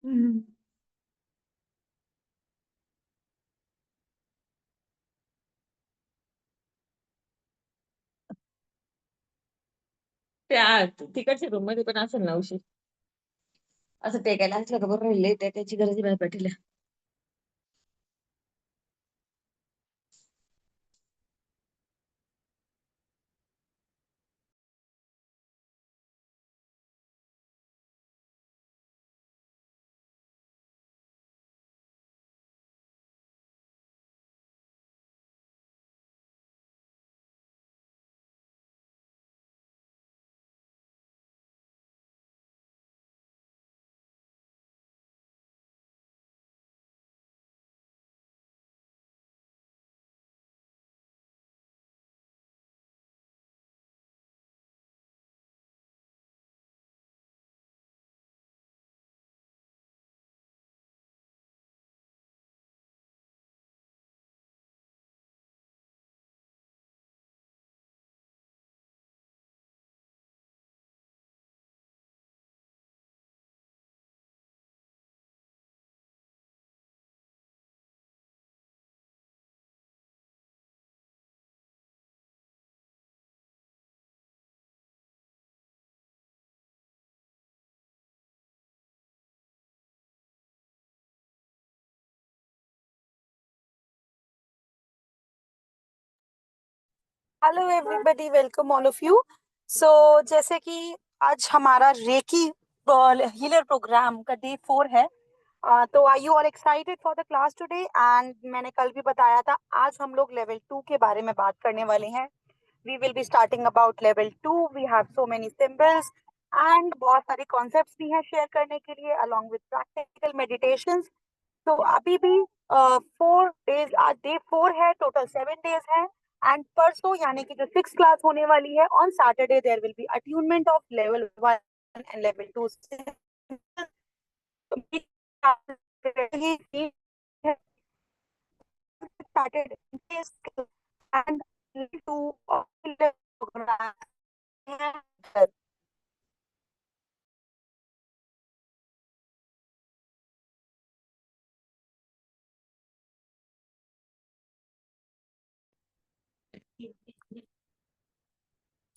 हम्म। त्या तिकडच्या रूम मध्ये पण असेल ना उशीर. असं टेकायला असलं का बरं राहिले त्याची गरज नाही पडली. Hello everybody, welcome all of you. So जैसे कि आज हमारा रेकी हीलर प्रोग्राम का डे 4 है। तो are you all excited for the class today? And मैंने कल भी बताया था, आज हम लोग लेवल 2 के बारे में बात करने वाले हैं। We will be starting about level 2। We have so many symbols and बहुत सारे कॉन्सेप्ट्स भी हैं शेयर करने के लिए, अलॉन्ग विद प्रैक्टिकल मेडिटेशंस। तो अभी भी 4 डेज, आज डे 4 है, टोटल 7 डेज है। एंड परसों यानी कि जो 6 क्लास होने वाली है, on Saturday there will be attunement of level 1 and level 2। started and to program।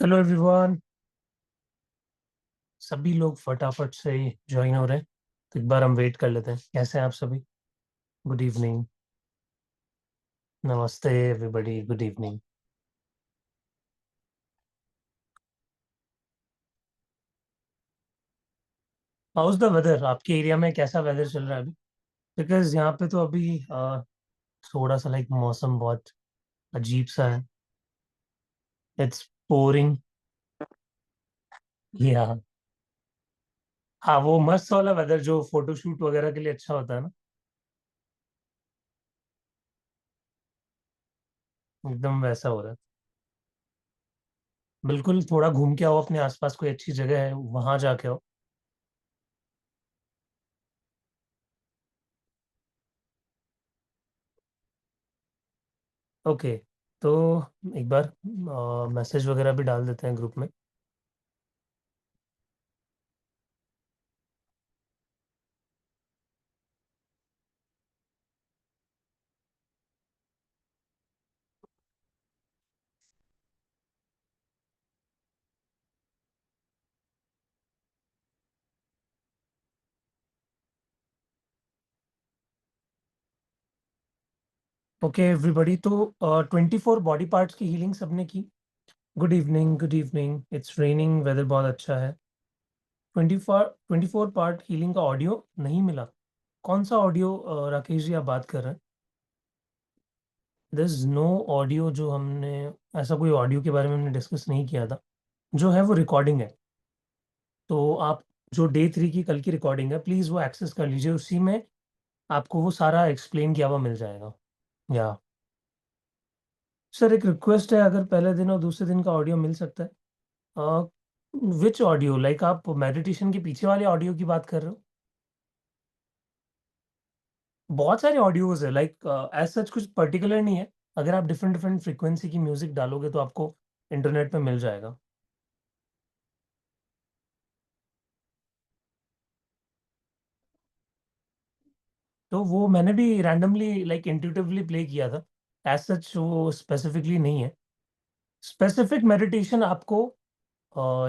Hello everyone. सभी लोग फटाफट से ज्वाइन हो रहे हैं, तो एक बार हम वेट कर लेते हैं। कैसे हैं आप सभी? Good evening. नमस्ते everybody, good evening. How's the weather? आपके एरिया में कैसा वेदर चल रहा है अभी? बिकॉज यहाँ पे तो अभी थोड़ा सा लाइक मौसम बहुत अजीब सा है। It's pouring. या हाँ, वो मस्त वाला वेदर जो फोटोशूट वगैरह के लिए अच्छा होता है ना, एकदम वैसा हो रहा है। बिल्कुल, थोड़ा घूम के आओ, अपने आसपास कोई अच्छी जगह है वहां जाके आओ। ओके, तो एक बार मैसेज वगैरह भी डाल देते हैं ग्रुप में। ओके एवरीबॉडी, तो 24 बॉडी पार्ट्स की हीलिंग सबने की? Good evening, good evening. It's raining, weather बहुत अच्छा है। 24 पार्ट हीलिंग का ऑडियो नहीं मिला? कौन सा ऑडियो राकेश जी आप बात कर रहे हैं? दिस नो ऑडियो, जो हमने ऐसा कोई ऑडियो के बारे में हमने डिस्कस नहीं किया था। जो है वो रिकॉर्डिंग है। तो आप जो डे 3 की कल की रिकॉर्डिंग है, प्लीज़ वो एक्सेस कर लीजिए। उसी में आपको वो सारा एक्सप्लेन किया हुआ मिल जाएगा। या सर, एक रिक्वेस्ट है, अगर पहले दिन और दूसरे दिन का ऑडियो मिल सकता है। विच ऑडियो? लाइक आप मेडिटेशन के पीछे वाले ऑडियो की बात कर रहे हो? बहुत सारे ऑडियोज है, लाइक एज सच कुछ पर्टिकुलर नहीं है। अगर आप डिफरेंट डिफरेंट फ्रीक्वेंसी की म्यूजिक डालोगे तो आपको इंटरनेट पे मिल जाएगा। तो वो मैंने भी रैंडमली लाइक इंट्यूटिवली प्ले किया था, एज सच वो स्पेसिफिकली नहीं है। स्पेसिफिक मेडिटेशन आपको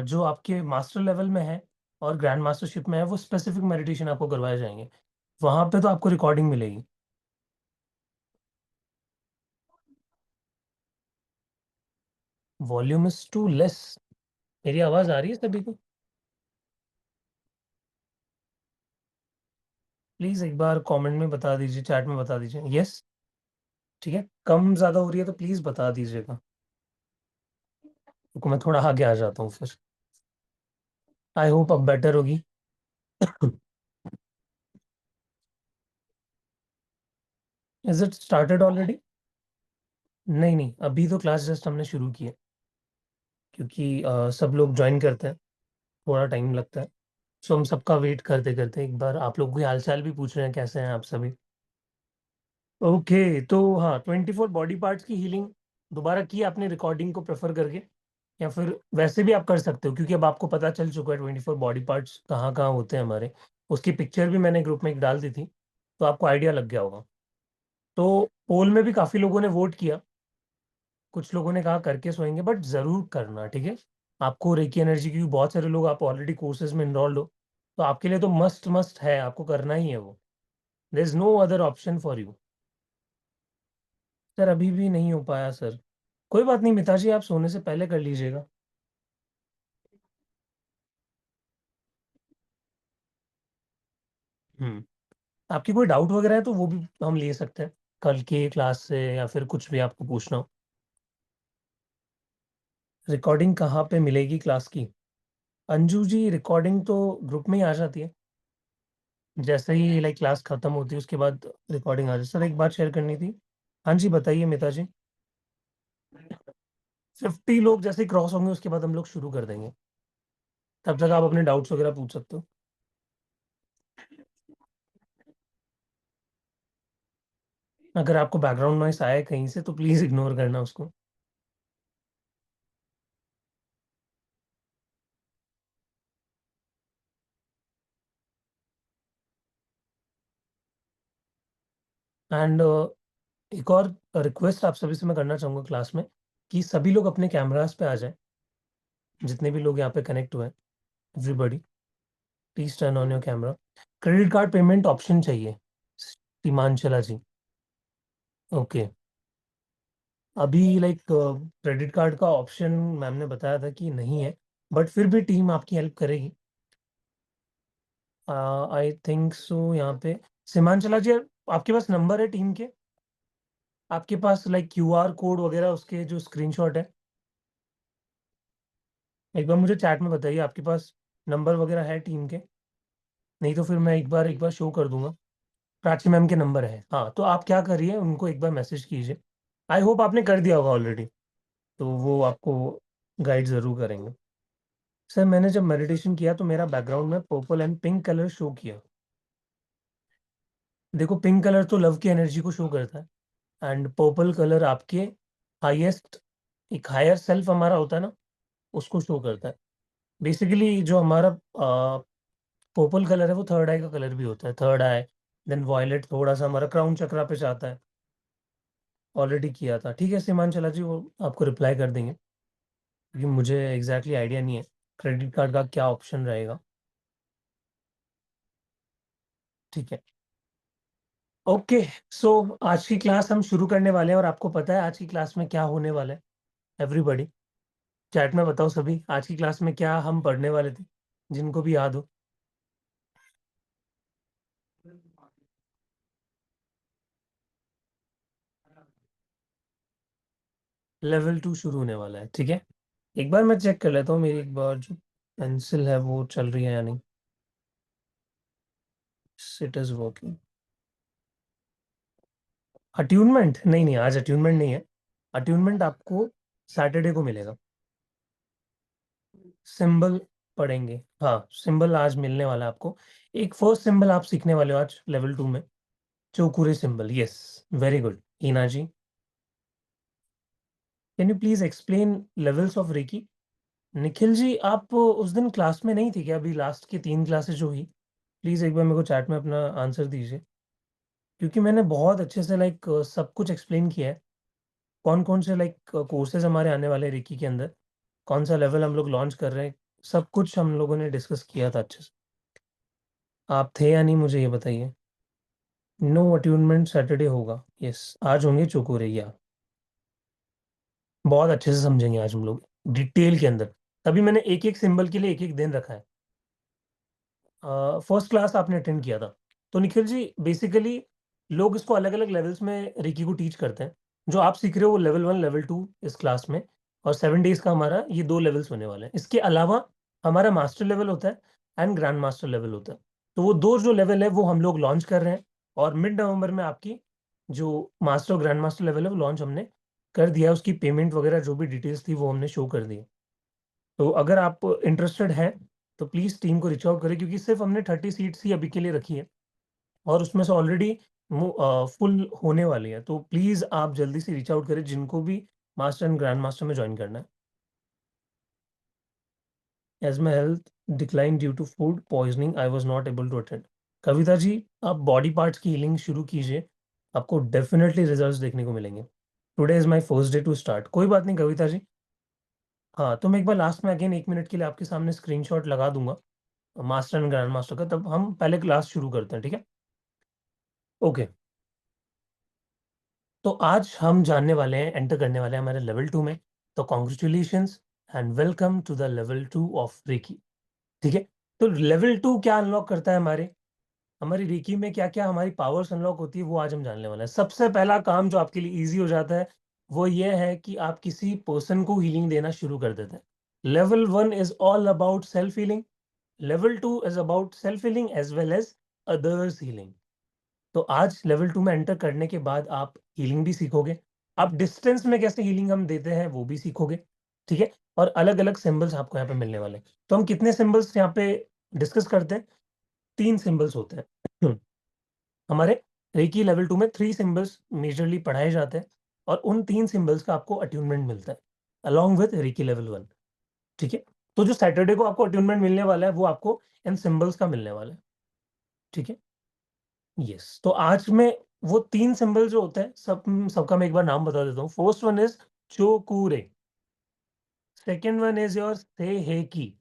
जो आपके मास्टर लेवल में है और ग्रैंड मास्टरशिप में है, वो स्पेसिफिक मेडिटेशन आपको करवाए जाएंगे, वहां पे तो आपको रिकॉर्डिंग मिलेगी। Volume is too less. मेरी आवाज आ रही है सभी को? प्लीज एक बार कमेंट में बता दीजिए, चैट में बता दीजिए यस। ठीक है, कम ज्यादा हो रही है तो प्लीज बता दीजिएगा, क्योंकि मैं थोड़ा आगे आ जाता हूँ फिर। आई होप अब बेटर होगी। Is it started already? नहीं नहीं, अभी तो क्लास जस्ट हमने शुरू की है, क्योंकि सब लोग ज्वाइन करते हैं, थोड़ा टाइम लगता है। सो हम सबका वेट करते करते एक बार आप लोग की हालचाल भी पूछ रहे हैं, कैसे हैं आप सभी। ओके, तो हाँ, 24 बॉडी पार्ट्स की हीलिंग दोबारा की आपने रिकॉर्डिंग को प्रेफर करके, या फिर वैसे भी आप कर सकते हो, क्योंकि अब आपको पता चल चुका है 24 बॉडी पार्ट्स कहाँ कहाँ होते हैं हमारे। उसकी पिक्चर भी मैंने ग्रुप में एक डाल दी थी, तो आपको आइडिया लग गया होगा। तो पोल में भी काफी लोगों ने वोट किया, कुछ लोगों ने कहा करके सोएंगे, बट जरूर करना, ठीक है। आपको रेकी एनर्जी, क्योंकि बहुत सारे लोग आप ऑलरेडी कोर्सेज में इनरोल्ड हो, तो आपके लिए तो मस्ट मस्ट है, आपको करना ही है वो। There is no other option for you. Sir अभी भी नहीं हो पाया सर। कोई बात नहीं मिताजी, आप सोने से पहले कर लीजिएगा। हम्म। आपकी कोई डाउट वगैरह है तो वो भी हम ले सकते हैं कल के क्लास से, या फिर कुछ भी आपको पूछना हो। रिकॉर्डिंग कहाँ पे मिलेगी क्लास की? अंजू जी, रिकॉर्डिंग तो ग्रुप में ही आ जाती है, जैसे ही लाइक क्लास खत्म होती है उसके बाद रिकॉर्डिंग आ जाती है। सर एक बात शेयर करनी थी। हाँ जी बताइए मिता जी। 50 लोग जैसे क्रॉस होंगे उसके बाद हम लोग शुरू कर देंगे, तब तक आप अपने डाउट्स वगैरह पूछ सकते हो। अगर आपको बैकग्राउंड नॉइस आए कहीं से तो प्लीज इग्नोर करना उसको। एंड एक और रिक्वेस्ट आप सभी से मैं करना चाहूंगा क्लास में, कि सभी लोग अपने कैमरास पे आ जाएं, जितने भी लोग यहाँ पे कनेक्ट हुए हैं, everybody please turn on your camera. Credit card payment option चाहिए, सीमांचला जी। ओके, अभी लाइक क्रेडिट कार्ड का ऑप्शन मैम ने बताया था कि नहीं है, बट फिर भी टीम आपकी हेल्प करेगी। आई थिंक सो यहाँ पे सीमांचला जी, आपके पास नंबर है टीम के? आपके पास लाइक क्यूआर कोड वगैरह उसके जो स्क्रीनशॉट है, एक बार मुझे चैट में बताइए आपके पास नंबर वगैरह है टीम के। नहीं तो फिर मैं एक बार शो कर दूंगा। प्राची मैम के नंबर है, हाँ, तो आप क्या करिए, उनको एक बार मैसेज कीजिए। आई होप आपने कर दिया होगा ऑलरेडी, तो वो आपको गाइड जरूर करेंगे। सर मैंने जब मेडिटेशन किया तो मेरा बैकग्राउंड में purple and pink colour show किया। देखो, पिंक कलर तो लव की एनर्जी को शो करता है, एंड पर्पल कलर आपके हाईएस्ट, एक हायर सेल्फ हमारा होता है ना, उसको शो करता है। बेसिकली जो हमारा पर्पल कलर है वो थर्ड आई का कलर भी होता है, थर्ड आई। देन वॉयलेट थोड़ा सा हमारा क्राउन चक्रा पे जाता है। ऑलरेडी किया था, ठीक है सीमांचला जी, वो आपको रिप्लाई कर देंगे, क्योंकि मुझे एग्जैक्टली आइडिया नहीं है क्रेडिट कार्ड का क्या ऑप्शन रहेगा। ठीक है, ओके। सो आज की क्लास हम शुरू करने वाले हैं, और आपको पता है आज की क्लास में क्या होने वाला है? एवरीबॉडी चैट में बताओ सभी, आज की क्लास में क्या हम पढ़ने वाले थे, जिनको भी याद हो। लेवल 2 शुरू होने वाला है, ठीक है। एक बार मैं चेक कर लेता हूँ मेरी एक बार जो पेंसिल है वो चल रही है या नहीं। It is working. अट्यूनमेंट नहीं, नहीं आज अट्यूनमेंट नहीं है। अट्यूनमेंट आपको सैटरडे को मिलेगा। सिंबल पढ़ेंगे, हाँ सिंबल आज मिलने वाला है आपको। एक फर्स्ट सिंबल आप सीखने वाले हो आज लेवल 2 में, cho ku rei symbol, yes. Very good Heena ji. Can you please explain levels of reiki? Nikhil ji, आप उस दिन क्लास में नहीं थे क्या, अभी लास्ट की 3 क्लासेस जो हुई? प्लीज एक बार मेरे को चैट में अपना आंसर दीजिए। क्योंकि मैंने बहुत अच्छे से सब कुछ एक्सप्लेन किया है, कौन कौन से कोर्सेज हमारे आने वाले हैं रेकी के अंदर, कौन सा लेवल हम लोग लॉन्च कर रहे हैं, सब कुछ हम लोगों ने डिस्कस किया था अच्छे से। आप थे या नहीं मुझे ये बताइए। नो अट्यूनमेंट सैटरडे होगा, यस आज होंगे चोकोरेया। बहुत अच्छे से समझेंगे आज हम लोग डिटेल के अंदर, तभी मैंने एक एक सिंबल के लिए एक एक दिन रखा है। फर्स्ट क्लास आपने अटेंड किया था, तो निखिल जी बेसिकली लोग इसको अलग अलग लेवल्स में रेकी को टीच करते हैं। जो आप सीख रहे हो वो लेवल 1 लेवल 2 इस क्लास में, और 7 डेज का हमारा ये 2 लेवल्स होने वाले हैं। इसके अलावा हमारा मास्टर लेवल होता है एंड ग्रैंड मास्टर लेवल होता है। तो वो दो जो लेवल है वो हम लोग लॉन्च कर रहे हैं, और मिड नवंबर में आपकी जो मास्टर और ग्रैंड मास्टर लेवल है वो लॉन्च हमने कर दिया है। उसकी पेमेंट वगैरह जो भी डिटेल्स थी वो हमने शो कर दी है। तो अगर आप इंटरेस्टेड हैं तो प्लीज़ टीम को रीच आउट करें, क्योंकि सिर्फ हमने 30 सीट्स ही अभी के लिए रखी है, और उसमें से ऑलरेडी फुल होने वाली है। तो प्लीज़ आप जल्दी से रीच आउट करें जिनको भी मास्टर एंड ग्रैंड मास्टर में ज्वाइन करना है। As my health decline due to food poisoning I was not able to attend. Kavita ji, आप बॉडी पार्ट्स की हीलिंग शुरू कीजिए, आपको डेफिनेटली रिजल्ट्स देखने को मिलेंगे। Today is my first day to start. कोई बात नहीं कविता जी, हाँ तो मैं एक बार लास्ट में अगेन 1 मिनट के लिए आपके सामने स्क्रीनशॉट लगा दूंगा मास्टर एंड ग्रैंड मास्टर का, तब हम पहले क्लास शुरू करते हैं, ठीक है। ओके, तो आज हम जानने वाले हैं, एंटर करने वाले हैं हमारे लेवल 2 में। तो congratulations and welcome to the level 2 of reiki. ठीक है, तो लेवल 2 क्या अनलॉक करता है हमारे, हमारी रेकी में क्या क्या हमारी पावर्स अनलॉक होती है, वो आज हम जानने वाले हैं। सबसे पहला काम जो आपके लिए इजी हो जाता है वो ये है कि आप किसी पर्सन को हीलिंग देना शुरू कर देते हैं। Level 1 is all about self healing, level 2 is about self healing as well as others healing. तो आज लेवल 2 में एंटर करने के बाद आप हीलिंग भी सीखोगे, आप डिस्टेंस में कैसे हीलिंग हम देते हैं वो भी सीखोगे, ठीक है। और अलग अलग सिंबल्स आपको यहाँ पे मिलने वाले हैं। तो हम कितने सिंबल्स यहाँ पे डिस्कस करते हैं, 3 सिंबल्स होते हैं हमारे रेकी लेवल 2 में 3 सिंबल्स मेजरली पढ़ाए जाते हैं, और उन 3 सिंबल्स का आपको अट्यूनमेंट मिलता है अलॉन्ग विद रेकी लेवल 1, ठीक है। तो जो सैटरडे को आपको अट्यूनमेंट मिलने वाला है वो आपको इन सिंबल्स का मिलने वाला है, ठीक है। यस, तो आज में वो 3 सिंबल जो होते हैं सबका मैं एक बार नाम बता देता हूँ। First one is cho ku rei, second one is your sei he ki,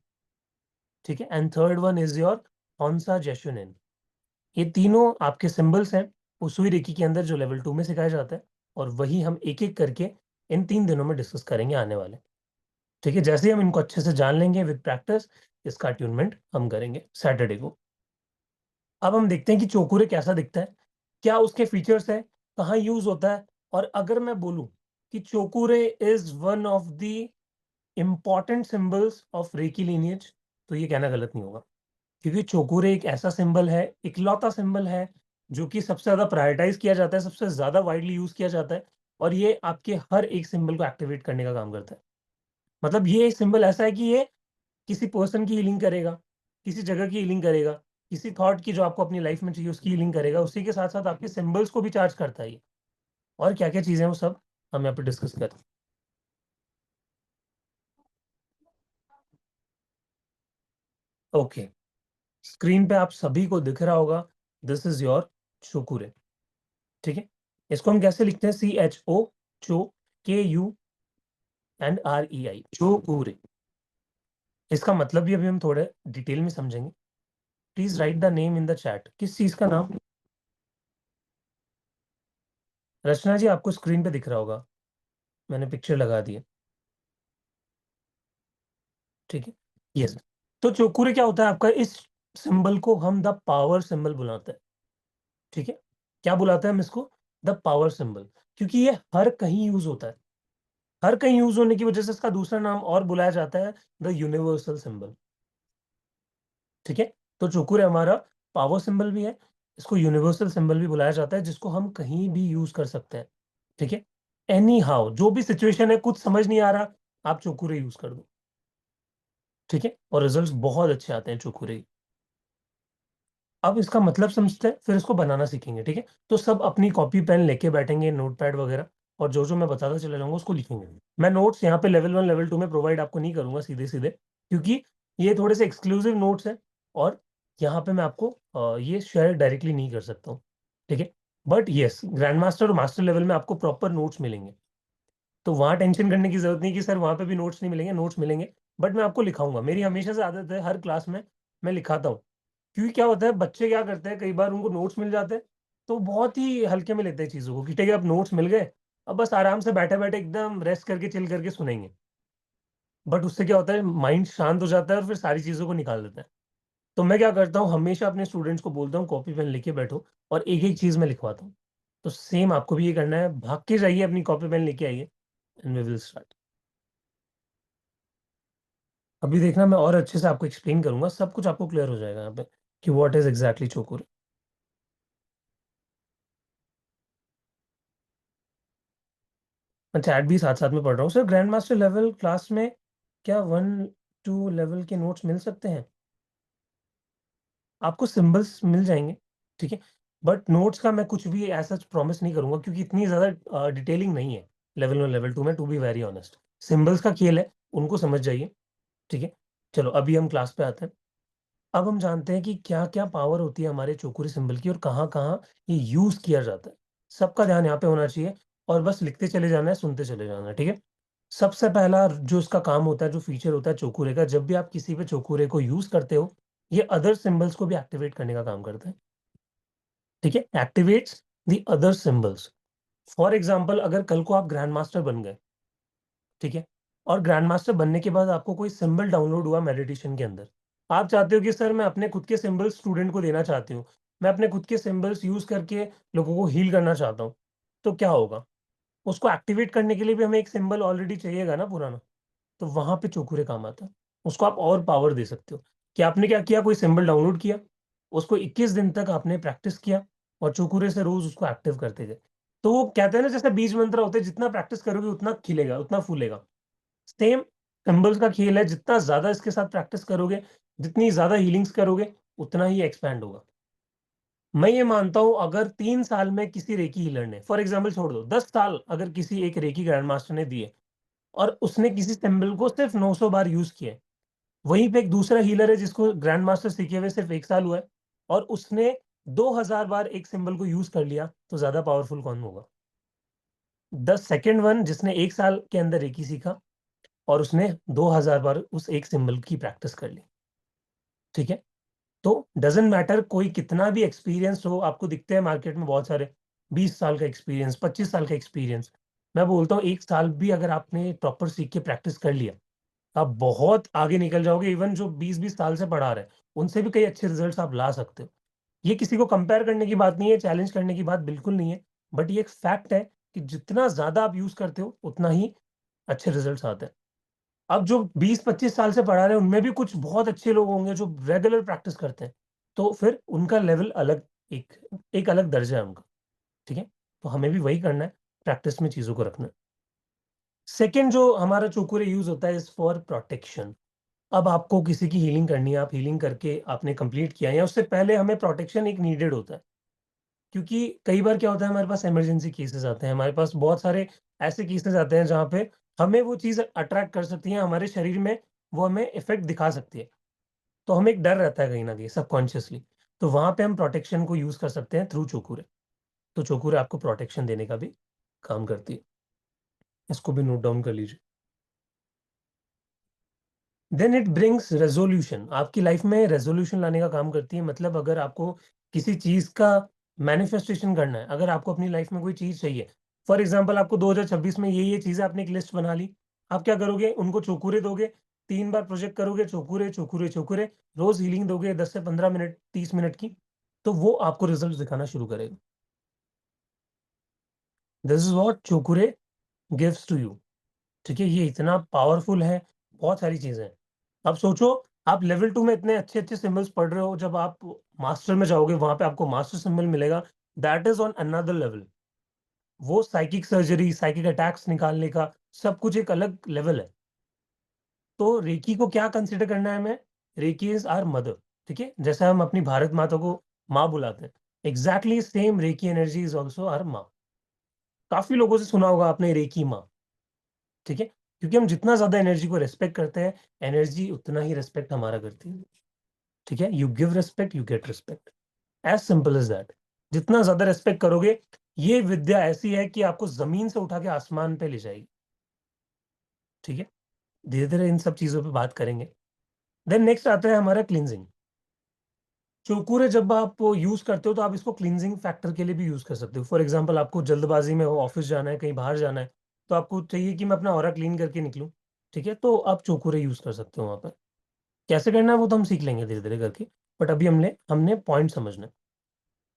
ठीक है, and third one is your hon sha ze sho nen. ये तीनों आपके सिंबल्स हैं उसूई रेकी के अंदर जो लेवल 2 में सिखाया जाता है, और वही हम एक एक करके इन 3 दिनों में डिस्कस करेंगे आने वाले, ठीक है। जैसे ही हम इनको अच्छे से जान लेंगे विद प्रैक्टिस, इसका ट्यूनमेंट हम करेंगे सैटरडे को। अब हम देखते हैं कि चोकुरे कैसा दिखता है, क्या उसके फीचर्स है, कहाँ यूज होता है। और अगर मैं बोलूं कि cho ku rei is one of the important symbols of reiki lineage, तो ये कहना गलत नहीं होगा, क्योंकि चोकुरे एक ऐसा सिंबल है, इकलौता सिंबल है जो कि सबसे ज्यादा प्रायोरिटाइज किया जाता है, सबसे ज्यादा वाइडली यूज किया जाता है, और ये आपके हर एक सिंबल को एक्टिवेट करने का काम करता है। मतलब ये एक सिंबल ऐसा है कि ये किसी पर्सन की हीलिंग करेगा, किसी जगह की हीलिंग करेगा, किसी थॉट की जो आपको अपनी लाइफ में चाहिए उसकी हीलिंग करेगा, उसी के साथ साथ आपके सिंबल्स को भी चार्ज करता है ये। और क्या क्या चीजें हैं वो सब हम यहाँ पे डिस्कस करते हैं। ओके, स्क्रीन पे आप सभी को दिख रहा होगा, दिस इज योर चोकुरे, ठीक है। इसको हम कैसे लिखते हैं, CHO, चो, KU एंड REI, चोकुरे। इसका मतलब भी अभी हम थोड़े डिटेल में समझेंगे। Please right the name in the chat, किस चीज का नाम। रचना जी आपको स्क्रीन पे दिख रहा होगा, मैंने पिक्चर लगा दी है, ठीक है। यस, तो चोकुरे क्या होता है आपका, इस सिंबल को हम द पावर सिंबल बुलाते हैं, ठीक है। क्या बुलाते हैं हम इसको, द पावर सिंबल, क्योंकि ये हर कहीं यूज होता है। हर कहीं यूज होने की वजह से इसका दूसरा नाम और बुलाया जाता है द यूनिवर्सल सिंबल, ठीक है। तो चोकुरे हमारा पावर सिंबल भी है, इसको यूनिवर्सल सिंबल भी बुलाया जाता है, जिसको हम कहीं भी यूज कर सकते हैं, ठीक है। एनी हाउ जो भी सिचुएशन है, कुछ समझ नहीं आ रहा, आप चोकुरे यूज कर दो, ठीक है, और रिजल्ट्स बहुत अच्छे आते हैं चोकुरे। अब इसका मतलब समझते हैं, फिर इसको बनाना सीखेंगे, ठीक है। तो सब अपनी कॉपी पेन लेके बैठेंगे, नोटपैड वगैरह, और जो जो मैं बताता चला जाऊंगा उसको लिखेंगे। मैं नोट्स यहाँ पे लेवल 1 लेवल 2 में प्रोवाइड आपको नहीं करूंगा सीधे सीधे, क्योंकि ये थोड़े से एक्सक्लूसिव नोट्स हैं, और यहाँ पे मैं आपको ये शेयर डायरेक्टली नहीं कर सकता हूँ, ठीक है। बट यस, ग्रैंड मास्टर और मास्टर लेवल में आपको प्रॉपर नोट्स मिलेंगे, तो वहां टेंशन करने की जरूरत नहीं कि सर वहां पे भी नोट्स नहीं मिलेंगे, नोट्स मिलेंगे, बट मैं आपको लिखाऊंगा। मेरी हमेशा से आदत है, हर क्लास में मैं लिखाता हूँ। क्योंकि क्या होता है, बच्चे क्या करते हैं, कई बार उनको नोट्स मिल जाते हैं तो बहुत ही हल्के में लेते हैं चीज़ों को, कि ठीक है अब नोट्स मिल गए, अब बस आराम से बैठे बैठे एकदम रेस्ट करके चिल करके सुनेंगे। बट उससे क्या होता है, माइंड शांत हो जाता है और फिर सारी चीज़ों को निकाल देता है। तो मैं क्या करता हूँ, हमेशा अपने स्टूडेंट्स को बोलता हूँ कॉपी पेन लेके बैठो और एक एक चीज़ में लिखवाता हूँ। तो सेम आपको भी ये करना है, भाग के जाइए, अपनी कॉपी पेन लेके आइए, एंड वी विल स्टार्ट। अभी देखना, मैं और अच्छे से आपको एक्सप्लेन करूंगा, सब कुछ आपको क्लियर हो जाएगा यहाँ पे कि व्हाट इज एग्जैक्टली चोकुर। मैं चैट भी साथ साथ में पढ़ रहा हूँ। Sir grand master level class में क्या 1-2 लेवल के नोट्स मिल सकते हैं? आपको सिंबल्स मिल जाएंगे, ठीक है, बट नोट्स का मैं कुछ भी ऐसा प्रॉमिस नहीं करूंगा, क्योंकि इतनी ज्यादा डिटेलिंग नहीं है लेवल 1 लेवल 2 में, to be very honest. Symbols का खेल है, उनको समझ जाइए, ठीक है। चलो अभी हम क्लास पे आते हैं। अब हम जानते हैं कि क्या क्या पावर होती है हमारे चौकुरी सिंबल की और कहाँ कहाँ ये यूज किया जाता है। सबका ध्यान यहाँ पे होना चाहिए, और बस लिखते चले जाना है, सुनते चले जाना है, ठीक है। सबसे पहला जो इसका काम होता है, जो फीचर होता है चौकुरे का, जब भी आप किसी पे चौकुरे को यूज करते हो, ये अदर सिंबल्स को भी एक्टिवेट करने का काम करता है, ठीक है। Activates the other symbols. For example, अगर कल को आप ग्रैंड मास्टर बन गए, ठीक है, और ग्रैंड मास्टर बनने के बाद आपको कोई सिंबल डाउनलोड हुआ मेडिटेशन के अंदर, आप चाहते हो कि सर मैं अपने खुद के सिंबल्स स्टूडेंट को देना चाहती हूँ, मैं अपने खुद के सिंबल्स यूज करके लोगों को हील करना चाहता हूँ, तो क्या होगा, उसको एक्टिवेट करने के लिए भी हमें एक सिंबल ऑलरेडी चाहिएगा ना पुराना। तो वहां पे चोकुरे काम आता है। उसको आप और पावर दे सकते हो कि आपने क्या किया, कोई सिंबल डाउनलोड किया, उसको 21 दिन तक आपने प्रैक्टिस किया, और चोकुरे से रोज उसको एक्टिव करते गए। तो वो कहते हैं ना, जैसे बीज मंत्र होते हैं, जितना प्रैक्टिस करोगे उतना खिलेगा, उतना फूलेगा। सेम सिंबल्स का खेल है, जितना ज्यादा इसके साथ प्रैक्टिस करोगे, जितनी ज्यादा हीलिंग्स करोगे, उतना ही एक्सपैंड होगा। मैं ये मानता हूं, अगर 3 साल में किसी रेकी हीलर ने, फॉर एग्जाम्पल छोड़ दो, 10 साल अगर किसी एक रेकी ग्रैंड मास्टर ने दिए, और उसने किसी सिंबल को सिर्फ 900 बार यूज किया, वहीं पे एक दूसरा हीलर है जिसको ग्रैंड मास्टर सीखे हुए सिर्फ 1 साल हुआ है, और उसने 2000 बार एक सिंबल को यूज कर लिया, तो ज्यादा पावरफुल कौन होगा? द सेकेंड वन, जिसने 1 साल के अंदर रेकी सीखा और उसने 2000 बार उस एक सिंबल की प्रैक्टिस कर ली, ठीक है। तो डजेंट मैटर कोई कितना भी एक्सपीरियंस हो, आपको दिखते हैं मार्केट में बहुत सारे 20 साल का एक्सपीरियंस, 25 साल का एक्सपीरियंस। मैं बोलता हूँ 1 साल भी अगर आपने प्रॉपर सीख के प्रैक्टिस कर लिया, आप बहुत आगे निकल जाओगे। इवन जो 20-20 साल से पढ़ा रहे हैं, उनसे भी कई अच्छे रिजल्ट्स आप ला सकते हो। ये किसी को कंपेयर करने की बात नहीं है, चैलेंज करने की बात बिल्कुल नहीं है, बट ये एक फैक्ट है कि जितना ज्यादा आप यूज करते हो, उतना ही अच्छे रिजल्ट्स आते हैं। अब जो 20-25 साल से पढ़ा रहे हैं, उनमें भी कुछ बहुत अच्छे लोग होंगे जो रेगुलर प्रैक्टिस करते हैं, तो फिर उनका लेवल अलग, एक एक अलग दर्जा है उनका, ठीक है। तो हमें भी वही करना है, प्रैक्टिस में चीजों को रखना है। सेकेंड जो हमारा चोकुरे यूज होता है, इज फॉर प्रोटेक्शन। अब आपको किसी की हीलिंग करनी है, आप हीलिंग करके आपने कंप्लीट किया है, या उससे पहले हमें प्रोटेक्शन एक नीडेड होता है। क्योंकि कई बार क्या होता है, हमारे पास इमरजेंसी केसेस आते हैं, हमारे पास बहुत सारे ऐसे केसेस आते हैं जहाँ पे हमें वो चीज़ अट्रैक्ट कर सकती है हमारे शरीर में, वो हमें इफेक्ट दिखा सकती है। तो हमें एक डर रहता है कहीं ना कहीं सबकॉन्शियसली, तो वहां पे हम प्रोटेक्शन को यूज कर सकते हैं थ्रू चोकुरे। तो चोकुरे आपको प्रोटेक्शन देने का भी काम करती है, इसको भी नोट डाउन कर लीजिए। देन इट ब्रिंग्स रेजोल्यूशन, आपकी लाइफ में रेजोल्यूशन लाने का काम करती है। मतलब अगर आपको किसी चीज का मैनिफेस्टेशन करना है, अगर आपको अपनी लाइफ में कोई चीज चाहिए, फॉर एग्जांपल आपको 2026 में ये चीजें, आपने एक लिस्ट बना ली, आप क्या करोगे, उनको चोकुरे दोगे, 3 बार प्रोजेक्ट करोगे, चोकुरे चोकुरे चोकुरे, रोज हीलिंग दोगे 10 से 15 मिनट, 30 मिनट की, तो वो आपको रिजल्ट दिखाना शुरू करेगा। This is what cho ku rei gives to you, ठीक है। ये इतना पावरफुल है, बहुत सारी चीजें हैं। अब सोचो, आप लेवल 2 में इतने अच्छे अच्छे सिंबल्स पढ़ रहे हो, जब आप मास्टर में जाओगे, वहां पे आपको मास्टर सिंबल मिलेगा, that is on another level. वो साइकिक सर्जरी, साइकिक अटैक्स निकालने का सब कुछ एक अलग लेवल है। तो रेकी को क्या कंसिडर करना है हमें, रेकी इज आवर मदर, ठीक है। जैसे हम अपनी भारत माता को माँ बुलाते हैं, exactly same reiki energy is also our माँ। काफी लोगों से सुना होगा आपने रेकी माँ, ठीक है। क्योंकि हम जितना ज्यादा एनर्जी को रेस्पेक्ट करते हैं, एनर्जी उतना ही रेस्पेक्ट हमारा करती है, ठीक है। You give respect, you get respect, as simple as that. जितना ज्यादा रेस्पेक्ट करोगे, ये विद्या ऐसी है कि आपको जमीन से उठा के आसमान पे ले जाएगी। ठीक है, धीरे धीरे इन सब चीजों पे बात करेंगे। देन नेक्स्ट आता है हमारा क्लींजिंग। चोकुरे जब आप यूज करते हो तो आप इसको क्लींजिंग फैक्टर के लिए भी यूज कर सकते हो। फॉर एग्जांपल, आपको जल्दबाजी में हो, ऑफिस जाना है, कहीं बाहर जाना है, तो आपको चाहिए कि मैं अपना ऑरा क्लीन करके निकलूं। ठीक है, तो आप चोकुरे यूज कर सकते हो वहां पर। कैसे करना है वो तो हम सीख लेंगे धीरे धीरे करके, बट अभी हमने हमने पॉइंट समझना है।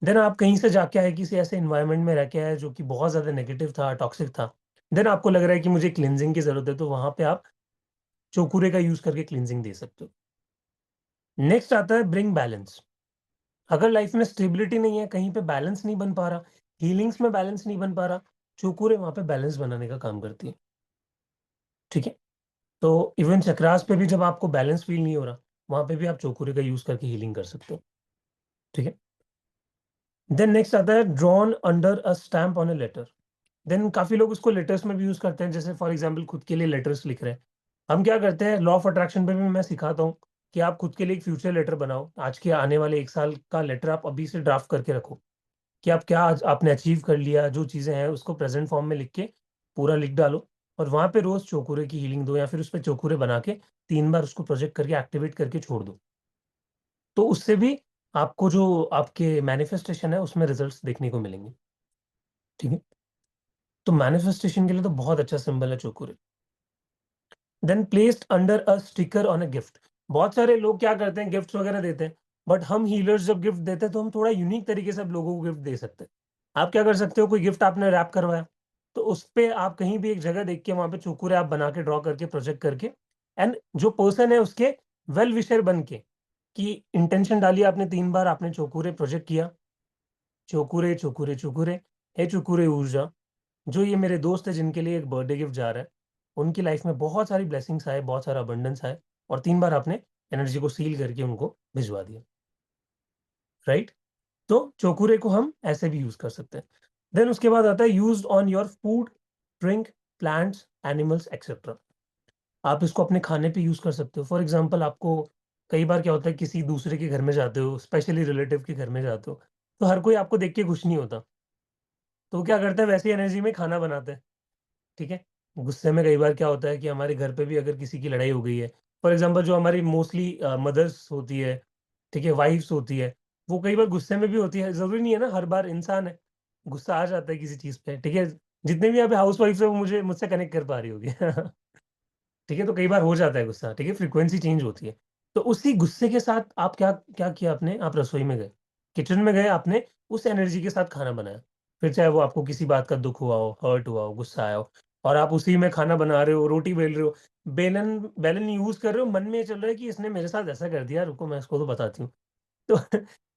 देन आप कहीं से जाके आए, किसी ऐसे इन्वायरमेंट में रह के आए जो कि बहुत ज्यादा नेगेटिव था, टॉक्सिक था, देन आपको लग रहा है कि मुझे क्लींजिंग की जरूरत है, तो वहां पे आप चोकुरे का यूज करके क्लींजिंग दे सकते हो। नेक्स्ट आता है ब्रिंग बैलेंस। अगर लाइफ में स्टेबिलिटी नहीं है, कहीं पे बैलेंस नहीं बन पा रहा, हीलिंग्स में बैलेंस नहीं बन पा रहा, चोकुरे वहां पे बैलेंस बनाने का काम करती है। ठीक है, तो इवन चक्रास पे भी जब आपको बैलेंस फील नहीं हो रहा, वहां पे भी आप चोकुरे का यूज करके हीलिंग कर सकते हो। ठीक है, देन नेक्स्ट आता है drawn under a stamp on a letter. Then काफी लोग उसको लेटर्स में भी यूज करते हैं, जैसे फॉर एग्जांपल खुद के लिए लेटर्स लिख रहे हैं। हम क्या करते हैं, लॉ ऑफ अट्रैक्शन पे भी मैं सिखाता हूँ कि आप खुद के लिए एक फ्यूचर लेटर बनाओ। आज के आने वाले 1 साल का लेटर आप अभी से ड्राफ्ट करके रखो कि आप क्या आज आपने अचीव कर लिया, जो चीजें हैं उसको प्रेजेंट फॉर्म में लिख के पूरा लिख डालो, और वहां पे रोज चौकुरे की हीलिंग दो, या फिर उस पर चौकुरे बना के 3 बार उसको प्रोजेक्ट करके एक्टिवेट करके छोड़ दो। तो उससे भी आपको जो आपके मैनिफेस्टेशन है उसमें रिजल्ट्स देखने को मिलेंगे। ठीक है, तो मैनिफेस्टेशन के लिए तो बहुत अच्छा सिंबल है cho ku rei. Then placed under a sticker on a gift. बहुत सारे लोग क्या करते हैं, गिफ्ट्स वगैरह देते हैं, बट हम हीलर्स जब गिफ्ट देते हैं तो हम थोड़ा यूनिक तरीके से अब लोगों को गिफ्ट दे सकते हैं। आप क्या कर सकते हो, कोई गिफ्ट आपने रैप करवाया, तो उस पे आप कहीं भी एक जगह देख के वहां पे चुकुरे आप बना के ड्रॉ करके प्रोजेक्ट करके, एंड जो पर्सन है उसके वेल विशर बन के, कि इंटेंशन डालिए आपने 3 बार आपने चोकुरे प्रोजेक्ट किया, चोकुरे चोकुरे चोकुरे, हे चुकुरे ऊर्जा, जो ये मेरे दोस्त है जिनके लिए एक बर्थडे गिफ्ट जा रहा है, उनकी लाइफ में बहुत सारी ब्लेसिंग्स आए, बहुत सारा अबंडेंस आए, और 3 बार आपने एनर्जी को सील करके उनको भिजवा दिया। राइट, तो चोकुरे को हम ऐसे भी यूज कर सकते हैं। देन उसके बाद आता है use on your food, drink, plants, animals etcetera. आप इसको अपने खाने पे यूज कर सकते हो। फॉर एग्जाम्पल, आपको कई बार क्या होता है, किसी दूसरे के घर में जाते हो, स्पेशली रिलेटिव के घर में जाते हो, तो हर कोई आपको देख के खुश नहीं होता, तो वो क्या करता है, वैसी एनर्जी में खाना बनाते हैं। ठीक है, गुस्से में कई बार क्या होता है कि हमारे घर पे भी अगर किसी की लड़ाई हो गई है, फॉर एग्जांपल जो हमारी मोस्टली मदर्स होती है, ठीक है, वाइफ्स होती है, वो कई बार गुस्से में भी होती है। जरूरी नहीं है ना, हर बार इंसान है, गुस्सा आ जाता है किसी चीज पे। ठीक है, जितने भी अभी हाउस वाइफ है वो मुझसे कनेक्ट कर पा रही होगी ठीक है, तो कई बार हो जाता है गुस्सा, ठीक है, फ्रीक्वेंसी चेंज होती है। तो उसी गुस्से के साथ आप क्या क्या किया आपने, आप रसोई में गए, किचन में गए, आपने उस एनर्जी के साथ खाना बनाया। फिर चाहे वो आपको किसी बात का दुख हुआ हो, हर्ट हुआ हो, गुस्सा आया हो, और आप उसी में खाना बना रहे हो, रोटी बेल रहे हो, बेलन बेलन यूज कर रहे हो, मन में ये चल रहा है कि इसने मेरे साथ ऐसा कर दिया, रुको मैं इसको तो बताती हूँ। तो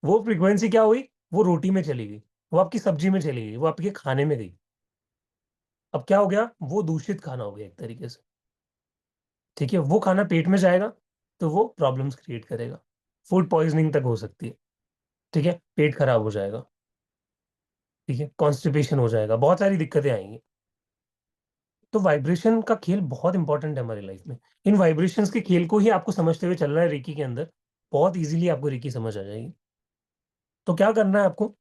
वो फ्रीक्वेंसी क्या हुई, वो रोटी में चली गई, वो आपकी सब्जी में चली गई, वो आपके खाने में गई। अब क्या हो गया, वो दूषित खाना हो गया एक तरीके से। ठीक है, वो खाना पेट में जाएगा तो वो प्रॉब्लम्स क्रिएट करेगा, फूड पॉइजनिंग तक हो सकती है। ठीक है, पेट खराब हो जाएगा, ठीक है, कॉन्स्टिपेशन हो जाएगा, बहुत सारी दिक्कतें आएंगी। तो वाइब्रेशन का खेल बहुत इंपॉर्टेंट है हमारी लाइफ में। इन वाइब्रेशंस के खेल को ही आपको समझते हुए चलना है रेकी के अंदर, बहुत इजीली आपको रेकी समझ आ जाएगी। तो क्या करना है आपको,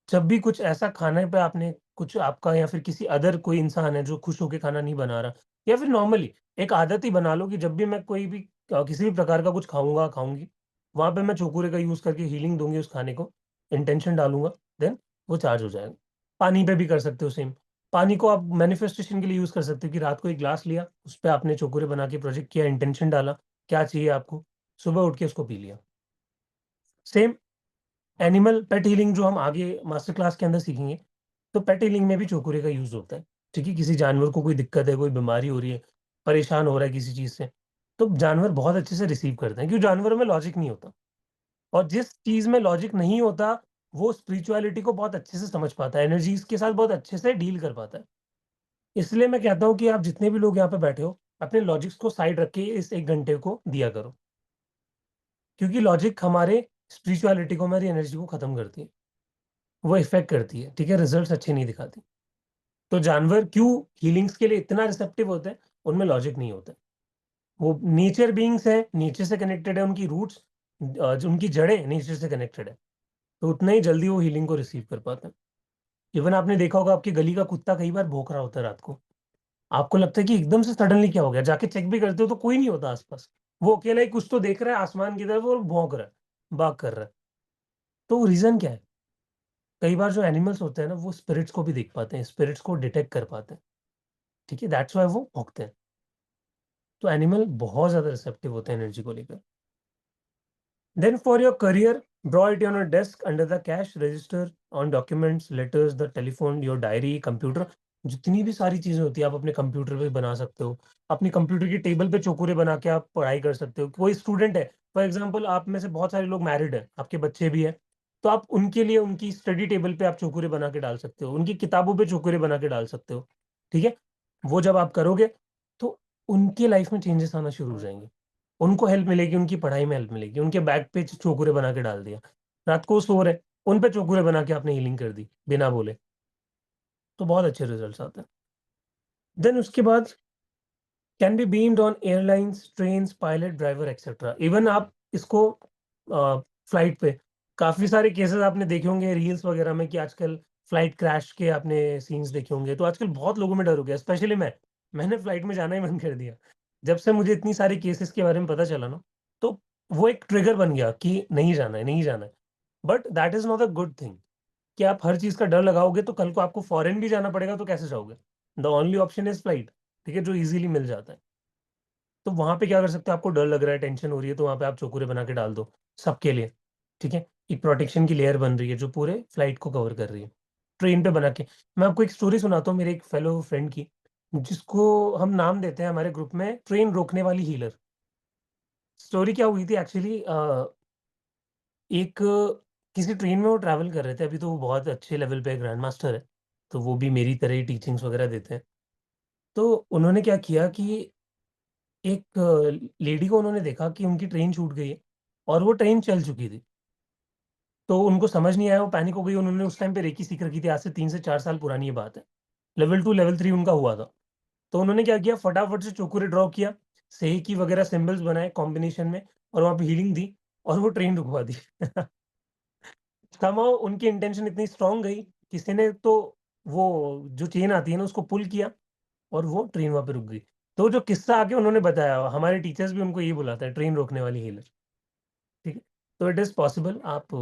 जब भी कुछ ऐसा खाने पे आपने कुछ आपका या फिर किसी अदर कोई इंसान है जो खुश होकर खाना नहीं बना रहा, या फिर नॉर्मली एक आदत ही बना लो कि जब भी मैं कोई भी किसी भी प्रकार का कुछ खाऊंगा खाऊंगी, वहां पे मैं चोकुरे का यूज करके हीलिंग दूंगी उस खाने को, इंटेंशन डालूंगा, देन वो चार्ज हो जाएगा। पानी पे भी कर सकते हो सेम। पानी को आप मैनिफेस्टेशन के लिए यूज कर सकते हो कि रात को एक ग्लास लिया, उस पर आपने चोकुरे बना के प्रोजेक्ट किया, इंटेंशन डाला, क्या चाहिए आपको, सुबह उठ के उसको पी लिया। सेम एनिमल पेट हीलिंग जो हम आगे मास्टर क्लास के अंदर सीखेंगे, तो पेट हीलिंग में भी चोकुरे का यूज होता है। ठीक है, किसी जानवर को कोई दिक्कत है, कोई बीमारी हो रही है, परेशान हो रहा है किसी चीज से, तो जानवर बहुत अच्छे से रिसीव करते हैं, क्योंकि जानवरों में लॉजिक नहीं होता, और जिस चीज में लॉजिक नहीं होता वो स्पिरिचुअलिटी को बहुत अच्छे से समझ पाता है, एनर्जीज के साथ बहुत अच्छे से डील कर पाता है। इसलिए मैं कहता हूँ कि आप जितने भी लोग यहाँ पे बैठे हो, अपने लॉजिक्स को साइड रख के इस 1 घंटे को दिया करो, क्योंकि लॉजिक हमारे स्पिरिचुअलिटी को, हमारी एनर्जी को खत्म करती है, वो इफेक्ट करती है। ठीक है, रिजल्ट्स अच्छे नहीं दिखाती। तो जानवर क्यों हीलिंग्स के लिए इतना रिसेप्टिव होते हैं, उनमें लॉजिक नहीं होता है। वो नेचर बीइंग्स है, नेचर से कनेक्टेड है, उनकी रूट्स जो उनकी जड़ें नेचर से कनेक्टेड है, तो उतना ही जल्दी वो हीलिंग को रिसीव कर पाते हैं। इवन आपने देखा होगा आपकी गली का कुत्ता कई बार भौंक रहा होता है रात को, आपको लगता है कि एकदम से सडनली क्या हो गया, जाके चेक भी करते हो तो कोई नहीं होता आसपास, वो अकेला ही कुछ तो देख रहा है आसमान की तरफ और भौंक रहा है, बाग कर रहा है। तो रीजन क्या है? कई बार जो एनिमल्स होते हैं ना वो स्पिरिट्स को भी देख पाते हैं, स्पिरिट्स को डिटेक्ट कर पाते हैं, ठीक है, दैट्स वाई वो भौंकते हैं। तो एनिमल बहुत ज्यादा रिसेप्टिव होते हैं एनर्जी को लेकर। Then for your career, draw it on a desk under the cash register, on documents, letters, the telephone, your diary, computer. जितनी भी सारी चीजें होती है आप अपने कंप्यूटर पे बना सकते हो। अपनी कंप्यूटर की टेबल पे चौकुरे बना के आप पढ़ाई कर सकते हो। कोई स्टूडेंट है, फॉर एग्जांपल आप में से बहुत सारे लोग मैरिड हैं, आपके बच्चे भी हैं, तो आप उनके लिए उनकी स्टडी टेबल पे आप चौकुरे बना के डाल सकते हो, उनकी किताबों पे चौकुरे बना के डाल सकते हो, ठीक है। वो जब आप करोगे तो उनके लाइफ में चेंजेस आना शुरू हो जाएंगे, उनको हेल्प मिलेगी, उनकी पढ़ाई में हेल्प मिलेगी। उनके बैग पे चौकुरे बना के डाल दिया, रात को वो सो रहे, उन पे चौकुरे बना के आपने हीलिंग कर दी बिना बोले, तो बहुत अच्छे रिजल्ट्स आते हैं। देन उसके बाद can be beamed on airlines, train, pilot, driver etcetera. Even आप इसको फ्लाइट पे, काफी सारे केसेस आपने देखे होंगे रील्स वगैरह में कि आजकल फ्लाइट क्रैश के आपने सीन्स देखे होंगे, तो आजकल बहुत लोगों में डर हो गया, स्पेशली मैंने फ्लाइट में जाना ही बंद कर दिया जब से मुझे इतनी सारी केसेस के बारे में पता चला ना। तो वो एक ट्रिगर बन गया कि नहीं जाना है, नहीं जाना है। But that is not a good thing कि आप हर चीज का डर लगाओगे तो कल को आपको फॉरेन भी जाना पड़ेगा तो कैसे जाओगे? The only option is flight, ठीक है, जो इजीली मिल जाता है। तो वहां पे क्या कर सकते हो, आपको डर लग रहा है, टेंशन हो रही है, तो वहां पे आप चौकुरे बना के डाल दो सबके लिए, ठीक है। एक प्रोटेक्शन की लेयर बन रही है जो पूरे फ्लाइट को कवर कर रही है। ट्रेन पे बना के, मैं आपको एक स्टोरी सुनाता हूँ मेरे एक फेलो फ्रेंड की, जिसको हम नाम देते हैं हमारे ग्रुप में ट्रेन रोकने वाली हीलर। स्टोरी क्या हुई थी एक्चुअली, एक किसी ट्रेन में वो ट्रैवल कर रहे थे, अभी तो वो बहुत अच्छे लेवल पे ग्रैंड मास्टर है, तो वो भी मेरी तरह ही टीचिंग्स वगैरह देते हैं। तो उन्होंने क्या किया कि एक लेडी को उन्होंने देखा कि उनकी ट्रेन छूट गई है और वो ट्रेन चल चुकी थी। तो उनको समझ नहीं आया, वो पैनिक हो गई। उन्होंने उस टाइम पे रेकी सीख रखी थी, आज से 3 से 4 साल पुरानी ये बात है, लेवल 2 लेवल 3 उनका हुआ था। तो उन्होंने क्या किया, फटाफट से चौकुरे ड्रॉ किया, सही की वगैरह सिंबल्स बनाए कॉम्बिनेशन में, और वहां पे हीलिंग दी और वो ट्रेन रुकवा दी। somehow उनकी इंटेंशन इतनी स्ट्रांग गई, किसी ने तो वो जो चेन आती है ना उसको पुल किया और वो ट्रेन वहां पे रुक गई। तो जो किस्सा आके उन्होंने बताया, हमारे टीचर्स भी उनको यही बुलाते हैं, ट्रेन रोकने वाली हीलर, ठीक है। तो इट इज पॉसिबल, आप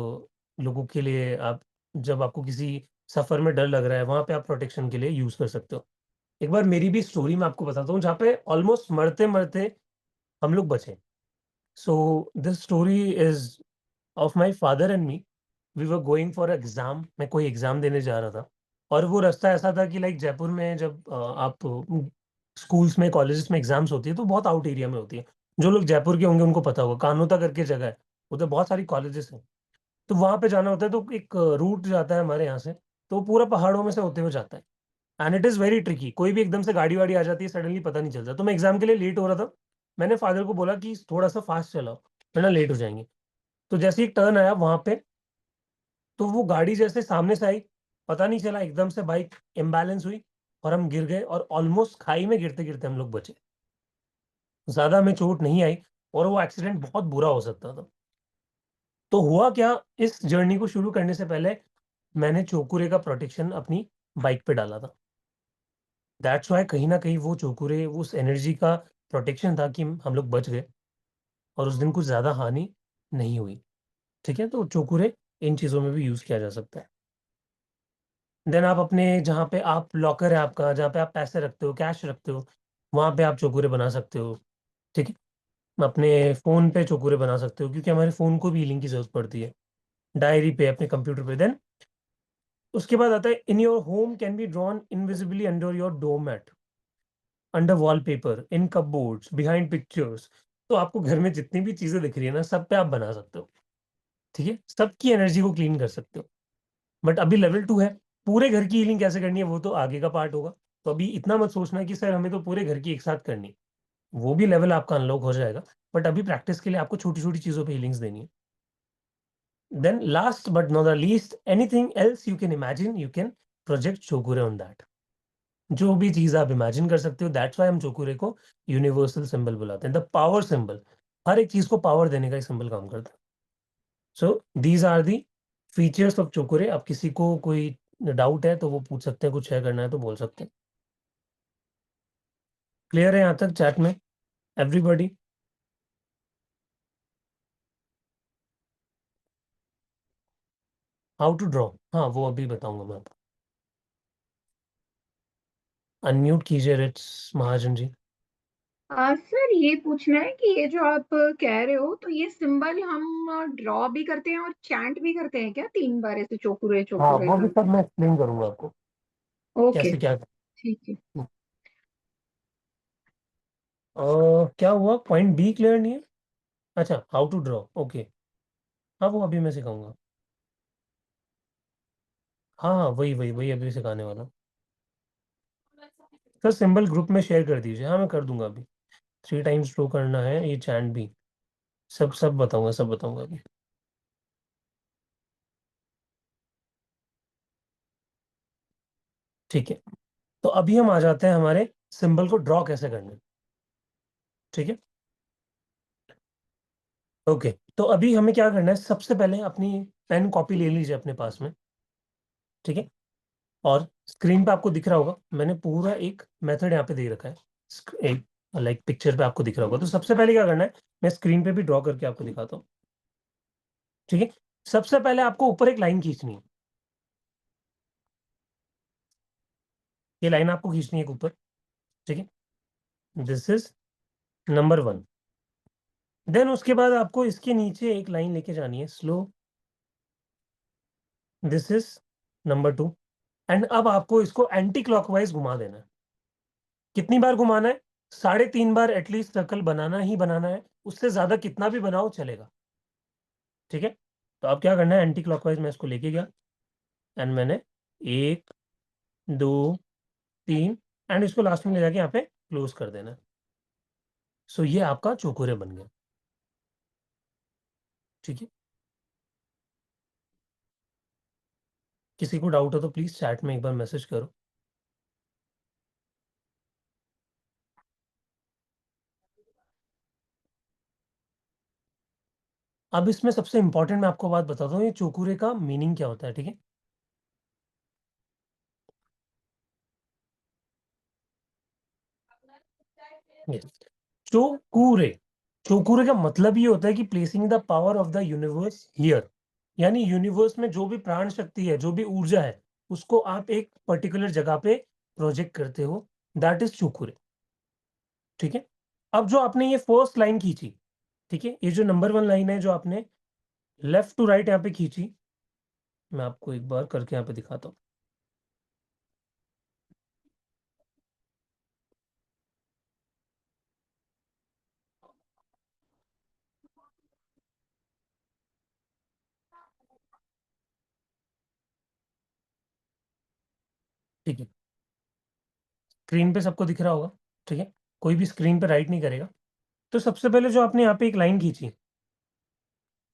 लोगों के लिए, आप जब आपको किसी सफर में डर लग रहा है वहां पे आप प्रोटेक्शन के लिए यूज कर सकते हो। एक बार मेरी भी स्टोरी मैं आपको बताता हूँ जहाँ पे ऑलमोस्ट मरते मरते हम लोग बचे। So this story is of my father and me. We were going for exam, मैं कोई एग्जाम देने जा रहा था, और वो रास्ता ऐसा था कि लाइक जयपुर में जब आप स्कूल्स में कॉलेजेस में एग्जाम्स होती है तो बहुत आउट एरिया में होती है। जो लोग जयपुर के होंगे उनको पता होगा, कानोता करके जगह है, उधर बहुत सारी कॉलेजेस हैं। तो वहां पे जाना होता है, तो एक रूट जाता है हमारे यहाँ से, तो वो पूरा पहाड़ों में से होते हुए जाता है, and it is very tricky. कोई भी एकदम से गाड़ी वाड़ी आ जाती है सडनली, पता नहीं चलता। तो मैं एग्जाम के लिए लेट हो रहा था, मैंने फादर को बोला कि थोड़ा सा फास्ट चलाओ वरना लेट हो जाएंगे। तो जैसे एक टर्न आया वहां पे, तो वो गाड़ी जैसे सामने से आई, पता नहीं चला, एकदम से बाइक इम्बैलेंस हुई और हम गिर गए, और ऑलमोस्ट खाई में गिरते गिरते हम लोग बचे। ज्यादा हमें चोट नहीं आई, और वो एक्सीडेंट बहुत बुरा हो सकता था। तो हुआ क्या, इस जर्नी को शुरू करने से पहले मैंने चोकुरे का प्रोटेक्शन अपनी बाइक पे डाला था। दैट्स वाई कहीं ना कहीं वो चोकुरे उस एनर्जी का प्रोटेक्शन था कि हम लोग बच गए, और उस दिन कुछ ज्यादा हानि नहीं हुई, ठीक है। तो चोकुरे इन चीजों में भी यूज किया जा सकता है। देन आप अपने जहाँ पे आप लॉकर है आपका, जहाँ पे आप पैसे रखते हो, कैश रखते हो, वहां पे आप चौकुरे बना सकते हो, ठीक है। अपने फोन पे चौकुरे बना सकते हो, क्योंकि हमारे फोन को भी हीलिंग की जरूरत पड़ती है। डायरी पे, अपने कंप्यूटर पे। देन उसके बाद आता है, in your home can be drawn invisibly under your doormat, under wallpaper, in cupboards, behind pictures. तो आपको घर में जितनी भी चीजें दिख रही है ना, सब पे आप बना सकते हो, ठीक है, सबकी एनर्जी को क्लीन कर सकते हो। बट अभी लेवल 2 है, पूरे घर की हीलिंग कैसे करनी है वो तो आगे का पार्ट होगा। तो अभी इतना मत सोचना कि सर हमें तो पूरे घर की एक साथ करनी है, वो भी लेवल आपका अनलॉक हो जाएगा। बट अभी प्रैक्टिस के लिए आपको छोटी छोटी चीजों पे हीलिंग्स देनी है। Then last but not the least, anything else you can imagine, you can project cho ku rei on that. जो भी चीज आप इमेजिन कर सकते हो, दैट्स वाई हम चोकुरे को यूनिवर्सल सिंबल बुलाते हैं, द पावर सिंबल। हर एक चीज को पावर देने का सिंबल काम करता है। So these are the features of cho ku rei. अब किसी को कोई डाउट है तो वो पूछ सकते हैं, कुछ शेयर करना है तो बोल सकते हैं। क्लियर है यहाँ तक चैट में एवरीबॉडी? हाउ टू ड्रॉ, हाँ वो अभी बताऊंगा मैं आपको। अनम्यूट कीजिए रिट्स महाजन जी। सर ये पूछना है कि ये जो आप कह रहे हो तो ये सिंबल हम ड्रॉ भी करते हैं और चैंट भी करते हैं क्या 3 बार ऐसे चोकुरे हाँ चोकुरे वो भी सब करके? मैं एक्सप्लेन करूंगा आपको ओके, कैसे क्या। ठीक है। क्या हुआ, पॉइंट बी क्लियर नहीं है? अच्छा, हाउ टू ड्रॉ, ओके। हाँ वो अभी मैं सिखाऊंगा। हाँ हाँ वही वही वही अभी सिखाने वाला हूँ। सर सिंबल ग्रुप में शेयर कर दीजिए, हाँ मैं कर दूंगा अभी। 3 टाइम्स ड्रॉ करना है, ये चैंट भी, सब सब बताऊंगा, सब बताऊंगा अभी। ठीक है, तो अभी हम आ जाते हैं हमारे सिंबल को ड्रॉ कैसे करना है। ठीक है, ओके। तो अभी हमें क्या करना है, सबसे पहले अपनी पेन कॉपी ले लीजिए अपने पास में। ठीक है, और स्क्रीन पे आपको दिख रहा होगा, मैंने पूरा एक मेथड यहाँ पे दे रखा है। एक लाइक पिक्चर पे आपको दिख रहा होगा। तो सबसे पहले क्या करना है, मैं स्क्रीन पे भी ड्रॉ करके आपको दिखाता हूँ। ठीक है, सबसे पहले आपको ऊपर एक लाइन खींचनी है। ये लाइन आपको खींचनी है ऊपर। ठीक है, दिस इज नंबर 1। देन उसके बाद आपको इसके नीचे एक लाइन लेके जानी है slow, this is number 2। And अब आपको इसको एंटी क्लॉकवाइज घुमा देना है। कितनी बार घुमाना है? 3.5 बार एटलीस्ट सर्कल बनाना ही बनाना है, उससे ज्यादा कितना भी बनाओ चलेगा। ठीक है, तो अब क्या करना है, एंटी क्लॉकवाइज मैं इसको लेके गया एंड मैंने 1 2 3 एंड इसको लास्ट में ले जाके यहाँ पे क्लोज कर देना है। सो ये आपका चौकोरे बन गया। ठीक है, किसी को डाउट हो तो प्लीज चैट में एक बार मैसेज करो। अब इसमें सबसे इंपॉर्टेंट मैं आपको बात बताता हूँ, ये चौकुरे का मीनिंग क्या होता है। ठीक है, yes. चौकुरे, चौकुरे का मतलब ये होता है कि placing the power of the universe here, यानी यूनिवर्स में जो भी प्राण शक्ति है, जो भी ऊर्जा है, उसको आप एक पर्टिकुलर जगह पे प्रोजेक्ट करते हो, दैट इज चौकुरे। ठीक है, अब जो आपने ये फर्स्ट लाइन खींची, ठीक है, ये जो नंबर 1 लाइन है जो आपने लेफ्ट टू राइट यहाँ पे खींची, मैं आपको एक बार करके यहाँ पे दिखाता हूँ। ठीक है, स्क्रीन पे सबको दिख रहा होगा। ठीक है, कोई भी स्क्रीन पे राइट नहीं करेगा। तो सबसे पहले जो आपने यहाँ पे एक लाइन खींची,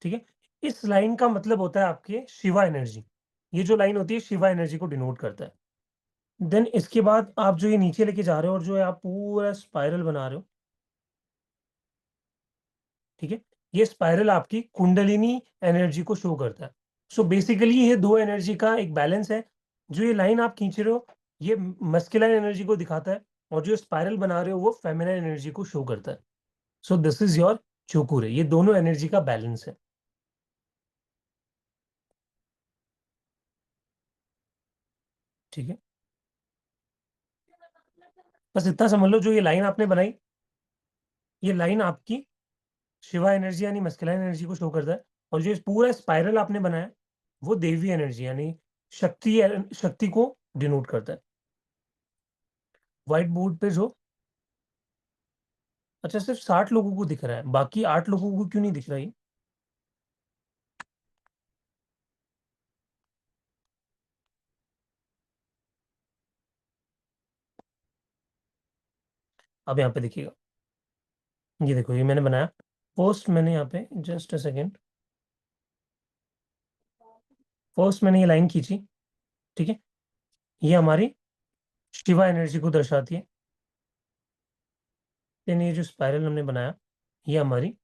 ठीक है, इस लाइन का मतलब होता है आपके शिवा एनर्जी। ये जो लाइन होती है शिवा एनर्जी को डिनोट करता है। देन इसके बाद आप जो ये नीचे लेके जा रहे हो और जो है आप पूरा स्पाइरल बना रहे हो, ठीक है, ये स्पाइरल आपकी कुंडलिनी एनर्जी को शो करता है। सो बेसिकली ये दो एनर्जी का एक बैलेंस है। जो ये लाइन आप खींच रहे हो, ये मस्कुलाइन एनर्जी को दिखाता है, और जो स्पाइरल बना रहे हो वो फेमिनाइन एनर्जी को शो करता है। सो दिस इज योर चोकुरे, ये दोनों एनर्जी का बैलेंस है। ठीक है, बस इतना समझ लो, जो ये लाइन आपने बनाई, ये लाइन आपकी शिवा एनर्जी यानी मस्कुलाइन एनर्जी को शो करता है, और जो इस पूरा स्पाइरल आपने बनाया वो देवी एनर्जी यानी शक्ति, शक्ति को डिनोट करता है। व्हाइट बोर्ड पे जो, अच्छा सिर्फ 60 लोगों को दिख रहा है, बाकी 8 लोगों को क्यों नहीं दिख रहा है? अब यहाँ पे देखिएगा, ये देखो ये मैंने बनाया फर्स्ट, मैंने यहाँ पे जस्ट अ सेकेंड, फर्स्ट मैंने ये लाइन खींची। ठीक है, ये हमारी शिवा एनर्जी को दर्शाती है। देन ये जो स्पाइरल हमने बनाया, ये हमारी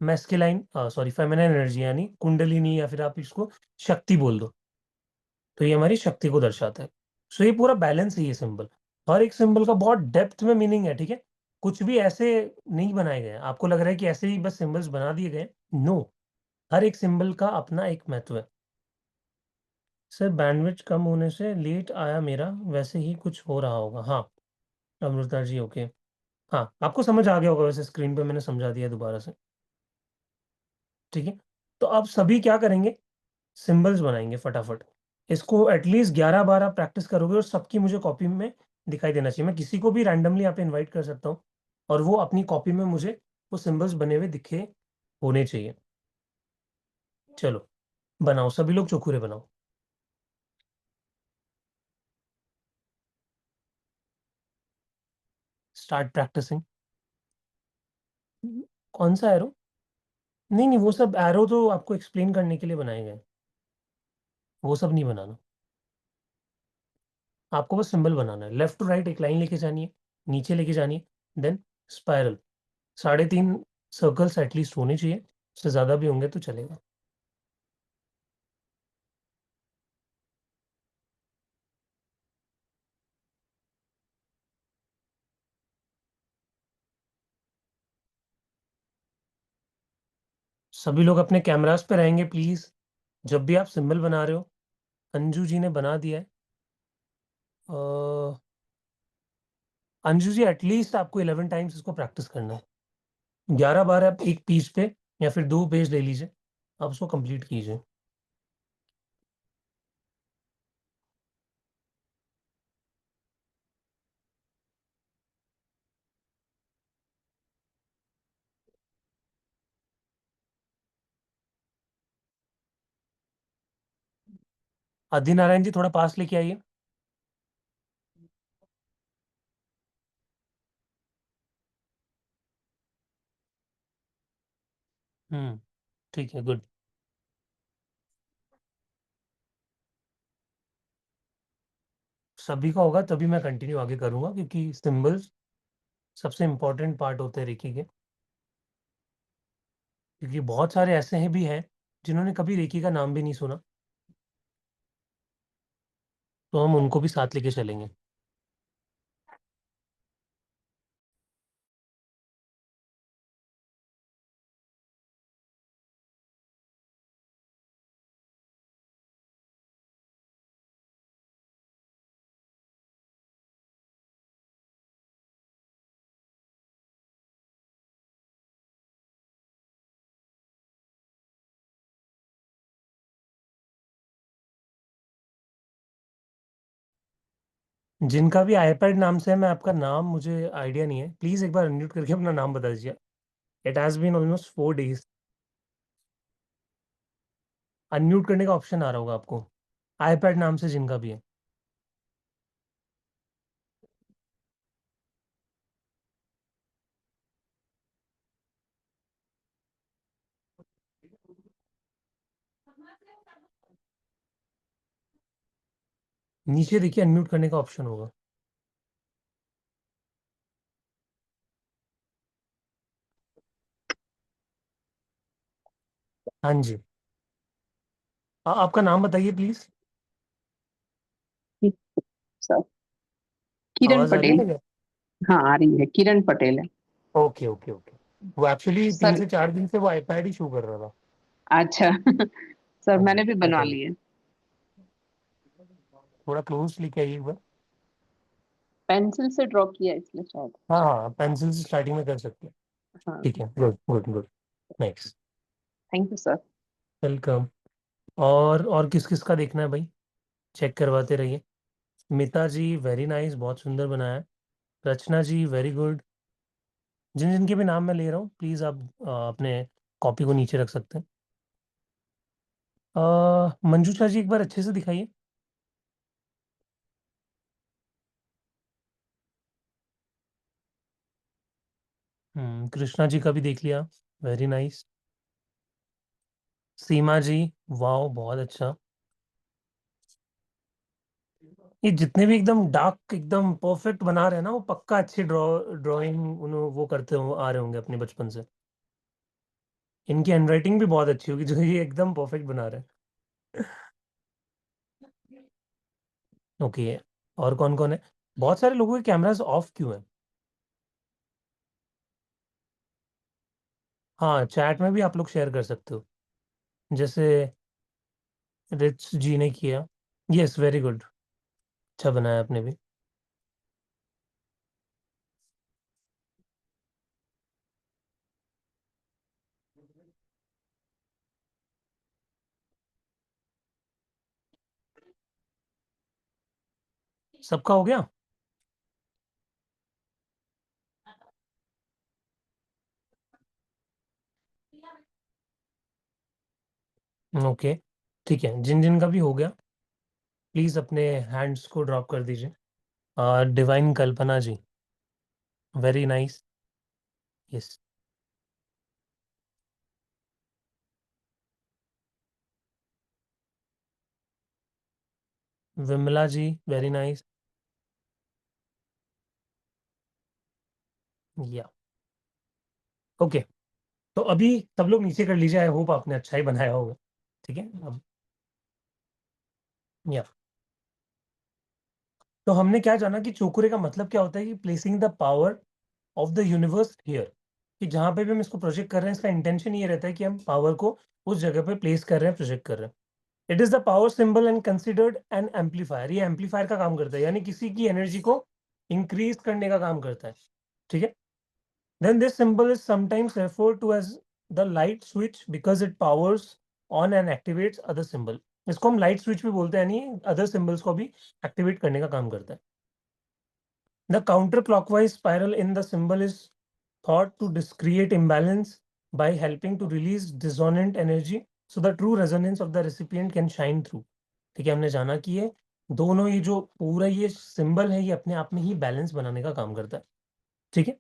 मैस्कुलाइन सॉरी फेमिनाइन एनर्जी यानी कुंडलिनी, या फिर आप इसको शक्ति बोल दो, तो ये हमारी शक्ति को दर्शाता है। सो ये पूरा बैलेंस है ये सिंबल। हर एक सिंबल का बहुत डेप्थ में मीनिंग है, ठीक है। कुछ भी ऐसे नहीं बनाए गए हैं आपको लग रहा है कि ऐसे ही बस सिंबल्स बना दिए गए, नो। हर एक सिंबल का अपना एक महत्व है। सर बैंडविड्थ कम होने से लेट आया मेरा, वैसे ही कुछ हो रहा होगा। हाँ अमृता जी, ओके। हाँ आपको समझ आ गया होगा, वैसे स्क्रीन पे मैंने समझा दिया दोबारा से, ठीक है। तो अब सभी क्या करेंगे, सिंबल्स बनाएंगे फटाफट। इसको एटलीस्ट 11-12 प्रैक्टिस करोगे और सबकी मुझे कॉपी में दिखाई देना चाहिए। मैं किसी को भी रैंडमली यहाँ पे इनवाइट कर सकता हूँ और वो अपनी कॉपी में मुझे वो सिंबल्स बने हुए दिखे होने चाहिए। चलो बनाओ, सभी लोग चौखुरे बनाओ। Start practicing. कौन सा एरो? नहीं नहीं, वो सब एरो तो आपको एक्सप्लेन करने के लिए बनाए गए, वो सब नहीं बनाना। आपको बस सिंबल बनाना है। लेफ्ट टू राइट एक लाइन लेके जानी है, नीचे लेके जानी है, देन स्पाइरल। 3.5 सर्कल्स एटलीस्ट होने चाहिए, उससे ज्यादा भी होंगे तो चलेगा। सभी लोग अपने कैमरास पे रहेंगे प्लीज, जब भी आप सिंबल बना रहे हो। अंजू जी ने बना दिया है। अंजू जी एटलीस्ट आपको 11 टाइम्स इसको प्रैक्टिस करना है। 11 बार आप एक पेज पे या फिर 2 पेज ले लीजिए, आप उसको कंप्लीट कीजिए। आदिनारायण जी थोड़ा पास लेके आइए। ठीक है, गुड। सभी का होगा तभी मैं कंटिन्यू आगे करूंगा, क्योंकि सिंबल्स सबसे इंपॉर्टेंट पार्ट होते हैं रेकी के। क्योंकि बहुत सारे ऐसे हैं भी हैं जिन्होंने कभी रेकी का नाम भी नहीं सुना, तो हम उनको भी साथ लेके चलेंगे। जिनका भी आईपैड नाम से है, मैं आपका नाम मुझे आइडिया नहीं है, प्लीज एक बार अनम्यूट करके अपना नाम बता दीजिए। It has been almost 4 days। Unmute करने का ऑप्शन आ रहा होगा आपको, आईपैड नाम से जिनका भी है। नीचे देखिए अनम्यूट करने का ऑप्शन होगा। हाँ जी। आपका नाम बताइए प्लीज। सर किरण आवाज आ रही है पटेल। मेरे? हाँ आ रही है, किरण पटेल है। Okay okay okay. वो एक्चुअली तीन सर से चार दिन से वो आईपैड ही शो कर रहा था। अच्छा सर हाँ जी मैंने भी बनवा बताइए। लिए। थोड़ा क्लोज लेके आइए एक बार। पेंसिल से ड्रॉ किया है इसलिए शायद। हाँ हाँ, पेंसिल से स्टार्टिंग में कर सकते हैं। हाँ ठीक है, good good good. Next. Thank you sir. Welcome. और किस किस का देखना है भाई, चेक करवाते रहिए। मिता जी वेरी नाइस, बहुत सुंदर बनाया है। रचना जी वेरी गुड। जिन जिनके भी नाम मैं ले रहा हूँ प्लीज आप अपने कॉपी को नीचे रख सकते हैं। मंजूषा जी एक बार अच्छे से दिखाइए। कृष्णा जी का भी देख लिया, वेरी नाइस। सीमा जी, वाह बहुत अच्छा। ये जितने भी एकदम डार्क एकदम परफेक्ट बना रहे हैं ना, वो पक्का अच्छे ड्राइंग उन्होंने वो करते हो आ रहे होंगे अपने बचपन से। इनकी हैंडराइटिंग भी बहुत अच्छी होगी जो ये एकदम परफेक्ट बना रहे हैं। ओके, और कौन कौन है? बहुत सारे लोगों के कैमरास ऑफ क्यों है? हाँ, चैट में भी आप लोग शेयर कर सकते हो, जैसे रिच जी ने किया। यस, वेरी गुड, अच्छा बनाया आपने भी। सबका हो गया? ओके, ठीक है, जिन जिन का भी हो गया प्लीज अपने हैंड्स को ड्रॉप कर दीजिए। डिवाइन कल्पना जी, वेरी नाइस। यस। विमला जी, वेरी नाइस। या ओके, तो अभी सब लोग नीचे कर लीजिए, आई होप आपने अच्छा ही बनाया होगा। ठीक है अब, या तो हमने क्या जाना कि चोकुरे का मतलब क्या होता है, कि placing the power of the universe here, कि जहां पे भी हम इसको प्रोजेक्ट कर रहे हैं इसका इंटेंशन ये रहता है कि हम पावर को उस जगह पे प्लेस कर रहे हैं, प्रोजेक्ट कर रहे हैं। It is the power symbol and considered an amplifier, ये एम्पलीफायर का काम करता है, यानी किसी की एनर्जी को इंक्रीज करने का काम करता है। ठीक है, then this symbol is sometimes referred to as the light switch because it powers on and activates other symbol। इसको हम लाइट स्विच भी बोलते हैं, यानी अदर सिंबल्स को भी एक्टिवेट करने का काम करता है। The counterclockwise spiral in the symbol is thought to create imbalance by helping to release dissonant energy, so the true resonance of the recipient can shine through। ठीक है, हमने जाना कि ये दोनों, ये जो पूरा ये सिंबल है, ये अपने आप में ही बैलेंस बनाने का काम करता है। ठीक है,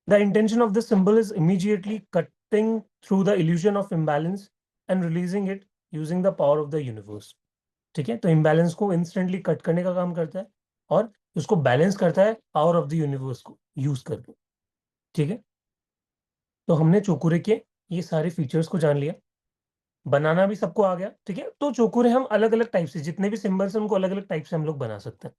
the intention of this symbol is immediately cutting through the illusion of imbalance and releasing it using the power of the universe। ठीक है, तो imbalance को instantly कट करने का काम करता है और उसको बैलेंस करता है पावर ऑफ द यूनिवर्स को यूज करके। ठीक है, तो हमने चोकुरे के ये सारे फीचर्स को जान लिया, बनाना भी सबको आ गया। ठीक है, तो चोकुरे हम अलग अलग टाइप से, जितने भी सिंबल्स हैं उनको अलग अलग टाइप से हम लोग बना सकते हैं।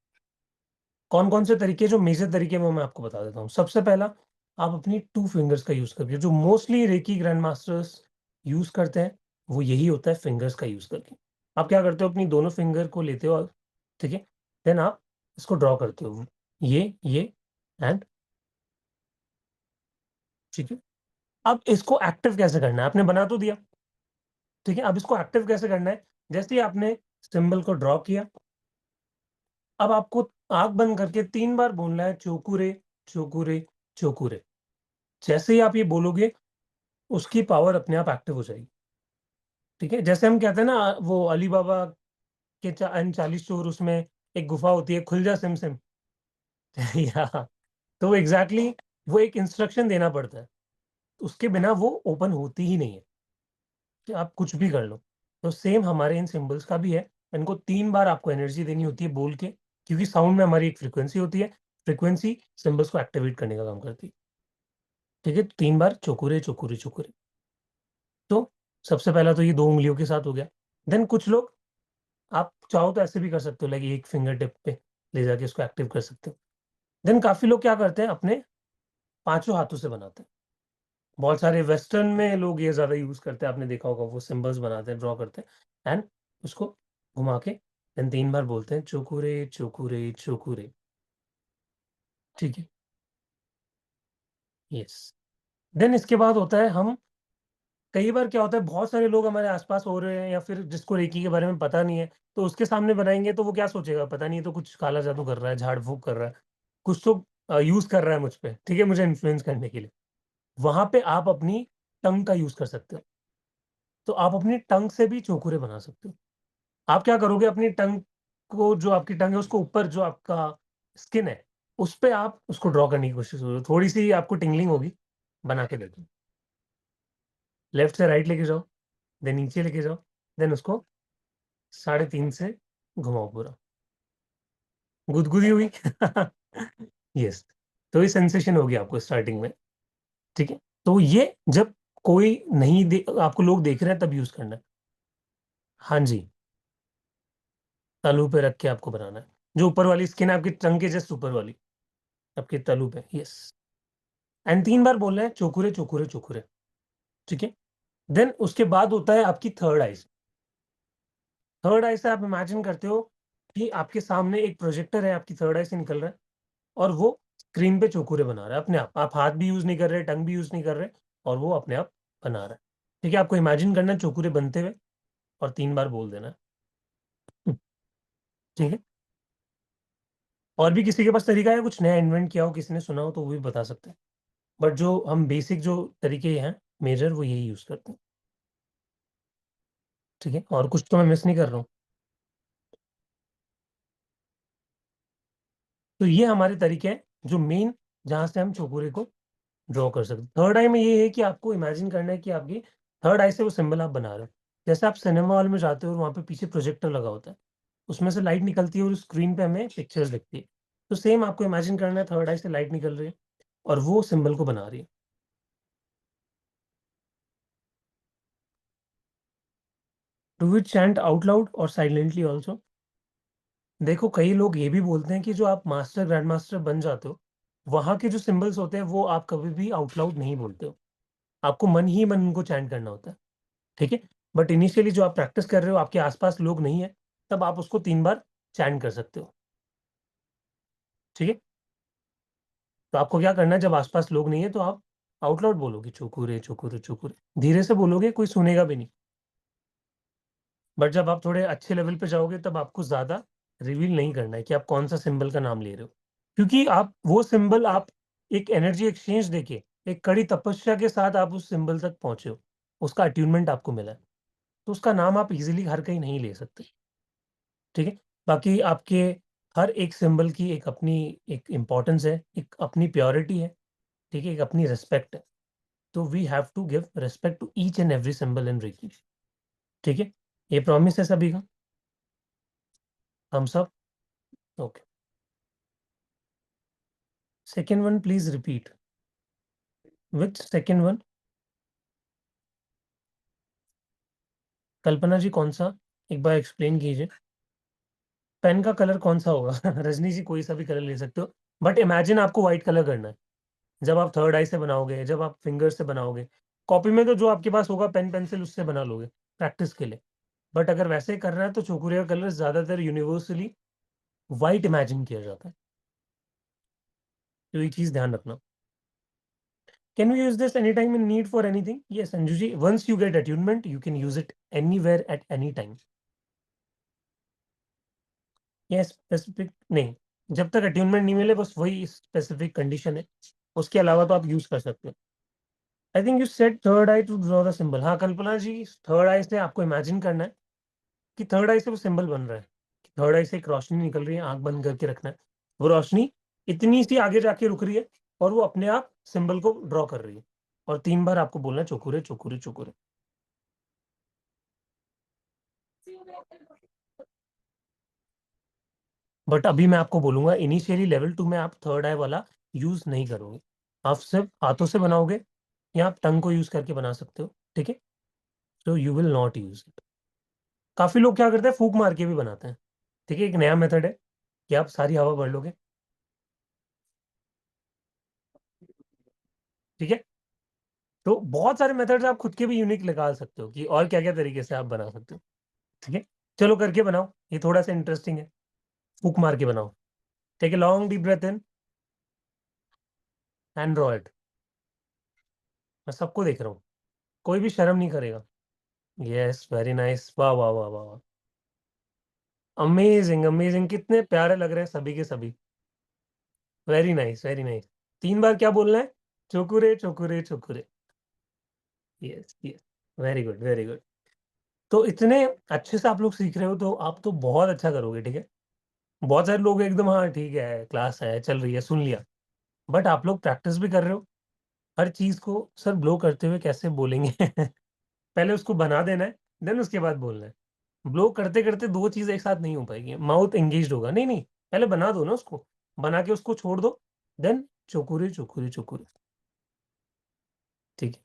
कौन कौन से तरीके, जो मेजर तरीके में मैं आपको बता देता हूँ। सबसे पहला, आप अपनी टू फिंगर्स का यूज करके, जो mostly reiki grand masters use करते हैं वो यही होता है, फिंगर्स का यूज करके। आप क्या करते हो, अपनी दोनों फिंगर को लेते हो, ठीक है, देन आप इसको ड्रॉ करते हो, ये एंड, ठीक है। अब इसको एक्टिव कैसे करना है, आपने बना तो दिया, ठीक है, अब इसको एक्टिव कैसे करना है, जैसे ही आपने सिंबल को ड्रॉ किया, अब आपको आंख बंद करके 3 बार बोलना है, चोकुरे चोकुरे चोकुरे। जैसे ही आप ये बोलोगे उसकी पावर अपने आप एक्टिव हो जाएगी। ठीक है, जैसे हम कहते हैं ना, वो अली बाबा के 40 चोर, उसमें एक गुफा होती है, खुल जा सिम सिम। या तो एग्जैक्टली वो एक इंस्ट्रक्शन देना पड़ता है, उसके बिना वो ओपन होती ही नहीं है, कि आप कुछ भी कर लो। तो सेम हमारे इन सिंबल्स का भी है, इनको 3 बार आपको एनर्जी देनी होती है बोल के, क्योंकि साउंड में हमारी एक फ्रिक्वेंसी होती है, फ्रिक्वेंसी सिंबल्स को एक्टिवेट करने का काम करती है। ठीक है, 3 बार चोकुरे चोकुरे चोकुरे। तो सबसे पहला तो ये 2 उंगलियों के साथ हो गया। देन कुछ लोग, आप चाहो तो ऐसे भी कर सकते हो, लाइक एक फिंगर टिप पे ले जाके इसको एक्टिव कर सकते हो। देन काफी लोग क्या करते हैं, अपने 5 हाथों से बनाते हैं। बहुत सारे वेस्टर्न में लोग ये ज्यादा यूज करते हैं, आपने देखा होगा, वो सिंबल्स बनाते हैं, ड्रॉ करते हैं एंड उसको घुमा के देन 3 बार बोलते हैं, चोकुरे चोकुरे चोकुरे। ठीक है, यस। देन इसके बाद होता है, हम कई बार क्या होता है, बहुत सारे लोग हमारे आसपास हो रहे हैं या फिर जिसको रेकी के बारे में पता नहीं है, तो उसके सामने बनाएंगे तो वो क्या सोचेगा, पता नहीं, तो कुछ काला जादू कर रहा है, झाड़ फूक कर रहा है, कुछ तो यूज कर रहा है मुझ पे, ठीक है, मुझे इन्फ्लुएंस करने के लिए। वहां पे आप अपनी टंग का यूज कर सकते हो, तो आप अपनी टंग से भी चोकुरे बना सकते हो। आप क्या करोगे, अपनी टंग को, जो आपकी टंग है उसको ऊपर, जो आपका स्किन है उस पे आप उसको ड्रॉ करने की कोशिश करो, थोड़ी सी आपको टिंगलिंग होगी, बना के देखो। लेफ्ट से राइट लेके जाओ, देन नीचे लेके जाओ, देन उसको 3.5 से घुमाओ पूरा, गुदगुदी हुई। यस, तो ये सेंसेशन होगी आपको स्टार्टिंग में। ठीक है, तो ये जब कोई नहीं आपको लोग देख रहे हैं तब यूज करना है। हाँ जी, तलू पे रख के आपको बनाना है। जो ऊपर वाली स्किन है आपकी टंग के जस्ट ऊपर वाली, आपके तलू पे, यस। एंड 3 बार बोलना है चोकुरे चोकुरे चोकुरे, ठीक है। देन उसके बाद होता है आपकी थर्ड आइज। थर्ड आई से आप इमेजिन करते हो कि आपके सामने एक प्रोजेक्टर है, आपकी थर्ड आई से निकल रहा है और वो स्क्रीन पे चोकुरे बना रहा है अपने आप हाथ भी यूज नहीं कर रहे, टंग भी यूज नहीं कर रहे, और वो अपने आप बना रहा है। ठीक है, आपको इमेजिन करना है चोकुरे बनते हुए और 3 बार बोल देना है। ठीक है। और भी किसी के पास तरीका है कुछ नया इन्वेंट किया हो, किसी ने सुना हो तो वो भी बता सकते हैं, बट जो हम बेसिक जो तरीके हैं मेजर वो यही यूज करते हैं। ठीक है, और कुछ तो मैं मिस नहीं कर रहा हूँ। तो ये हमारे तरीके हैं जो मेन, जहां से हम चोकुरे को ड्रॉ कर सकते हैं। थर्ड आई में ये है कि आपको इमेजिन करना है कि आपकी थर्ड आई से वो सिंबल आप बना रहे हो। जैसे आप सिनेमा हॉल में जाते हो और वहाँ पे पीछे प्रोजेक्टर लगा होता है, उसमें से लाइट निकलती है और स्क्रीन पे हमें पिक्चर्स दिखती है। तो सेम आपको इमेजिन करना है थर्ड आई से लाइट निकल रही है और वो सिंबल को बना रही है। Do it chant out loud और साइलेंटली ऑल्सो। देखो कई लोग ये भी बोलते हैं कि जो आप मास्टर ग्रैंड मास्टर बन जाते हो, वहाँ के जो सिंबल्स होते हैं वो आप कभी भी आउट लाउड नहीं बोलते हो, आपको मन ही मन उनको चैंट करना होता है। ठीक है, बट इनिशियली जो आप प्रैक्टिस कर रहे हो, आपके आसपास लोग नहीं है, तब आप उसको 3 बार चैंट कर सकते हो। ठीक है, तो आपको क्या करना है, जब आसपास लोग नहीं है तो आप आउट लाउड बोलोगे चुकुरे चुकुरे चुकुरे, धीरे से बोलोगे, कोई सुनेगा भी नहीं। बट जब आप थोड़े अच्छे लेवल पे जाओगे तब आपको ज्यादा रिवील नहीं करना है कि आप कौन सा सिंबल का नाम ले रहे हो, क्योंकि आप वो सिंबल आप एक एनर्जी एक्सचेंज देके, एक कड़ी तपस्या के साथ आप उस सिंबल तक पहुंचे हो, उसका अट्यूनमेंट आपको मिला है, तो उसका नाम आप इजीली हर कहीं नहीं ले सकते। ठीक है, बाकी आपके हर एक सिंबल की एक अपनी एक इम्पोर्टेंस है, एक अपनी प्योरिटी है। ठीक है, एक अपनी रिस्पेक्ट है। तो we have to give respect to each and every symbol in reiki. ठीक है, ये प्रॉमिस है सभी का। हम सब okay. Second one please repeat. Which second one? Kalpana ji कौन सा, एक बार एक्सप्लेन कीजिए। पेन का कलर कौन सा होगा? रजनी जी कोई सा भी कलर ले सकते हो, बट इमेजिन आपको व्हाइट कलर करना है जब आप थर्ड आई से बनाओगे, जब आप फिंगर से बनाओगे। कॉपी में तो जो आपके पास होगा पेन पेंसिल उससे बना लोगे प्रैक्टिस के लिए, बट अगर वैसे करना है तो चोकुरे का कलर ज्यादातर यूनिवर्सली व्हाइट इमेजिन किया जाता है, तो ये चीज ध्यान रखना। Can we use this any time in need for anything? Yes Anju ji, once you get attunement you can use it anywhere at any time. ये स्पेसिफिक नहीं, जब तक अट्यूनमेंट नहीं मिले बस वही स्पेसिफिक कंडीशन है, उसके अलावा तो आप यूज कर सकते हो। I think you said third I to draw the symbol. हाँ कल्पना जी, थर्ड आई से आपको इमेजिन करना है कि थर्ड आई से वो सिंबल बन रहा है, थर्ड आई से एक रोशनी निकल रही है, आंख बंद करके रखना है, वो रोशनी इतनी सी आगे जाके रुक रही है और वो अपने आप सिंबल को ड्रॉ कर रही है, और 3 बार आपको बोलना है चोकुरे चोकुरे चोकुरे। बट अभी मैं आपको बोलूंगा इनिशियली लेवल 2 में आप थर्ड आई वाला यूज नहीं करोगे, आप सिर्फ हाथों से बनाओगे या आप टंग को यूज करके बना सकते हो। ठीक है, so you will not use it. काफी लोग क्या करते हैं, फूक मार के भी बनाते हैं। ठीक है, एक नया मेथड है कि आप सारी हवा भर लोगे। ठीक है, तो बहुत सारे मेथड्स आप खुद के भी यूनिक निकाल सकते हो कि और क्या क्या तरीके से आप बना सकते हो। ठीक है, चलो करके बनाओ, ये थोड़ा सा इंटरेस्टिंग है। फूक मार के बनाओ। Take a long deep breath in and draw it. मैं सबको देख रहा हूँ, कोई भी शर्म नहीं करेगा। यस वेरी नाइस, वाह वाह वाह वाह वाह, अमेजिंग अमेजिंग, कितने प्यारे लग रहे हैं सभी के सभी। Very nice very nice. 3 बार क्या बोलना है? Cho ku rei cho ku rei cho ku rei. Yes yes, very good very good. तो इतने अच्छे से आप लोग सीख रहे हो तो आप तो बहुत अच्छा करोगे। ठीक है, बहुत सारे लोग एकदम हाँ ठीक है क्लास है चल रही है सुन लिया, बट आप लोग प्रैक्टिस भी कर रहे हो हर चीज को। सर ब्लो करते हुए कैसे बोलेंगे? पहले उसको बना देना है, देन उसके बाद बोलना है। ब्लो करते करते दो चीज एक साथ नहीं हो पाएगी, माउथ एंगेज होगा, नहीं नहीं, पहले बना दो ना उसको, बना के उसको छोड़ दो, देन चोकुरे चोकुरे चोकुरे। ठीक है,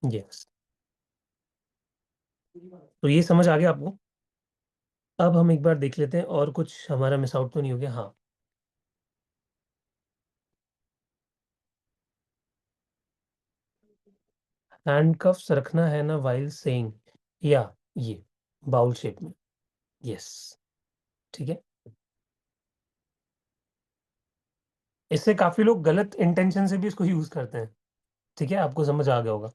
यस। तो ये समझ आ गया आपको? अब हम एक बार देख लेते हैं और कुछ हमारा मिस आउट तो नहीं हो गया। हाँ, हैंडकफ्स रखना है ना वाइल सेइंग, या ये बाउल शेप में, यस। ठीक है, इससे काफी लोग गलत इंटेंशन से भी इसको यूज करते हैं। ठीक है, आपको समझ आ गया होगा।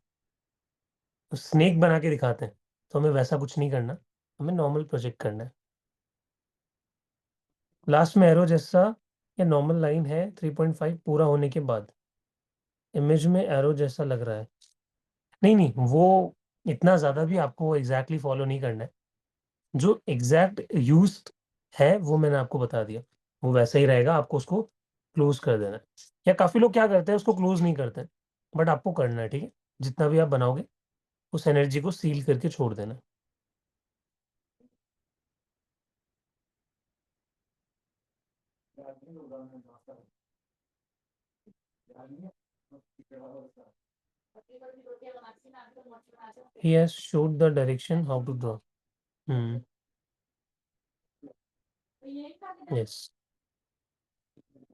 तो स्नेक बना के दिखाते हैं, तो हमें वैसा कुछ नहीं करना, हमें नॉर्मल प्रोजेक्ट करना है। लास्ट में एरो जैसा या नॉर्मल लाइन है 3.5 पूरा होने के बाद, इमेज में एरो जैसा लग रहा है। नहीं नहीं, वो इतना ज्यादा भी आपको एग्जैक्टली फॉलो नहीं करना है। जो एग्जैक्ट यूज है वो मैंने आपको बता दिया, वो वैसा ही रहेगा, आपको उसको क्लोज कर देना है। या काफी लोग क्या करते हैं, उसको क्लोज नहीं करते, बट आपको करना है। ठीक है, जितना भी आप बनाओगे उस एनर्जी को सील करके छोड़ देना। He has showed the direction how to draw. Yes.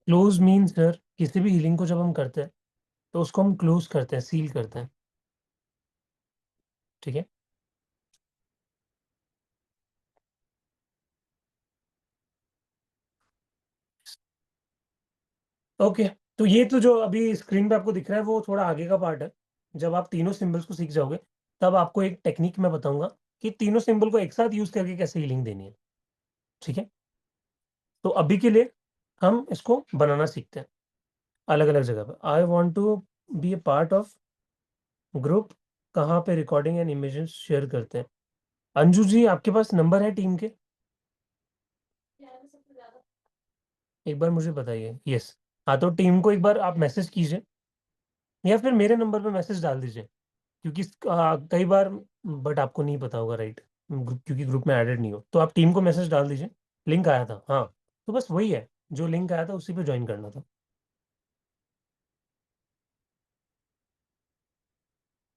Close means sir, किसी भी हीलिंग को जब हम करते हैं तो उसको हम क्लोज करते हैं, सील करते हैं। ठीक है, ओके। तो ये तो जो अभी स्क्रीन पे आपको दिख रहा है वो थोड़ा आगे का पार्ट है। जब आप तीनों सिंबल्स को सीख जाओगे तब आपको एक टेक्निक मैं बताऊंगा कि तीनों सिंबल को एक साथ यूज करके कैसे हीलिंग देनी है। ठीक है, तो अभी के लिए हम इसको बनाना सीखते हैं अलग अलग जगह पे। I want to be a part of group, कहाँ पे रिकॉर्डिंग एंड इमेजेस शेयर करते हैं। अंजू जी, आपके पास नंबर है टीम के? एक बार मुझे बताइए। यस, हाँ, तो टीम को एक बार आप मैसेज कीजिए या फिर मेरे नंबर पे मैसेज डाल दीजिए, क्योंकि कई बार, बट आपको नहीं पता होगा, राइट, क्योंकि ग्रुप में एडेड नहीं हो, तो आप टीम को मैसेज डाल दीजिए। लिंक आया था, हाँ, तो बस वही है, जो लिंक आया था उसी पे ज्वाइन करना था।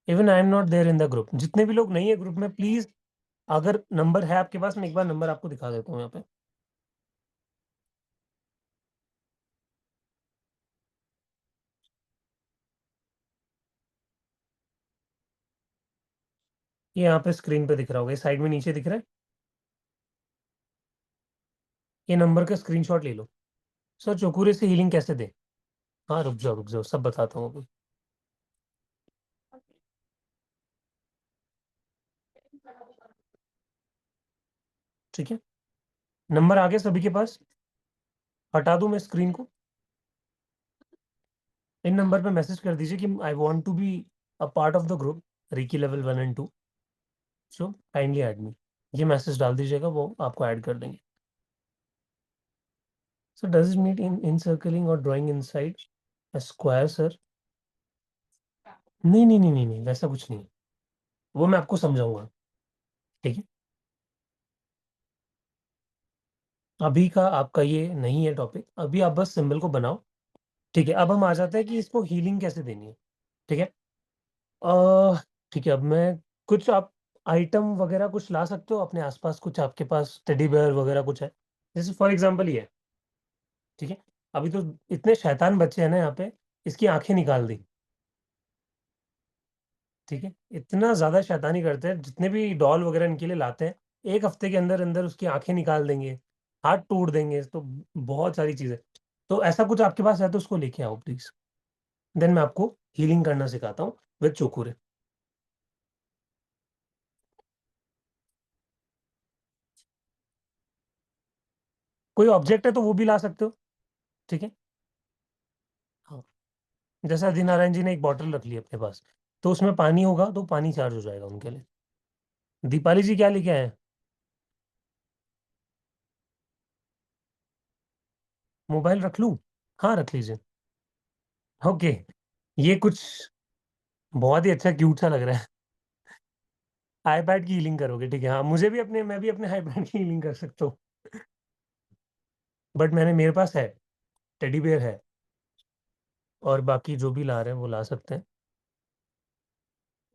Even I am not there in the group, जितने भी लोग नहीं है ग्रुप में, प्लीज, अगर नंबर है आपके पास, मैं एक बार नंबर आपको दिखा देता हूँ यहाँ पे। ये यहाँ पे स्क्रीन पे दिख रहा होगा, साइड में नीचे दिख रहा है, ये नंबर का स्क्रीनशॉट ले लो। सर चौकुरे से हीलिंग कैसे दे? हाँ, रुक जाओ, सब बताता हूँ अभी। ठीक है, नंबर आ गया सभी के पास? हटा दूं मैं स्क्रीन को? इन नंबर पे मैसेज कर दीजिए कि I want to be a part of the group reiki level 1 and 2, so kindly add me. ये मैसेज डाल दीजिएगा, वो आपको ऐड कर देंगे। So does it meet in circling और drawing inside a square sir? नहीं नहीं नहीं नहीं नहीं, वैसा कुछ नहीं है, वो मैं आपको समझाऊंगा। ठीक है, अभी का आपका ये नहीं है टॉपिक, अभी आप बस सिंबल को बनाओ। ठीक है, अब हम आ जाते हैं कि इसको हीलिंग कैसे देनी है। ठीक है, ठीक है, अब मैं कुछ, आप आइटम वगैरह कुछ ला सकते हो अपने आसपास, कुछ आपके पास टेडी बेयर वगैरह कुछ है, जैसे फॉर एग्जांपल ये है। ठीक है, अभी तो इतने शैतान बच्चे हैं ना यहाँ पे, इसकी आंखें निकाल दी। ठीक है, इतना ज्यादा शैतानी करते हैं, जितने भी डॉल वगैरह इनके लिए लाते हैं, एक हफ्ते के अंदर अंदर उसकी आंखें निकाल देंगे, हाथ तोड़ देंगे, तो बहुत सारी चीजें। तो ऐसा कुछ आपके पास है तो उसको लेके आओ प्लीज, देन मैं आपको हीलिंग करना सिखाता हूँ विद चोकुरे। कोई ऑब्जेक्ट है तो वो भी ला सकते हो। ठीक है, हाँ, जैसा आदिनारायण जी ने एक बॉटल रख ली अपने पास, तो उसमें पानी होगा तो पानी चार्ज हो जाएगा उनके लिए। दीपाली जी क्या लेके आए हैं? मोबाइल रख लूं? हाँ, रख लीजिए। ओके, ये कुछ बहुत ही अच्छा क्यूट सा लग रहा है। आईपैड की हीलिंग करोगे? ठीक है, हाँ, मैं भी अपने आईपैड की हीलिंग कर सकता हूँ, बट मेरे पास है, टेडी बेयर है। और बाकी जो भी ला रहे हैं वो ला सकते हैं।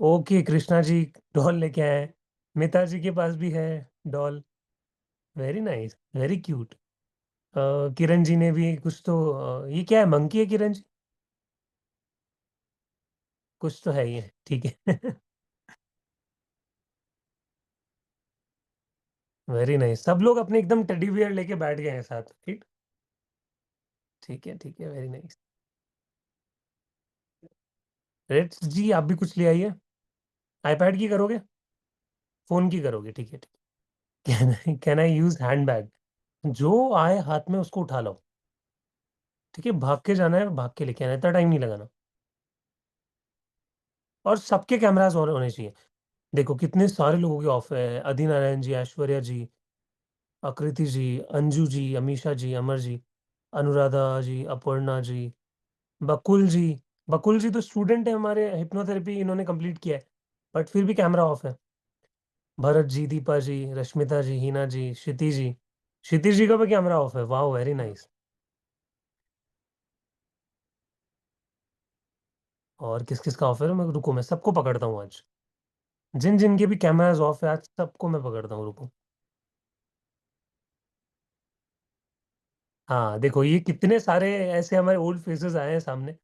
ओके, कृष्णा जी डॉल लेके आए हैं। मिता जी के पास भी है doll. Very nice, very cute. Kiran ji ने भी कुछ तो ये क्या है, मंकी है किरण जी? कुछ तो है ये, ठीक है। वेरी नाइस, सब लोग अपने एकदम टेडी बियर लेके बैठ गए हैं साथ, ठीक। ठीक है, वेरी नाइस। रेड जी आप भी कुछ ले आइए। आईपैड की करोगे, फोन की करोगे, ठीक है ठीक। Can I use hand bag? जो आए हाथ में उसको उठा लो, ठीक है। भाग के जाना है, भाग के लेके आना है, इतना टाइम नहीं लगाना। और सबके कैमरास ऑन होने चाहिए। देखो कितने सारे लोगों के ऑफ है, आदिनारायण जी, ऐश्वर्या जी, आकृति जी, अंजू जी, अमीषा जी, अमर जी, अनुराधा जी, अपर्णा जी, बकुल जी। बकुल जी तो स्टूडेंट है हमारे, हिप्नोथेरेपी इन्होंने कंप्लीट किया है, बट फिर भी कैमरा ऑफ है। भरत जी, दीपा जी, रश्मिता जी, हिना जी, क्षितिज जी का भी कैमरा ऑफ है। वाह, वेरी नाइस। और किस किस का ऑफ है, मैं रुको, मैं सबको पकड़ता हूँ आज। जिन जिन के भी कैमराज ऑफ है आज सबको मैं पकड़ता हूँ, रुको। हाँ देखो, ये कितने सारे ऐसे हमारे ओल्ड फेसेस आए हैं सामने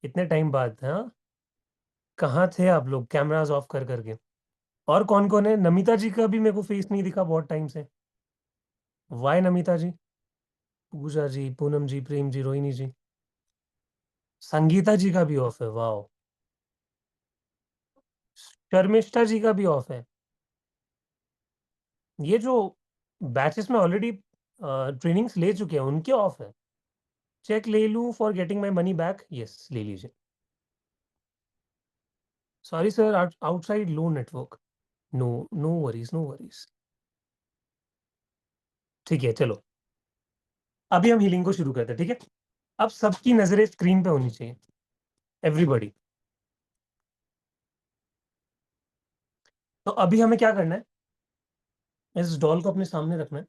इतने टाइम बाद। हाँ, कहाँ थे आप लोग कैमराज ऑफ कर करके? और कौन कौन है? नमिता जी का भी मेरे को फेस नहीं दिखा बहुत टाइम से। वाई नमिता जी? पूजा जी, पूनम जी, प्रेम जी, रोहिणी जी, संगीता जी का भी ऑफ है, वाह। शर्मिष्ठा जी का भी ऑफ है। ये जो बैचेस में ऑलरेडी ट्रेनिंग्स ले चुके हैं उनके ऑफ है। चेक ले लूं for getting my money back? Yes, ले लीजिए। Sorry sir, outside low network. No, no worries, no worries. ठीक है, चलो अभी हम हीलिंग को शुरू करते हैं, ठीक है। अब सबकी नजरें स्क्रीन पे होनी चाहिए, एवरीबॉडी। तो अभी हमें क्या करना है, इस डॉल को अपने सामने रखना है,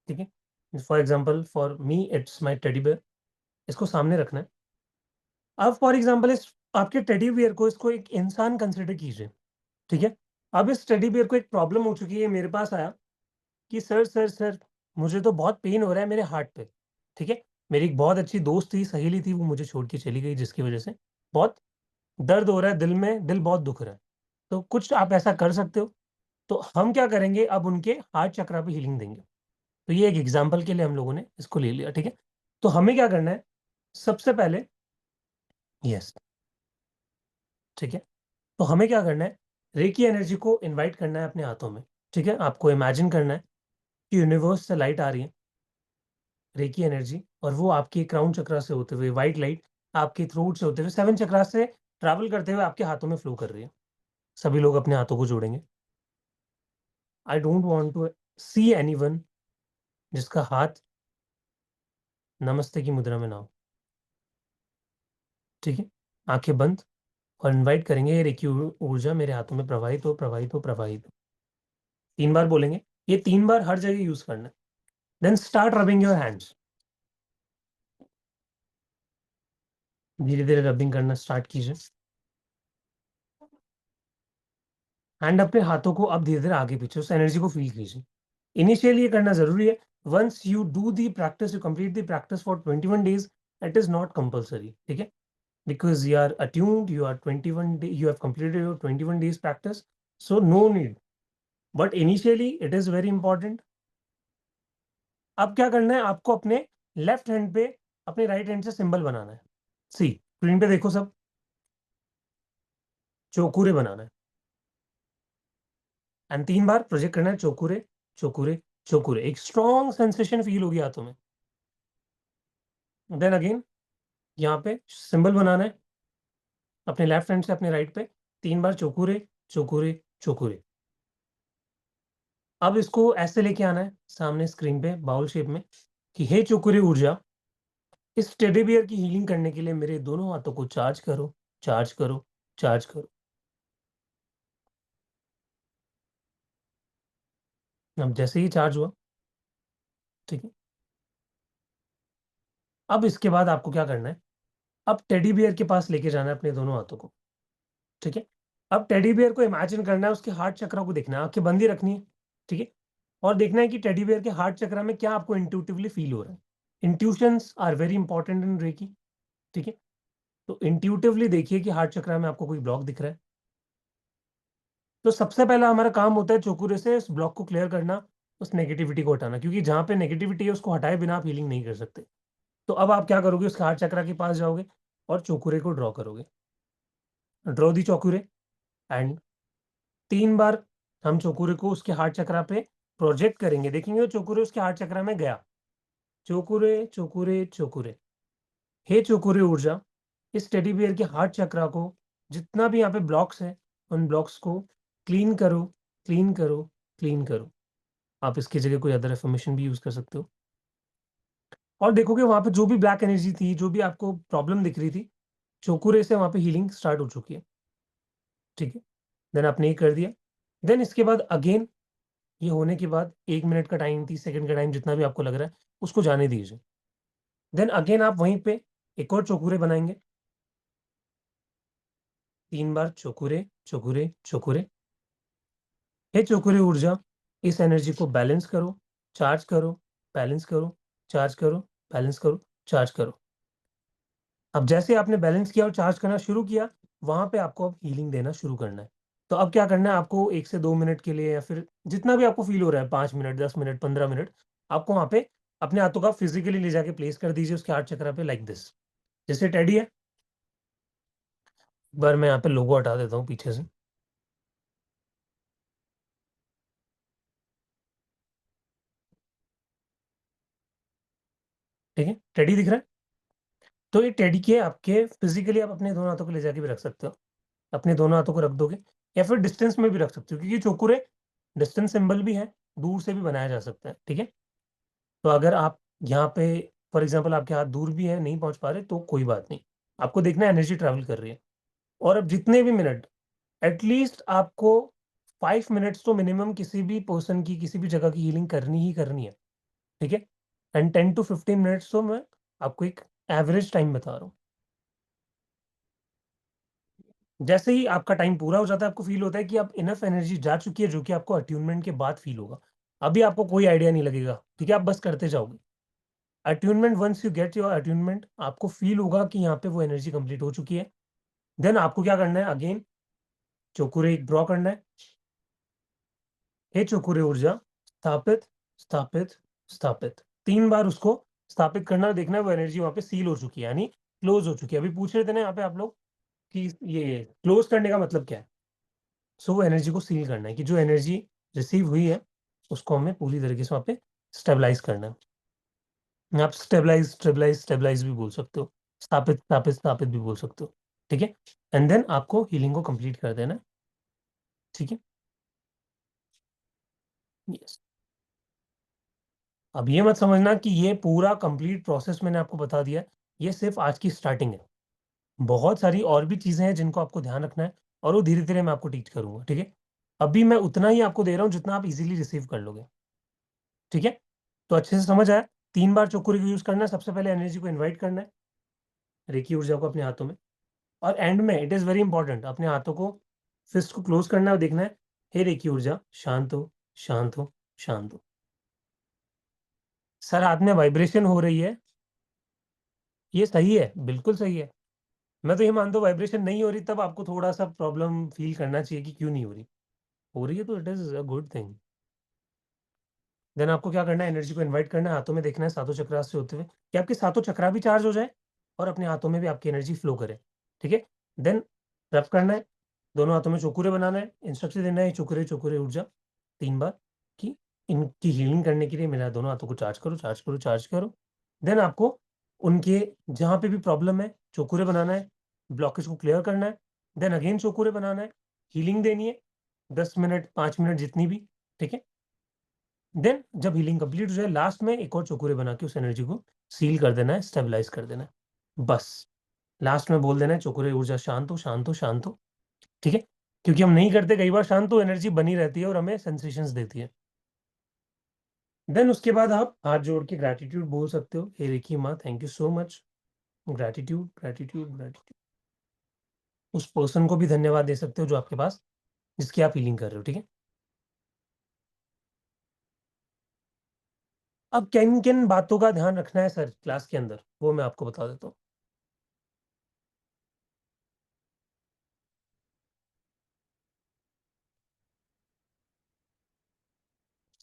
ठीक है। For example, for me it's my teddy bear. इसको सामने रखना है। अब फॉर एग्जाम्पल इस आपके टेडी बियर को, इसको एक इंसान कंसिडर कीजिए, ठीक है। अब इस टेडी बियर को एक प्रॉब्लम हो चुकी है, मेरे पास आया कि सर मुझे तो बहुत पेन हो रहा है मेरे हार्ट पे, ठीक है। मेरी एक बहुत अच्छी दोस्त थी, सहेली थी, वो मुझे छोड़ के चली गई, जिसकी वजह से बहुत दर्द हो रहा है दिल में, दिल बहुत दुख रहा है। तो कुछ आप ऐसा कर सकते हो। तो हम क्या करेंगे, अब उनके हार्ट चक्रा पे हीलिंग देंगे। तो ये एक एग्जाम्पल के लिए हम लोगों ने इसको ले लिया, ठीक है। तो हमें क्या करना है, सबसे पहले, यस, ठीक है। तो हमें क्या करना है, रेकी एनर्जी को इनवाइट करना है अपने हाथों में, ठीक है। आपको इमेजिन करना है कि यूनिवर्स से लाइट आ रही है, रेकी एनर्जी, और वो आपके क्राउन चक्रा से होते हुए, वाइट लाइट आपके थ्रोट से होते हुए 7 चक्रा से ट्रैवल करते हुए आपके हाथों में फ्लो कर रही है। सभी लोग अपने हाथों को जोड़ेंगे। I don't want to see anyone जिसका हाथ नमस्ते की मुद्रा में ना हो, ठीक है। आंखें बंद, और इनवाइट करेंगे ये रेकी ऊर्जा मेरे हाथों में प्रवाहित हो, प्रवाहित हो, प्रवाहित हो। 3 बार बोलेंगे, ये 3 बार हर जगह यूज करना है। Then start rubbing your hands. धीरे धीरे रबिंग करना स्टार्ट कीजिए। हैंड अपने हाथों को अब धीरे धीरे आगे पीछे उस एनर्जी को फील कीजिए। इनिशियली ये करना जरूरी है। Once you do the practice, you complete the practice for 21 days, it is not compulsory, ठीक है। Because you are attuned, you are 21 day, you have completed your 21 days practice, so no need. But initially it is very important. अब क्या करना है, आपको अपने left hand पे अपने राइट हैंड से सिंबल बनाना है। सी स्क्रीन पे देखो सब, चौकुरे बनाना है। एंड 3 बार प्रोजेक्ट करना है, चौकुरे, चौकुरे, चौकुरे। एक स्ट्रॉन्ग सेंसेशन फील होगी हाथों में। देन अगेन यहाँ पे सिंबल बनाना है अपने लेफ्ट हैंड से अपने राइट पे, 3 बार चौकुरे, चौकुरे, चौकुरे। अब इसको ऐसे लेके आना है सामने स्क्रीन पे बाउल शेप में, कि हे चौकुरे ऊर्जा, इस टेडी बियर की हीलिंग करने के लिए मेरे दोनों हाथों को चार्ज करो, चार्ज करो, चार्ज करो। अब जैसे ही चार्ज हुआ, ठीक है। अब इसके बाद आपको क्या करना है, अब टेडी बियर के पास लेके जाना है अपने दोनों हाथों को, ठीक है। अब टेडी बियर को इमेजिन करना है, उसके हार्ट चक्र को देखना है, आंखें बंद ही रखनी है, ठीक है। और देखना है कि टेडी बियर के हार्ट चक्र में क्या आपको इंट्यूटिवली फील हो रहा है। Intuitions are very important in reiki, ठीक है। तो इंट्यूटिवली देखिए कि हार्ट चक्र में आपको कोई ब्लॉक दिख रहा है। तो सबसे पहला हमारा काम होता है चोकुरे से इस ब्लॉक को क्लियर करना, उस नेगेटिविटी को हटाना, क्योंकि जहां पे नेगेटिविटी है उसको हटाए बिना आप हीलिंग नहीं कर सकते। तो अब आप क्या करोगे, उसके हार्ट चक्र के पास जाओगे और चोकुरे को ड्रॉ करोगे। ड्रॉ दी चोकुरे एंड 3 बार हम चोकुरे को उसके हार्ट चक्र पे प्रोजेक्ट करेंगे, देखेंगे चोकुरे उसके हार्ट चक्र में गया। चोकुरे चोकुरे चोकुरे, हे चोकुरे ऊर्जा, इस टेडी बियर के हार्ट चक्र को, जितना भी यहाँ पे ब्लॉक्स है उन ब्लॉक्स को क्लीन करो, क्लीन करो, क्लीन करो। आप इसकी जगह कोई अदर एफर्मेशन भी यूज कर सकते हो। और देखोगे वहां पे जो भी ब्लैक एनर्जी थी, जो भी आपको प्रॉब्लम दिख रही थी, चोकुरे से वहां पे हीलिंग स्टार्ट हो चुकी है, ठीक है। देन आपने ये कर दिया। देन इसके बाद अगेन ये होने के बाद 1 मिनट का टाइम, 30 सेकंड का टाइम, जितना भी आपको लग रहा है उसको जाने दीजिए। देन अगेन आप वहीं पे एक और चोकुरे बनाएंगे, 3 बार चोकुरे चोकुरे चोकुरे। हे चोकुरे ऊर्जा, इस एनर्जी को बैलेंस करो, चार्ज करो, बैलेंस करो, चार्ज करो, बैलेंस करो, चार्ज करो। अब जैसे आपने बैलेंस किया और चार्ज करना शुरू किया, वहां पे आपको अब हीलिंग देना शुरू करना है। तो अब क्या करना है आपको, 1 से 2 मिनट के लिए या फिर जितना भी आपको फील हो रहा है, 5 मिनट, 10 मिनट, 15 मिनट, आपको वहां पे अपने हाथों का फिजिकली ले जाके प्लेस कर दीजिए उसके हार्ट चक्र पे, लाइक दिस। जैसे टेडी है, एक बार मैं यहाँ पे लोगो हटा देता हूँ पीछे से, ठीक है। टेडी दिख रहा है। तो ये टेडी के आपके फिजिकली आप अपने दोनों हाथों को ले जाके भी रख सकते हो, अपने दोनों हाथों को रख दोगे, या फिर डिस्टेंस में भी रख सकते हो, क्योंकि चोकुरे डिस्टेंस सिंबल भी है, दूर से भी बनाया जा सकता है, ठीक है। तो अगर आप यहाँ पे फॉर एग्जाम्पल आपके हाथ दूर भी है, नहीं पहुंच पा रहे, तो कोई बात नहीं, आपको देखना है एनर्जी ट्रैवल कर रही है। और अब जितने भी मिनट, एटलीस्ट आपको 5 मिनट्स तो मिनिमम किसी भी पर्सन की, किसी भी जगह की हीलिंग करनी ही करनी है, ठीक है। एंड 10 to 15 मिनट्स तो मैं आपको एक एवरेज टाइम बता रहा हूँ। जैसे ही आपका टाइम पूरा हो जाता है, आपको फील होता है कि अब इनफ एनर्जी जा चुकी है, जो कि आपको अट्यूनमेंट के बाद फील होगा। अभी आपको कोई आइडिया नहीं लगेगा, ठीक है, आप बस करते जाओगे। Attunement, once you get your attunement, आपको फील होगा कि यहाँ पे वो एनर्जी कंप्लीट हो चुकी है। देन आपको क्या करना है, अगेन चोकुरे ड्रॉ करना है। हे चोकुरे ऊर्जा, स्थापित, स्थापित, स्थापित, 3 बार उसको स्थापित करना है। देखना है वो एनर्जी वहां पे सील हो चुकी है, यानी क्लोज हो चुकी है। अभी पूछ रहे थे ना यहाँ पे आप लोग कि ये क्लोज करने का मतलब क्या है। सो वो एनर्जी को सील करना है, कि जो एनर्जी रिसीव हुई है उसको हमें पूरी तरीके से वहां पे स्टेबलाइज करना है। आप स्टेबलाइज स्टेबलाइज स्टेबलाइज भी बोल सकते हो, स्थापित स्थापित स्थापित भी बोल सकते हो, ठीक है। एंड देन आपको हीलिंग को कंप्लीट कर देना है, ठीक है। यस। अब ये मत समझना कि ये पूरा कंप्लीट प्रोसेस मैंने आपको बता दिया, ये सिर्फ आज की स्टार्टिंग है। बहुत सारी और भी चीजें हैं जिनको आपको ध्यान रखना है, और वो धीरे धीरे मैं आपको टीच करूंगा, ठीक है। अभी मैं उतना ही आपको दे रहा हूँ जितना आप इजीली रिसीव कर लोगे, ठीक है। तो अच्छे से समझ आया। 3 बार चोकुरी को यूज करना है, सबसे पहले एनर्जी को इन्वाइट करना है, रेकी ऊर्जा को अपने हाथों में। और एंड में इट इज वेरी इंपॉर्टेंट, अपने हाथों को, फिस्ट को क्लोज करना है और देखना है, हे रेकी ऊर्जा, शांत हो, शांत हो, शांत हो। सर हाथ में वाइब्रेशन हो रही है, ये सही है, बिल्कुल सही है। मैं तो ये मानता हूँ वाइब्रेशन नहीं हो रही तब आपको थोड़ा सा प्रॉब्लम फील करना चाहिए कि क्यों नहीं हो रही है तो it is a good thing. Then आपको क्या करना है, एनर्जी को इन्वाइट करना है, हाथों में देखना है सातों चक्रा से होते हुए कि आपके सातों चक्रा भी चार्ज हो जाए और अपने हाथों में भी आपकी एनर्जी फ्लो करे, ठीक है। देन रब करना है, दोनों हाथों में चोकुरे बनाना है, इंस्ट्रक्शन देना है, चोकुरे चोकुरे ऊर्जा 3 बार, कि इनकी हीलिंग करने के लिए मेरा दोनों हाथों को चार्ज करो, चार्ज करो, चार्ज करो। देन आपको उनके जहाँ पे भी प्रॉब्लम है चोकुरे बनाना है, ब्लॉकेज को क्लियर करना है। देन अगेन चोकुरे बनाना है, हीलिंग देनी है, 10 मिनट, 5 मिनट, जितनी भी, ठीक है। देन जब हीलिंग कंप्लीट हो जाए, लास्ट में एक और चोकुरे बना के उस एनर्जी को सील कर देना है, स्टेबलाइज कर देना है, बस। लास्ट में बोल देना है, चोकुरे ऊर्जा शांत हो, शांत हो, शांत हो, ठीक है। क्योंकि हम नहीं करते कई बार शांत, तो एनर्जी बनी रहती है और हमें सेंसेशंस देती है। देन उसके बाद आप हाथ जोड़ के ग्रैटिट्यूड बोल सकते हो, हे रेकी माँ, thank you so much, gratitude gratitude gratitude. उस पर्सन को भी धन्यवाद दे सकते हो जो आपके पास, जिसकी आप हीलिंग कर रहे हो, ठीक है। अब किन किन बातों का ध्यान रखना है सर क्लास के अंदर, वो मैं आपको बता देता हूँ।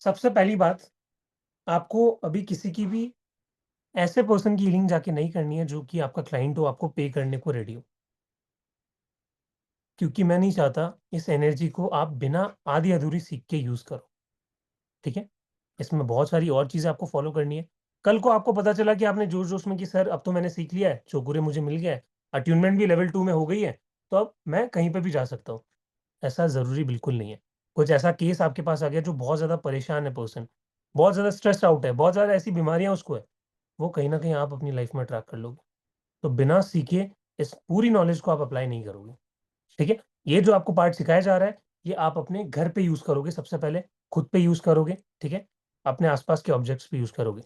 सबसे पहली बात, आपको अभी किसी की भी ऐसे पर्सन की हीलिंग जाके नहीं करनी है जो कि आपका क्लाइंट हो, आपको पे करने को रेडी हो, क्योंकि मैं नहीं चाहता इस एनर्जी को आप बिना आधी अधूरी सीख के यूज करो, ठीक है। इसमें बहुत सारी और चीजें आपको फॉलो करनी है। कल को आपको पता चला कि आपने जोश जोश में कि सर अब तो मैंने सीख लिया है, चोकुरे मुझे मिल गया है, अट्यूनमेंट भी लेवल 2 में हो गई है, तो अब मैं कहीं पे भी जा सकता हूँ। ऐसा जरूरी बिल्कुल नहीं है। कुछ ऐसा केस आपके पास आ गया जो बहुत ज्यादा परेशान है पर्सन, बहुत ज्यादा स्ट्रेस आउट है, बहुत ज्यादा ऐसी बीमारियां उसको है, वो कहीं ना कहीं आप अपनी लाइफ में ट्रैक कर लोगे। तो बिना सीखे इस पूरी नॉलेज को आप अप्लाई नहीं करोगे, ठीक है। ये जो आपको पार्ट सिखाया जा रहा है, ये आप अपने घर पे यूज करोगे, सबसे पहले खुद पे यूज करोगे, ठीक है। अपने आसपास के ऑब्जेक्ट्स पे यूज करोगे।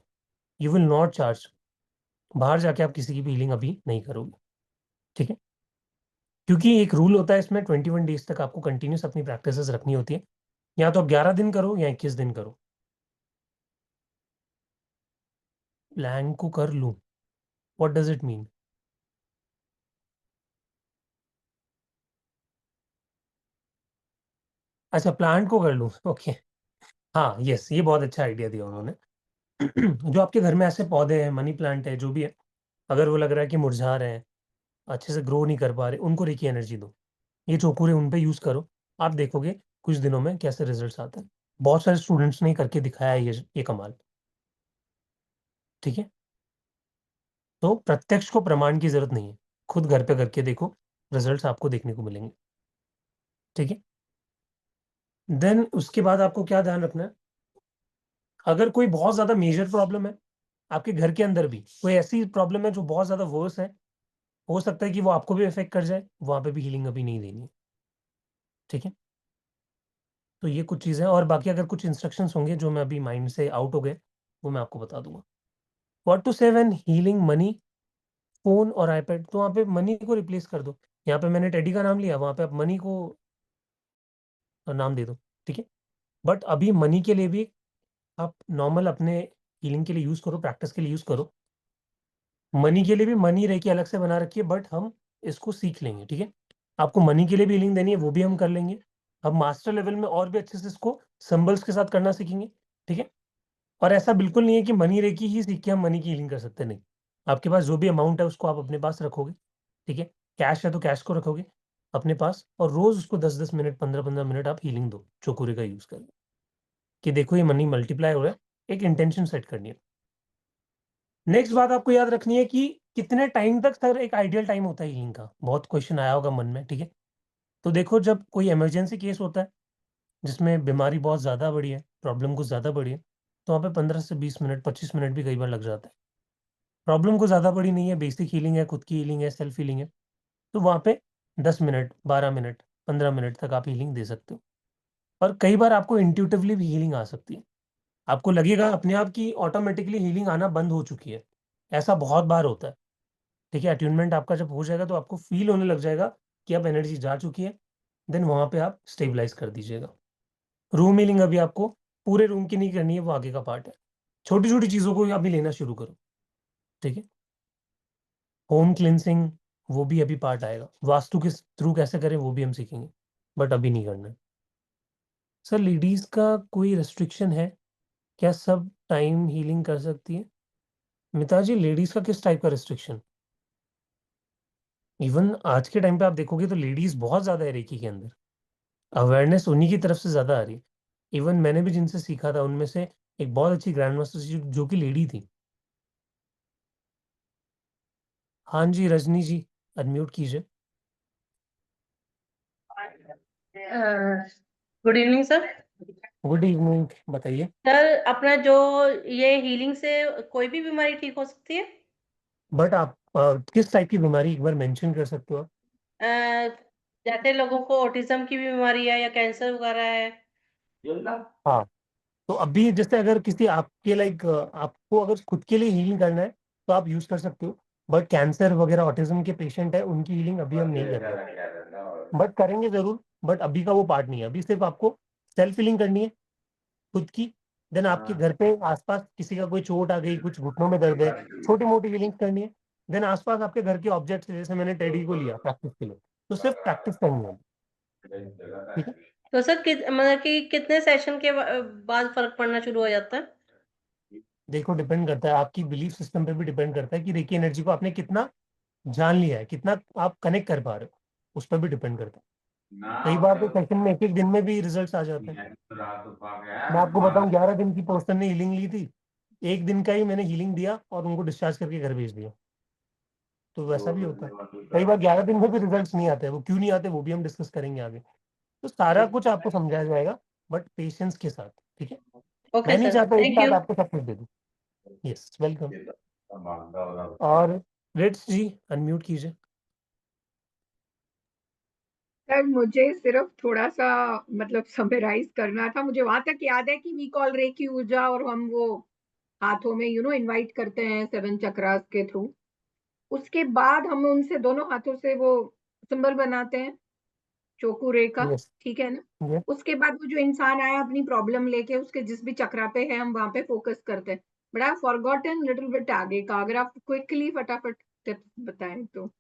You will not charge. बाहर जाके आप किसी की भी हीलिंग अभी नहीं करोगे, ठीक है। क्योंकि एक रूल होता है इसमें, 21 डेज तक आपको कंटिन्यूस अपनी प्रैक्टिसेस रखनी होती है। या तो आप 11 दिन करो या 21 दिन करो। प्लान को कर लूं, व्हाट डज इट मीन? अच्छा, प्लांट को कर लूं, ओके। हाँ, यस, ये बहुत अच्छा आइडिया दिया उन्होंने। जो आपके घर में ऐसे पौधे हैं, मनी प्लांट है, जो भी है, अगर वो लग रहा है कि मुरझा रहे हैं, अच्छे से ग्रो नहीं कर पा रहे, उनको रेकी एनर्जी दो। ये चोकूरे उन पे यूज करो। आप देखोगे कुछ दिनों में कैसे रिजल्ट्स आते हैं। बहुत सारे स्टूडेंट्स ने करके दिखाया है ये कमाल, ठीक है। तो प्रत्यक्ष को प्रमाण की जरूरत नहीं है, खुद घर पे करके देखो, रिजल्ट्स आपको देखने को मिलेंगे, ठीक है। देन उसके बाद आपको क्या ध्यान रखना है, अगर कोई बहुत ज्यादा मेजर प्रॉब्लम है आपके घर के अंदर भी, कोई ऐसी प्रॉब्लम है जो बहुत ज्यादा वर्स है, हो सकता है कि वो आपको भी इफेक्ट कर जाए, वहां पे भी हीलिंग अभी नहीं देनी है, ठीक है। तो ये कुछ चीजें हैं, और बाकी अगर कुछ इंस्ट्रक्शंस होंगे जो मैं अभी माइंड से आउट हो गए, वो मैं आपको बता दूंगा। What to save an healing money, phone और आईपैड, तो वहाँ पे मनी को रिप्लेस कर दो। यहाँ पे मैंने टेडी का नाम लिया, वहाँ पे आप मनी को नाम दे दो, ठीक है। बट अभी मनी के लिए भी आप नॉर्मल अपने हीलिंग के लिए यूज करो, प्रैक्टिस के लिए यूज करो। मनी के लिए भी मनी रेकी अलग से बना रखी है, बट हम इसको सीख लेंगे, ठीक है। आपको मनी के लिए भी हीलिंग देनी है, वो भी हम कर लेंगे। अब मास्टर लेवल में और भी अच्छे से इसको सिंबल्स के साथ करना सीखेंगे, ठीक है। और ऐसा बिल्कुल नहीं है कि मनी रेकी ही सीख के हम मनी की हीलिंग कर सकते, नहीं। आपके पास जो भी अमाउंट है उसको आप अपने पास रखोगे, ठीक है। कैश है तो कैश को रखोगे अपने पास, और रोज उसको 10-10 मिनट, 15-15 मिनट आप हीलिंग दो चोकुरे का यूज करके, कि देखो ये मनी मल्टीप्लाई हो रहा है। एक इंटेंशन सेट करनी है। नेक्स्ट बात आपको याद रखनी है कि कितने टाइम तक सर एक आइडियल टाइम होता है हीलिंग का, बहुत क्वेश्चन आया होगा मन में, ठीक है। तो देखो, जब कोई इमरजेंसी केस होता है जिसमें बीमारी बहुत ज़्यादा बड़ी है, प्रॉब्लम कुछ ज़्यादा बड़ी है, तो वहाँ पे 15 से 20 मिनट, 25 मिनट भी कई बार लग जाता है। प्रॉब्लम को ज़्यादा बड़ी नहीं है, बेसिक हीलिंग है, खुद की हीलिंग है, सेल्फ हीलिंग है, तो वहाँ पे 10 मिनट, 12 मिनट, 15 मिनट तक आप हीलिंग दे सकते हो। और कई बार आपको इंट्यूटिवली भी हीलिंग आ सकती है, आपको लगेगा अपने आप की ऑटोमेटिकली हीलिंग आना बंद हो चुकी है। ऐसा बहुत बार होता है, ठीक है। अट्यूनमेंट आपका जब हो जाएगा तो आपको फील होने लग जाएगा कि अब एनर्जी जा चुकी है, देन वहां पे आप स्टेबलाइज कर दीजिएगा। रूम हीलिंग अभी आपको पूरे रूम की नहीं करनी है, वो आगे का पार्ट है। छोटी छोटी चीजों को अभी लेना शुरू करो, ठीक है। होम क्लिनसिंग, वो भी अभी पार्ट आएगा। वास्तु के थ्रू कैसे करें वो भी हम सीखेंगे, बट अभी नहीं करना है। सर लेडीज का कोई रेस्ट्रिक्शन है क्या, सब टाइम हीलिंग कर सकती है? मिताजी, लेडीज का किस टाइप का रिस्ट्रिक्शन? इवन आज के टाइम पे आप देखोगे तो लेडीज बहुत ज्यादा है रेकी के अंदर, अवेयरनेस उन्हीं की तरफ से ज्यादा आ रही है। इवन मैंने भी जिनसे सीखा था उनमें से एक बहुत अच्छी ग्रैंड मास्टर जो कि लेडी थी। हाँ जी, रजनी जी, अनम्यूट कीजिए। Good evening sir. Good evening, बताइए। सर अपना जो ये हीलिंग से कोई भी बीमारी ठीक हो सकती है? बट आप किस टाइप की बीमारी एक बार मेंशन कर सकते हो आप? अ, जैसे लोगों को ऑटिज्म की भी बीमारी है या कैंसर वगैरह है। हाँ, तो अभी जैसे अगर किसी आपके लाइक आपको अगर खुद के लिए हीलिंग करना है तो आप यूज कर सकते हो। बट कैंसर वगैरह ऑटिज्म के पेशेंट है उनकी हीलिंग अभी हम नहीं कर रहे, बट करेंगे जरूर, बट अभी का वो पार्ट नहीं है। अभी सिर्फ आपको सेल्फ हीलिंग करनी है खुद की। देन आपके घर पे आसपास किसी का कोई चोट आ गई, कुछ घुटनों में दर्द है, छोटी मोटी हीलिंग करनी है। देन आसपास आपके घर के ऑब्जेक्ट्स, जैसे मैंने टेडी को लिया प्रैक्टिस के लिए, तो सिर्फ प्रैक्टिस करनी है, ठीक है। तो सर मतलब कि कितने सेशन के बाद फर्क पड़ना शुरू हो जाता है? देखो डिपेंड करता है, आपकी बिलीफ सिस्टम पे भी डिपेंड करता है कि रेकी एनर्जी को आपने कितना जान लिया है, कितना आप कनेक्ट कर पा रहे हो, उस पर भी डिपेंड करता है। कई बार तो सेशन में एक दिन में भी रिजल्ट्स आ जाते हैं। मैं आपको बताऊं, 11 दिन की पर्सन ने हीलिंग ली थी, एक दिन का ही मैंने हीलिंग दिया और उनको डिस्चार्ज करके घर भेज दिया। तो वैसा भी होता है, कई बार 11 दिन में भी रिजल्ट्स नहीं आते, वो क्यों नहीं आते वो भी हम डिस्कस करेंगे आगे। तो सारा कुछ आपको समझाया जाएगा, बट पेशेंस के साथ, ठीक है। ओके मैं नहीं सर, चाहता एक थैंक साथ यू। आपको सब कुछ दे दूं। Yes, welcome. और रेड्स जी अनम्यूट कीजिए। सर मुझे सिर्फ थोड़ा सा मतलब समराइज करना था। मुझे वहां तक याद है कि वी कॉल रेकी ऊर्जा और हम वो हाथों में इनवाइट करते हैं 7 चक्रास के थ्रू। उसके बाद हम उनसे दोनों हाथों से वो सिंबल बनाते हैं चोकुरे का, यस, ठीक है ना। यस। उसके बाद वो जो इंसान आया अपनी प्रॉब्लम लेके, उसके जिस भी चक्रा पे है हम वहां पे फोकस करते हैं। But I forgotten little bit आगे का, अगर आप क्विकली फटाफट टिप्स बताएं तो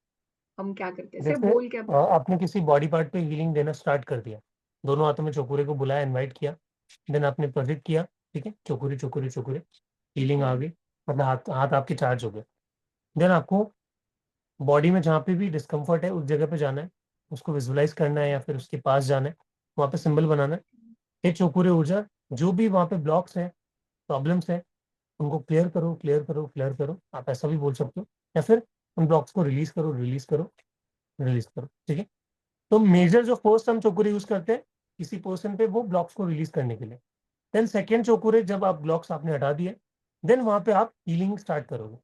हम क्या करते हैं, सिर्फ जैसे बोल के। आपने किसी बॉडी पार्ट पे हीलिंग देना स्टार्ट कर दिया, दोनों हाथों में चोकुरे को बुलाया, इनवाइट किया, देन आपने प्रोजेक्ट किया, ठीक है, चोकुरे चोकुरे चोकुरे, हीलिंग आ गई, मतलब हाथ हाथ आपके चार्ज हो गए। देन आपको बॉडी में जहाँ पे भी डिस्कम्फर्ट है उस जगह पे जाना है, उसको विजुलाइज करना है या फिर उसके पास जाना है, वहाँ पे सिंबल बनाना है। हे चोकुरे ऊर्जा, जो भी वहाँ पे ब्लॉक्स हैं, प्रॉब्लम्स हैं, उनको क्लियर करो, क्लियर करो, क्लियर करो, आप ऐसा भी बोल सकते हो, या फिर उन ब्लॉक्स को रिलीज करो, रिलीज करो, रिलीज करो, ठीक है। तो मेजर जो फर्स्ट हम चोकुरे यूज करते हैं किसी पर्सन पे, वो ब्लॉक्स को रिलीज करने के लिए। देन सेकेंड चोकुरे, जब आप ब्लॉक्स आपने हटा दिए, देन वहां पे आप हीलिंग स्टार्ट करोगे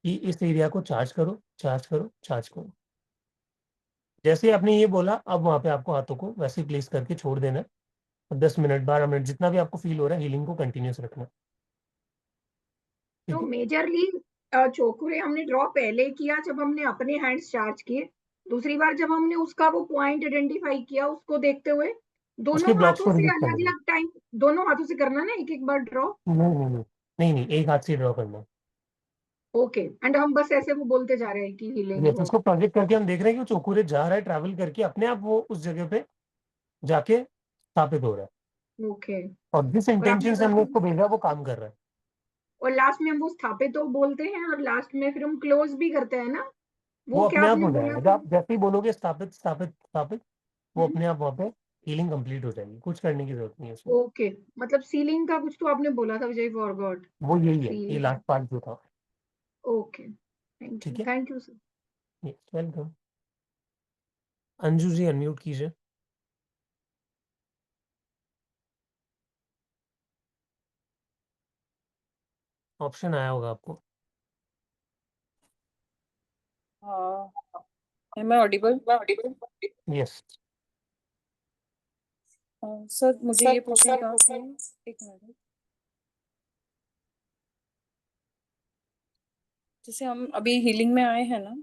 कि इस एरिया को चार्ज करो, चार्ज करो, चार्ज करो। जैसे ही आपने ये बोला, अब वहां पे आपको हाथों को वैसे ही प्लेस करके छोड़ देना है, और 10 मिनट 12 मिनट जितना भी आपको फील हो रहा है, हीलिंग को कंटिन्यूस रखना है, तो ठीक है। मेजरली चोकुरे हमने ड्रॉ पहले किया जब हमने अपने हैंड्स चार्ज किए, दूसरी बार जब हमने उसका वो पॉइंट आइडेंटिफाई किया उसको देखते हुए उसके दोनों ब्लॉक्स हाथों को से रिलीज करने अलग के लिए। अलग टाइम, दोनों हाथों से करना ना, एक एक बार ड्रॉ। नहीं नहीं नहीं नहीं नहीं, एक हाथ से ड्रॉ करना है। ओके, एंड हम बस ऐसे वो बोलते जा रहे हैं कि हीलिंग यस, हो। उसको प्रोजेक्ट करके हम देख रहे हैं कि वो चोकुरे जा रहा है, ट्रैवल करके अपने आप वो उस जगह पे जाके स्थापित हो रहा है, ओके, और जिस और आपने इंटेंशन से हमने उसको भेजा वो काम कर रहा है। और लास्ट में हम वो स्थापित तो बोलते हैं और लास्ट में फिर हम क्लोज भी करते हैं ना, वो वो क्या अपने आप आपने हो बोला जाएगा, जब था? आप जैसे ही बोलोगे स्थापित स्थापित स्थापित, वो हम्म, अपने आप वहाँ पे हीलिंग कंप्लीट हो जाएगी, कुछ करने की जरूरत नहीं है उसमें। ओके, मतलब सीलिंग का कुछ तो आपने बोला था, विजय फॉरगॉट। वो यही है, ये सीलिंग, लास्ट पार्ट जो था, ओके, ठीक है। Thank you sir. Welcome. Anju ji unmute कीजिए। ऑप्शन आया होगा आपको। am I audible? Yes. Sir मुझे ये पूछना था कि एक मिनट, जैसे हम अभी हीलिंग में आए हैं ना,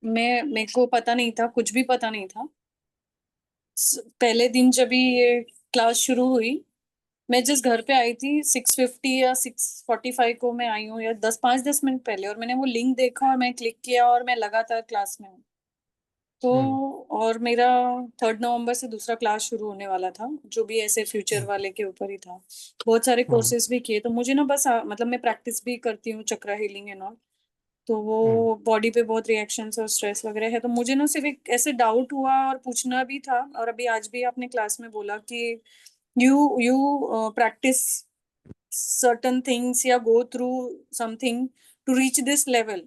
मेरे को पता नहीं था, कुछ भी पता नहीं था। पहले दिन जब भी ये क्लास शुरू हुई, मैं जिस घर पे आई थी 6:50 या 6:45 को मैं आई हूँ, या 5-10 मिनट पहले, और मैंने वो लिंक देखा और मैं क्लिक किया और मैं लगातार क्लास में हूँ। तो और मेरा 3 नवंबर से दूसरा क्लास शुरू होने वाला था, जो भी ऐसे फ्यूचर वाले के ऊपर ही था। बहुत सारे कोर्सेज भी किए, तो मुझे ना बस मतलब मैं प्रैक्टिस भी करती हूँ चक्रा हीलिंग एंड ऑल, तो वो बॉडी पे बहुत रिएक्शंस और स्ट्रेस वगैरह है। तो मुझे ना सिर्फ एक ऐसे डाउट हुआ और पूछना भी था, और अभी आज भी आपने क्लास में बोला कि यू प्रैक्टिस सर्टन थिंग्स या go through something to reach this level.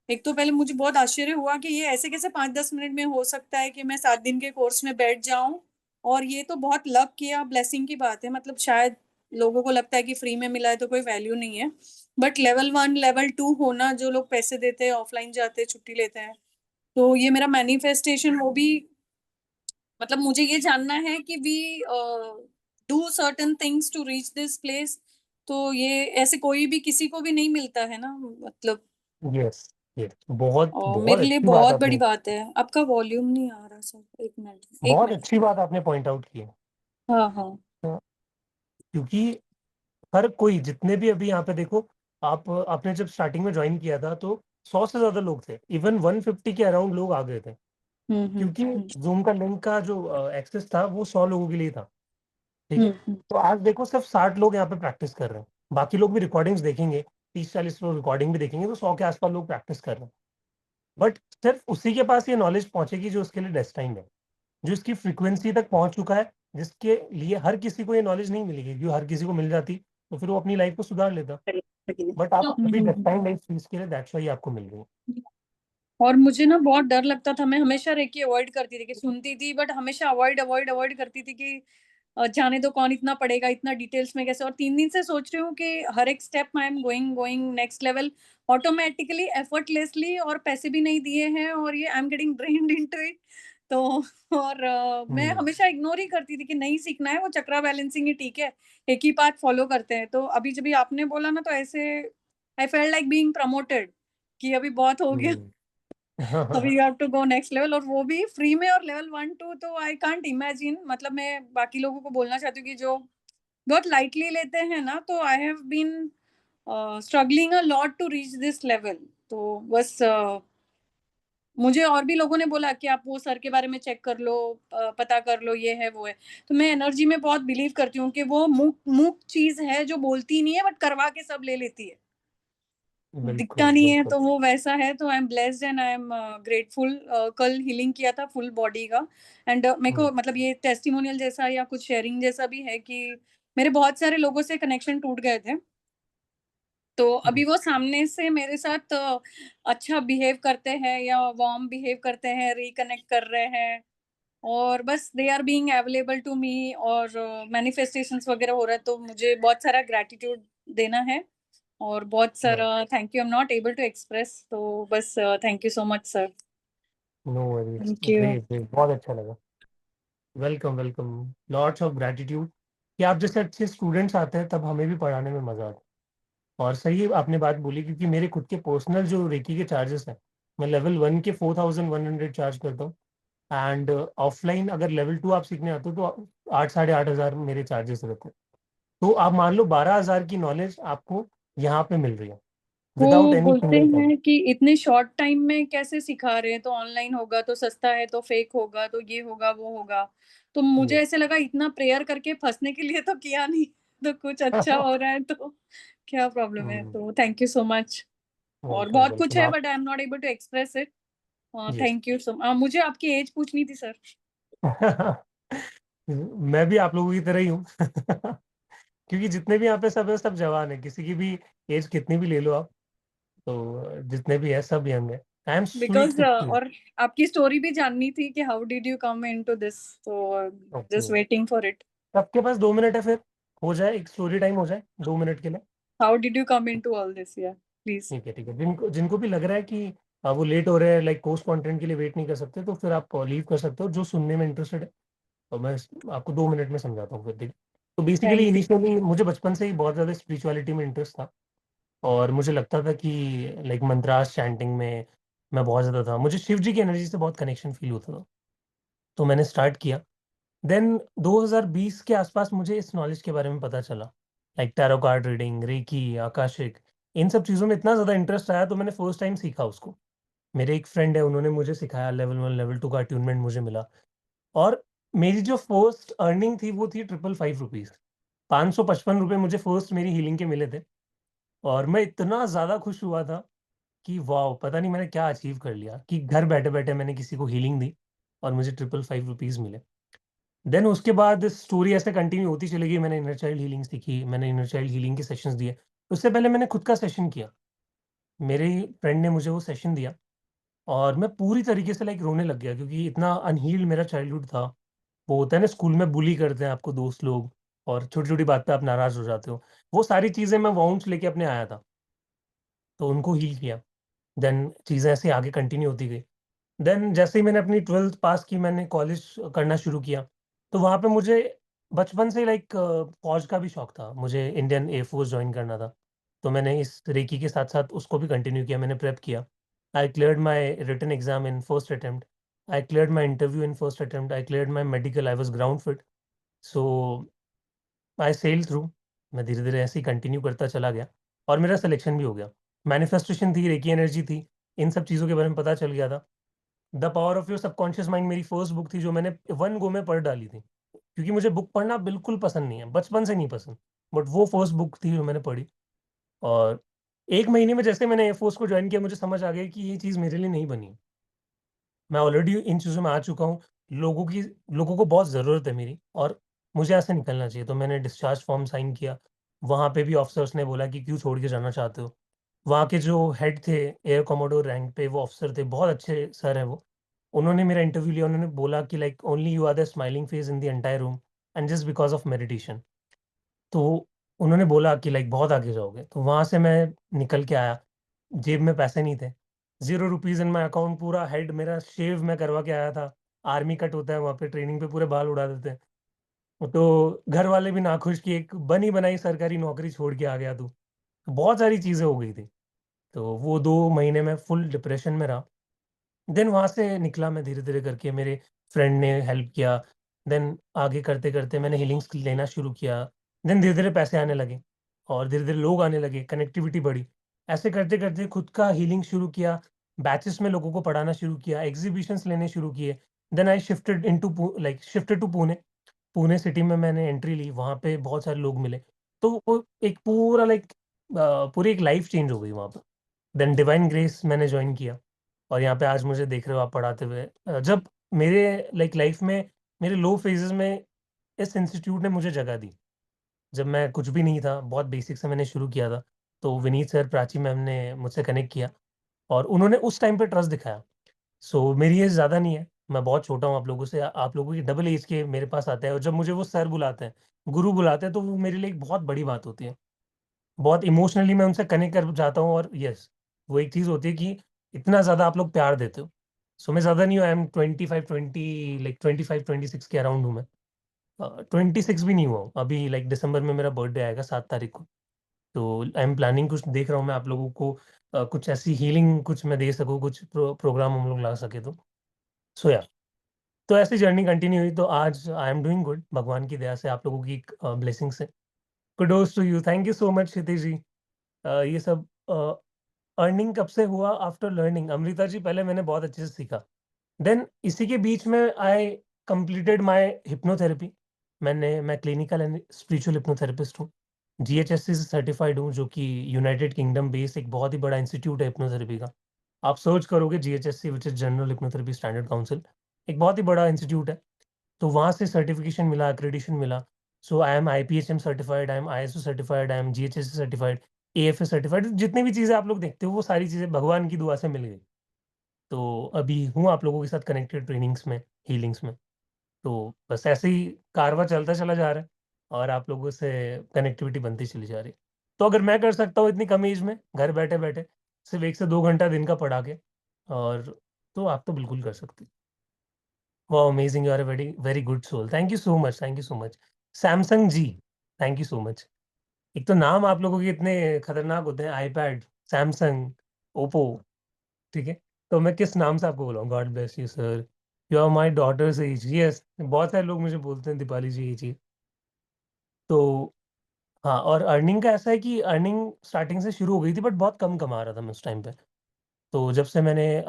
एक तो पहले मुझे बहुत आश्चर्य हुआ कि ये ऐसे कैसे 5-10 मिनट में हो सकता है कि मैं 7 दिन के कोर्स में बैठ जाऊं, और ये तो बहुत लक किया, ब्लेसिंग की बात है। मतलब शायद लोगों को लगता है कि फ्री में मिला है तो कोई वैल्यू नहीं है, बट लेवल 1 लेवल 2 होना, जो लोग पैसे देते हैं, ऑफलाइन जाते हैं, छुट्टी लेते हैं, तो ये मेरा मैनिफेस्टेशन, वो भी मतलब मुझे ये जानना है कि we do certain things to reach this place. तो ये ऐसे कोई भी किसी को भी नहीं मिलता है ना, मतलब। यस, यस, बहुत और बहुत मेरे लिए अच्छी बात बहुत बड़ी आपने, बात है। आपका वॉल्यूम नहीं आ रहा सर, एक मिनट एक बहुत मिनट। अच्छी बात आपने पॉइंट आउट की है। हाँ हाँ। तो क्योंकि हर कोई, जितने भी अभी यहाँ पे देखो, आप आपने जब स्टार्टिंग में ज्वाइन किया था तो 100 से ज्यादा लोग थे, इवन 150 के अराउंड लोग आ गए थे, क्योंकि जूम का लिंक का जो एक्सेस था वो 100 लोगों के लिए था। ठीक है, तो आज देखो सिर्फ 60 लोग यहाँ पे प्रैक्टिस कर रहे हैं, बाकी लोग भी रिकॉर्डिंग्स देखेंगे, 30-40 लोग रिकॉर्डिंग भी देखेंगे, तो 100 के आसपास लोग प्रैक्टिस कर रहे हैं। बट सिर्फ उसी के पास ये नॉलेज पहुंचेगी जो उसके लिए डेस्टाइंड है, जो इसकी फ्रीक्वेंसी तक पहुंच चुका है, जिसके लिए हर किसी को ये नॉलेज नहीं मिलेगी, जो हर किसी को मिल जाती तो फिर वो अपनी लाइफ को सुधार लेता। बट आप अभी डेस्टाइंड है इस चीज के लिए, दैट्स व्हाई आपको मिल रही है। और मुझे ना बहुत डर लगता था, मैं हमेशा रेकी अवॉइड करती थी, कि सुनती थी बट हमेशा अवॉइड अवॉइड अवॉइड करती थी कि जाने दो, कौन इतना पढ़ेगा, इतना डिटेल्स में कैसे। और 3 दिन से सोच रही हूँ कि हर एक step I am going going next level automatically, effortlessly, और पैसे भी नहीं दिए हैं, और ये I am getting drained into it. तो और मैं हमेशा इग्नोर ही करती थी कि नहीं सीखना है, वो चक्रा बैलेंसिंग ही ठीक है, एक ही पाथ फॉलो करते हैं। तो अभी जब भी आपने बोला ना, तो ऐसे I felt like being promoted, कि अभी बहुत हो गया, अभी you have to go next level, और वो भी फ्री में, और लेवल 1 2 तो आई कांट इमेजिन। मतलब मैं बाकी लोगों को बोलना चाहती हूँ कि जो बहुत लाइटली लेते हैं ना, तो I have been struggling a lot to reach this level. तो बस मुझे और भी लोगों ने बोला कि आप वो सर के बारे में चेक कर लो, पता कर लो, ये है वो है। तो मैं एनर्जी में बहुत बिलीव करती हूँ कि वो मूक चीज है जो बोलती नहीं है बट करवा के सब ले लेती है, बिल्कुल दिखता नहीं है। बिल्कुल। तो वो वैसा है। तो I am blessed and I am grateful. कल हीलिंग किया था फुल बॉडी का, एंड मेरे को मतलब ये टेस्टिमोनियल जैसा या कुछ शेयरिंग जैसा भी है कि मेरे बहुत सारे लोगों से कनेक्शन टूट गए थे, तो अभी वो सामने से मेरे साथ अच्छा बिहेव करते हैं या वार्म बिहेव करते हैं, रिकनेक्ट कर रहे हैं, और बस they are being available to me, और मैनिफेस्टेशंस वगैरह हो रहा है। तो मुझे बहुत सारा ग्रैटिट्यूड देना है, और बहुत सारा thank you, I am not able to express. तो बस thank you so much sir. No worries, thank you. Great great, बहुत अच्छा लगा। Welcome welcome, lots of gratitude कि आप जैसे अच्छे स्टूडेंट्स आते हैं तब हमें भी पढ़ाने में मजा आता है। और सही आपने बात बोली, क्योंकि मेरे खुद के पर्सनल जो रेकी के चार्जेस हैं, मैं लेवल 1 के 4100 चार्ज करता हूँ, एंड ऑफलाइन अगर लेवल 2 आप सीखने आते हो तो 8-8,500 मेरे चार्जेस रहते हैं। तो आप मान लो 12,000 की नॉलेज आपको यहाँ पे मिल रही है विदाउट वो एनी बोलते सिंगल टाइम। हैं कि इतने शॉर्ट टाइम में कैसे सिखा रहे हैं, तो ऑनलाइन होगा तो सस्ता है, तो फेक होगा, तो ये होगा वो होगा। तो मुझे ऐसे लगा इतना प्रेयर करके फंसने के लिए तो किया नहीं, तो कुछ अच्छा हो रहा है तो क्या प्रॉब्लम है। तो थैंक यू सो मच। और वेलकम बहुत कुछ वेलकम है आप। But I am not able to express it. Yes. Thank you so much. मुझे आपकी एज पूछनी थी सर। मैं भी आप लोगों की तरह ही हूँ। क्योंकि जितने भी यहाँ पे सब है, सब जवान है, किसी की भी एज कितनी भी ले लो आप, तो जितने भी है सब यंग है। I am sweet because 50। और आपकी स्टोरी भी जाननी थी कि how did you come into this, तो just okay, waiting for it. सबके पास 2 मिनट है, फिर हो जाए एक स्टोरी टाइम हो जाए 2 मिनट के लिए। How did you come into all this, या प्लीज। ठीक है ठीक है, जिनको जिनको भी लग रहा है कि वो लेट हो रहे हैं, लाइक पोस्ट कंटेंट के लिए वेट नहीं कर सकते, तो फिर आप लीव कर सकते हो। जो सुनने में इंटरेस्टेड है तो मैं आपको 2 मिनट में समझाता हूँ फिर, देखिए। तो बेसिकली थैंक यू। इनिशियली मुझे बचपन से ही बहुत ज़्यादा स्पिरिचुअलिटी में इंटरेस्ट था, और मुझे लगता था कि लाइक मंत्रास चैंटिंग में मैं बहुत ज़्यादा था, मुझे शिव जी की एनर्जी से बहुत कनेक्शन फील होता था। तो मैंने स्टार्ट किया। देन 2020 के आसपास मुझे इस नॉलेज के बारे में पता चला, like tarot card reading, reiki, akashic, इन सब चीज़ों में इतना ज़्यादा इंटरेस्ट आया, तो मैंने फर्स्ट टाइम सीखा उसको। मेरे एक फ्रेंड है, उन्होंने मुझे सिखाया, लेवल 1 लेवल 2 का अट्यूनमेंट मुझे मिला। और मेरी जो फर्स्ट अर्निंग थी वो थी 555 रुपीज़, 555 रुपये मुझे फर्स्ट मेरी हीलिंग के मिले थे। और मैं इतना ज़्यादा खुश हुआ था कि वाह, पता नहीं मैंने क्या अचीव कर लिया, कि घर बैठे बैठे मैंने किसी को हीलिंग दी और मुझे 555 रुपीज़ मिले। देन उसके बाद स्टोरी ऐसे कंटिन्यू होती चली गई, मैंने इनर चाइल्ड हीलिंग सीखी, मैंने इनर चाइल्ड हीलिंग के सेशंस दिए। उससे पहले मैंने खुद का सेशन किया, मेरे फ्रेंड ने मुझे वो सेशन दिया, और मैं पूरी तरीके से लाइक रोने लग गया, क्योंकि इतना अनहील्ड मेरा चाइल्डहुड था। वो होता है ना, स्कूल में बुली करते हैं आपको दोस्त लोग, और छोटी छोटी बात पे आप नाराज हो जाते हो, वो सारी चीज़ें मैं वाउंड्स लेके अपने आया था, तो उनको हील किया। देन चीज़ें ऐसे आगे कंटिन्यू होती गई। देन जैसे ही मैंने अपनी 12th पास की, मैंने कॉलेज करना शुरू किया, तो वहाँ पे मुझे बचपन से लाइक फौज का भी शौक था, मुझे इंडियन एयरफोर्स ज्वाइन करना था, तो मैंने इस रेकी के साथ साथ उसको भी कंटिन्यू किया, मैंने प्रेप किया। I cleared my written exam in first attempt, I cleared my interview in first attempt, I cleared my medical, I was ground fit, so I sail through. मैं धीरे धीरे ऐसे ही कंटिन्यू करता चला गया और मेरा सिलेक्शन भी हो गया। मैनिफेस्टेशन थी, रेकी एनर्जी थी, इन सब चीज़ों के बारे में पता चल गया था। The power of your subconscious mind मेरी फर्स्ट बुक थी जो मैंने वन गो में पढ़ डाली थी, क्योंकि मुझे बुक पढ़ना बिल्कुल पसंद नहीं है, बचपन से नहीं पसंद, बट वो फर्स्ट बुक थी जो मैंने पढ़ी। और 1 महीने में जैसे मैंने एयरफोर्स को ज्वाइन किया, मुझे समझ आ गया कि ये चीज़ मेरे लिए नहीं बनी है। मैं ऑलरेडी इन चीज़ों में आ चुका हूँ, लोगों को बहुत ज़रूरत है मेरी, और मुझे ऐसे निकलना चाहिए। तो मैंने डिस्चार्ज फॉर्म साइन किया। वहाँ पे भी ऑफिसर्स ने बोला कि क्यों छोड़ के जाना चाहते हो। वहाँ के जो हेड थे, एयर कमोडोर रैंक पे वो ऑफिसर थे, बहुत अच्छे सर हैं वो। उन्होंने मेरा इंटरव्यू लिया, उन्होंने बोला कि like only you are the smiling face in the entire room and just because of meditation. तो उन्होंने बोला कि लाइक बहुत आगे जाओगे। तो वहाँ से मैं निकल के आया, जेब में पैसे नहीं थे, 0 रुपीज़ इन माई अकाउंट। पूरा हेड मेरा शेव मैं करवा के आया था, आर्मी कट होता है वहाँ पे, ट्रेनिंग पे पूरे बाल उड़ा देते हैं। तो घर वाले भी नाखुश कि एक बनी बनाई सरकारी नौकरी छोड़ के आ गया तू। बहुत सारी चीज़ें हो गई थी। तो वो 2 महीने में फुल डिप्रेशन में रहा। देन वहाँ से निकला मैं धीरे धीरे करके, मेरे फ्रेंड ने हेल्प किया। देन आगे करते करते मैंने हीलिंग्स लेना शुरू किया। देन धीरे धीरे पैसे आने लगे और धीरे धीरे लोग आने लगे, कनेक्टिविटी बढ़ी। ऐसे करते करते खुद का हीलिंग शुरू किया, बैचेस में लोगों को पढ़ाना शुरू किया, एग्जीबिशंस लेने शुरू किए। Then I shifted shifted to Pune. Pune city में मैंने एंट्री ली, वहाँ पे बहुत सारे लोग मिले। तो वो एक पूरा पूरी एक लाइफ चेंज हो गई वहाँ पर। देन डिवाइन ग्रेस मैंने ज्वाइन किया और यहाँ पे आज मुझे देख रहे हो आप पढ़ाते हुए। जब मेरे लाइफ में, मेरे लो फेजेस में, इस इंस्टीट्यूट ने मुझे जगह दी। जब मैं कुछ भी नहीं था, बहुत बेसिक से मैंने शुरू किया था, तो विनीत सर, प्राची मैम ने मुझसे कनेक्ट किया और उन्होंने उस टाइम पे ट्रस्ट दिखाया। सो मेरी एज ज़्यादा नहीं है, मैं बहुत छोटा हूँ आप लोगों से, आप लोगों की डबल एज के मेरे पास आते हैं, और जब मुझे वो सर बुलाते हैं, गुरु बुलाते हैं, तो वो मेरे लिए एक बहुत बड़ी बात होती है। बहुत इमोशनली मैं उनसे कनेक्ट कर जाता हूँ। और यस, वो एक चीज़ होती है कि इतना ज़्यादा आप लोग प्यार देते हो। सो मैं ज़्यादा नहीं हूँ, आई एम 25 26 के अराउंड हूँ मैं। 26 भी नहीं हुआ हूँ अभी। दिसंबर में मेरा बर्थडे आएगा 7 तारीख को। तो आई एम प्लानिंग, कुछ देख रहा हूँ मैं आप लोगों को, कुछ ऐसी हीलिंग कुछ मैं दे सकूँ, कुछ प्रोग्राम हम लोग ला सके तो। सो या, तो ऐसी जर्नी कंटिन्यू हुई, तो आज आई एम डूइंग गुड, भगवान की दया से, आप लोगों की ब्लेसिंग से। Kudos to you, thank you so much Kshitij ji. ये सब अर्निंग कब से हुआ? आफ्टर लर्निंग, अमृता जी, पहले मैंने बहुत अच्छे से सीखा। देन इसी के बीच में आई कंप्लीटेड माय हिप्नोथेरेपी। मैं क्लिनिकल एंड स्पिरिचुअल हिप्नोथेरेपिस्ट हूँ, जीएचएससी से सर्टिफाइड हूँ, जो कि यूनाइटेड किंगडम बेस्ड एक बहुत ही बड़ा इंस्टीट्यूट है हिप्नोथेरेपी का। आप सर्च करोगे GHSC, which is general hypnotherapy standard council, एक बहुत ही बड़ा इंस्टीट्यूट है। तो वहाँ से सर्टिफिकेशन मिला, एक्रेडिशन मिला। So I am IPHM certified, I am ISO certified, I am GHSC certified, AFA certified. जितनी भी चीज़ें आप लोग देखते हो, वो सारी चीज़ें भगवान की दुआ से मिल गई। तो अभी हूँ आप लोगों के साथ कनेक्टेड, ट्रेनिंग्स में, हीलिंग्स में। तो बस ऐसे ही कारवां चलता चला जा रहा है और आप लोगों से कनेक्टिविटी बनती चली जा रही है। तो अगर मैं कर सकता हूँ इतनी कम एज में, घर बैठे बैठे, सिर्फ 1 से 2 घंटा दिन का पढ़ा के, और तो आप तो बिल्कुल कर सकते हैं। वाह, amazing, you are a very very good soul, thank you so much, thank you so much. Samsung ji, thank you so much. एक तो नाम आप लोगों के इतने खतरनाक होते हैं, आईपैड, सैमसंग, ओप्पो, ठीक है। तो मैं किस नाम से आपको बुलाऊं? God bless you sir, you are my daughter's age. Yes, बहुत सारे लोग मुझे बोलते हैं दीपाली जी ये चीज़। तो हाँ, और अर्निंग का ऐसा है कि अर्निंग स्टार्टिंग से शुरू हो गई थी, बट बहुत कम कमा रहा था मैं उस टाइम पे। तो जब से मैंने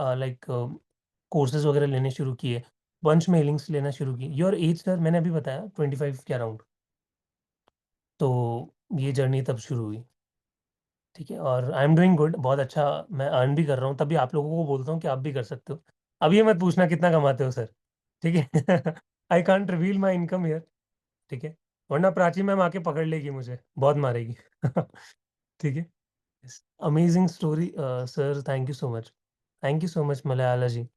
कोर्सेज वगैरह लेने शुरू किए, बंच में लिंक्स लेना शुरू की। योर एज सर, मैंने अभी बताया 25 के अराउंड। तो ये जर्नी तब शुरू हुई, ठीक है। और आई एम डूइंग गुड, बहुत अच्छा मैं अर्न भी कर रहा हूँ, तभी आप लोगों को बोलता हूँ कि आप भी कर सकते हो। अब ये मत पूछना कितना कमाते हो सर, ठीक है। I can't reveal my income here, ठीक है, वरना प्राची मैम आके पकड़ लेगी मुझे, बहुत मारेगी। ठीक है। Amazing story sir, thank you so much, thank you so much Malayala ji.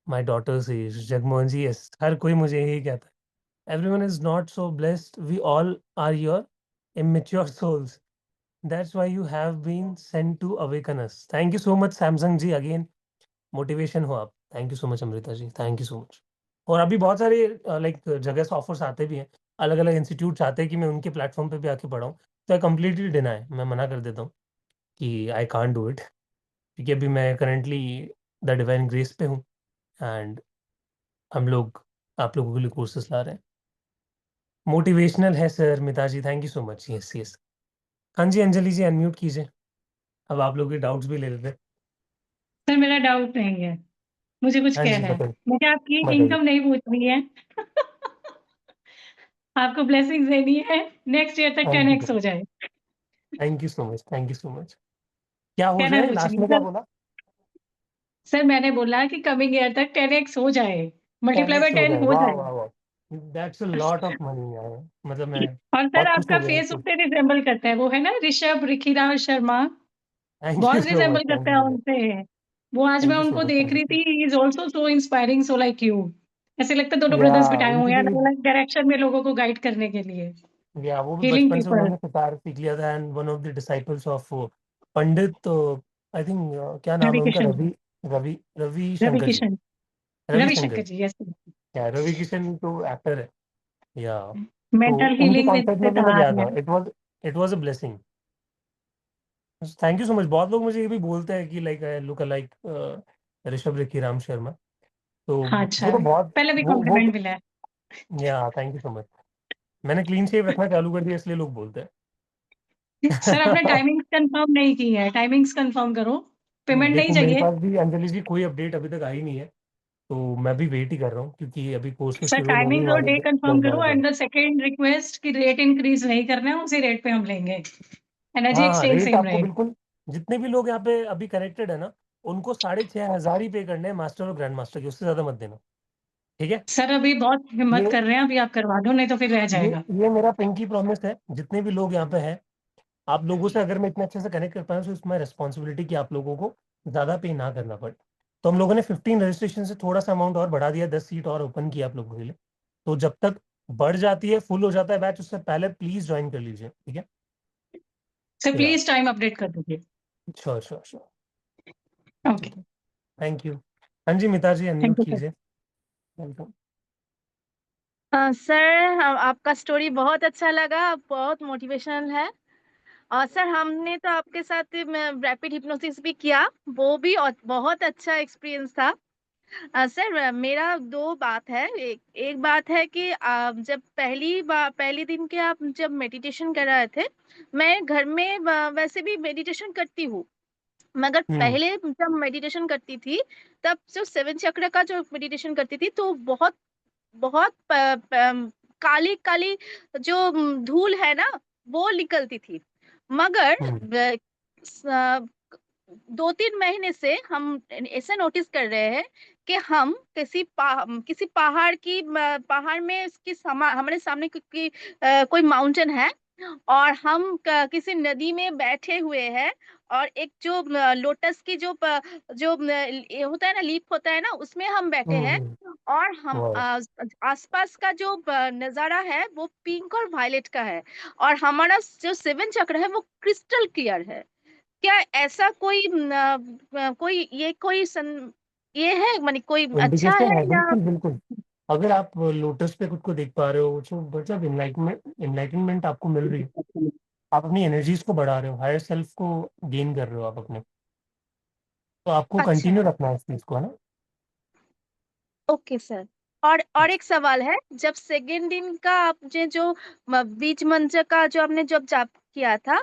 My daughter से जगमोहन जी, यस, हर कोई मुझे यही कहता है, everyone is not so blessed, we all are your immature souls, that's why you have been sent to awaken us. Thank you so much Samsung ji, again motivation हो आप। Thank you so much Amrita ji, thank you so much. और अभी बहुत सारे जगह से offers आते भी हैं, अलग अलग इंस्टीट्यूट चाहते हैं कि मैं उनके प्लेटफॉर्म पे भी आके पढ़ाऊँ, तो आई कम्प्लीटली डिनाई, मैं मना कर देता हूँ कि आई कांट डू इट, क्योंकि अभी मैं करेंटली द डिवाइन ग्रेस पे हूँ एंड हम लोग आप लोगों के लिए कोर्सेस ला रहे हैं। मोटिवेशनल है sir Mitaji, thank you so much. Yes yes. हाँ जी अंजलि जी अनम्यूट कीजिए, अब आप लोगों के डाउट्स भी ले लेते हैं। सर मेरा डाउट नहीं है, मुझे कुछ हाँ जी कहना है। बताइए मुझे आपकी बताइए। इनकम नहीं पूछनी है। आपको ब्लेसिंग्स देनी है, नेक्स्ट ईयर तक थैंक यू 10x हो जाए, thank you so much, thank you so much. क्या हो कहना जाए, कुछ लास्ट नहीं में क्या सर। बोला? सर मैंने बोला कि कमिंग ईयर तक 10x हो जाए, मल्टीप्लाई बाय 10x हो 10 जाए, हो वाह जाए। वाह वाह, that's a lot of money यार, मतलब मैं और सर बहुत खुश आपका हो गया फेस इससे। उससे रिजेंबल करता है, वो है ना ऋषभ रिखीराज शर्मा, थैंक यू बहुत सो मच, रिजेंबल थैंक करता यू है सो मच, उनसे। वो आज मैं थैंक यू सो उनको मच, देख थैंक रही यू। थी, he is also so inspiring, so like you. ऐसे लगता है दोनों या ब्रदर्स बिठाए हुए उनकी हैं भी, अलग अलग डायरेक्शन में लोगों को गाइड करने के लिए, या वो भी हीलिंग बचपन से पीपल। उन्होंने सितार सीख लिया था and one of the disciples of Pandit, I think क्या नाम रवि है उनका, किशन, रवि रवि रवि रवि शंकर जी। किशन, रवि रविशंकर शंकर, जी, यस। या रवि किशन तो एक्टर है। या तो मेंटल उनके हीलिंग विद कॉन्सेप्ट में भी मैं गया सितार है। था, it was a blessing. Thank you so much. बहुत लोग मुझे ये भी बोलते हैं कि like I look like Rishabh Ricky Ram Sharma, तो हाँ, वो अच्छा, तो बहुत पहले भी वो कॉम्प्लीमेंट मिला है। या थैंक यू सो मच। मैंने क्लीन शेव रखना चालू कर दिया इसलिए लोग बोलते हैं। सर आपने टाइमिंग्स कंफर्म नहीं की है, टाइमिंग्स कंफर्म करो, पेमेंट नहीं देखो मेरे चाहिए। पास भी अंजलि जी कोई अपडेट अभी तक आई नहीं है, तो मैं भी वेट ही कर रहा हूँ, क्योंकि अभी कोर्सेज सर शुरू होने में टाइमिंग्स और हमारे डे कंफर्म 10 करो, 12 दिन। एंड द सेकंड रिक्वेस्ट की रेट इंक्रीज नहीं करना है, उसी रेट पे हम लेंगे, एनर्जी हाँ हाँ, एक्सचेंज रेट सेम आपको रेट। बिल्कुल, जितने भी लोग यहाँ पे अभी कनेक्टेड है ना, उनको 6,500 ही पे करने हैं मास्टर और ग्रैंड मास्टर के, उससे ज्यादा मत देना, ठीक है? सर अभी बहुत हिम्मत ये कर रहे हैं, अभी आप करवा दो, नहीं तो फिर रह ये जाएगा। ये मेरा पिंकी प्रॉमिस है, जितने भी लोग यहाँ पे हैं, आप लोगों से अगर मैं इतने अच्छे से कनेक्ट कर पाया, तो इसमें रिस्पॉन्सिबिलिटी कि आप लोगों को ज्यादा पे ना करना पड़े। तो हम लोगों ने 15 रजिस्ट्रेशन से थोड़ा सा अमाउंट और बढ़ा दिया, 10 सीट और ओपन किया आप लोगों के लिए। तो जब तक बढ़ जाती है, फुल हो जाता है बैच, उससे पहले प्लीज ज्वाइन कर लीजिए, ठीक है? सर या प्लीज टाइम अपडेट कर दीजिए। श्योर श्योर श्योर, ओके, ठीक है, थैंक यू। हाँ जी मिता जी थैंक अनम्यूट यू सर। कीजिए, वेलकम। सर आपका स्टोरी बहुत अच्छा लगा, बहुत मोटिवेशनल है। और सर हमने तो आपके साथ रैपिड हिप्नोसिस भी किया, वो भी बहुत अच्छा एक्सपीरियंस था। सर मेरा दो बात है। एक बात है कि जब पहली दिन के आप जब मेडिटेशन कर रहे थे, मैं घर में वैसे भी मेडिटेशन करती हूँ, मगर हम्म पहले जब मेडिटेशन करती थी तब जो सेवन चक्र का जो मेडिटेशन करती थी तो बहुत बहुत काली काली जो धूल है ना, वो निकलती थी। मगर हम्म 2-3 महीने से हम ऐसा नोटिस कर रहे हैं कि हम किसी पहाड़ में हमारे सामने कोई माउंटेन है, और हम किसी नदी में बैठे हुए हैं, और एक जो लोटस की ये होता है ना, लीफ होता है ना, उसमें हम बैठे हैं। हम्म, और हम वाह, आसपास का जो नजारा है वो पिंक और वायलेट का है, और हमारा जो सेवन चक्र है वो क्रिस्टल क्लियर है। क्या ऐसा ये है, मानी कोई अच्छा इंडिकेशन है है, या? बिल्कुल बिल्कुल। अगर आप लोटस पे खुद को देख पा रहे हो, तो मतलब इनलाइटनमेंट आपको मिल रही है, आप अपनी एनर्जीज को बढ़ा रहे हो, हायर सेल्फ को गेन कर रहे हो आप अपने, तो आपको अच्छा, कंटिन्यू रखना है इस चीज को, है ना? Okay sir. और एक सवाल है, जब सेकेंड दिन का आपने जो बीज मंत्र का जो आपने जब जाप किया था,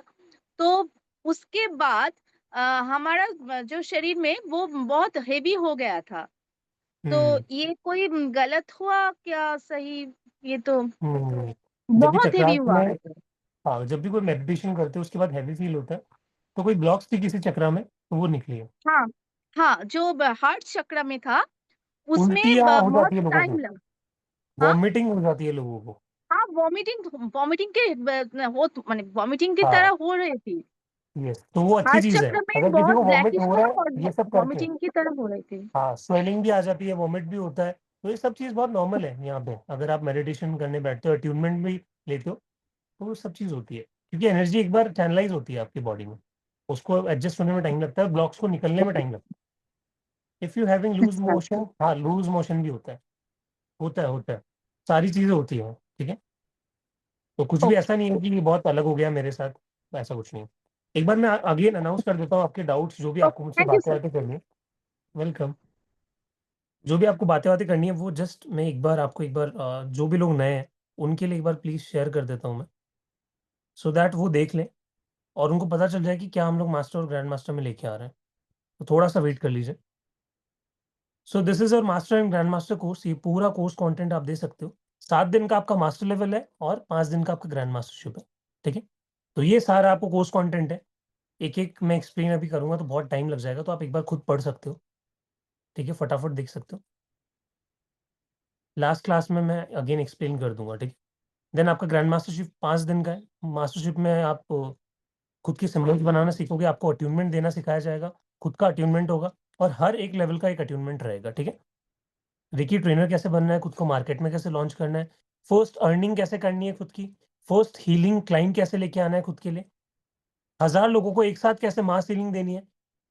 तो उसके बाद हमारा जो शरीर में वो बहुत हेवी हो गया था। तो हम्म ये कोई गलत हुआ क्या, सही? ये तो जब भी बहुत हेवी चक्रास हुआ। में, हाँ जब भी कोई मेडिटेशन करते हो उसके बाद हैवी फील होता है, तो कोई ब्लॉक्स थी किसी चक्रा में, तो वो निकली है। हाँ, हाँ, जो हार्ट चक्र में था उसमें उल्टियाँ हो बहुत जाती है लोगों टाइम को, लगा। हाँ, वॉमिटिंग हो जाती है लोगों को। हाँ, वॉमिटिंग वॉमिटिंग के हो, माने वॉमिटिंग की तरह हाँ हो रही थी। यस, तो वो अच्छी हार्ट चीज है, चक्र में अगर किसी बहुत को वॉमिट ब्लैकिश हो था रहा है और ये सब करके, वॉमिटिंग की तरह हो रही थी। हाँ स्वेलिंग भी आ जाती है, वॉमिट भी होता है, तो ये सब चीज़ बहुत नॉर्मल है यहाँ पे। अगर आप मेडिटेशन करने बैठते हो, अट्यूनमेंट भी लेते हो, तो वो सब चीज़ होती है, क्योंकि एनर्जी एक बार चैनलाइज होती है आपकी बॉडी में, उसको एडजस्ट होने में टाइम लगता है, ब्लॉक्स को निकलने में टाइम लगता है। इफ़ यू हैविंग लूज अच्छा, मोशन, हाँ लूज मोशन भी होता है, होता है, सारी चीज़ें होती हैं, ठीक है? तो कुछ भी ओके ऐसा नहीं है कि ये बहुत अलग हो गया मेरे साथ, ऐसा कुछ नहीं है। एक बार मैं अगेन अनाउंस कर देता हूँ, आपके डाउट्स जो भी आपको मुझसे थैंक यू बातें सर। बातें करनी है, वेलकम। जो भी आपको बातें बातें करनी है वो जस्ट मैं एक बार आपको एक बार जो भी लोग नए हैं उनके लिए एक बार प्लीज शेयर कर देता हूँ मैं, सो दैट वो देख लें और उनको पता चल जाए कि क्या हम लोग मास्टर और ग्रैंड मास्टर में लेके आ रहे हैं। तो थोड़ा सा वेट कर लीजिए। सो दिस इज और master and grand master course. ये पूरा कोर्स कंटेंट आप दे सकते हो। 7 दिन का आपका मास्टर लेवल है और 5 दिन का आपका ग्रैंड मास्टरशिप है, ठीक है। तो ये सारा आपको कोर्स कंटेंट है। एक एक मैं एक्सप्लेन अभी करूंगा तो बहुत टाइम लग जाएगा, तो आप एक बार खुद पढ़ सकते हो, ठीक है, फटाफट देख सकते हो। लास्ट क्लास में मैं अगेन एक्सप्लेन कर दूंगा, ठीक है। देन आपका ग्रैंड मास्टरशिप 5 दिन का है। मास्टरशिप में आप खुद की सिम्बल्स बनाना सीखोगे, आपको अट्यूनमेंट देना सिखाया जाएगा, खुद का अट्यूनमेंट होगा और हर एक लेवल का एक अट्यूनमेंट रहेगा, ठीक है। रिकी ट्रेनर कैसे बनना है, खुद को मार्केट में कैसे लॉन्च करना है, फर्स्ट अर्निंग कैसे करनी है खुद की, फर्स्ट हीलिंग क्लाइंट कैसे लेके आना है खुद के लिए, 1000 लोगों को एक साथ कैसे मास हीलिंग देनी है,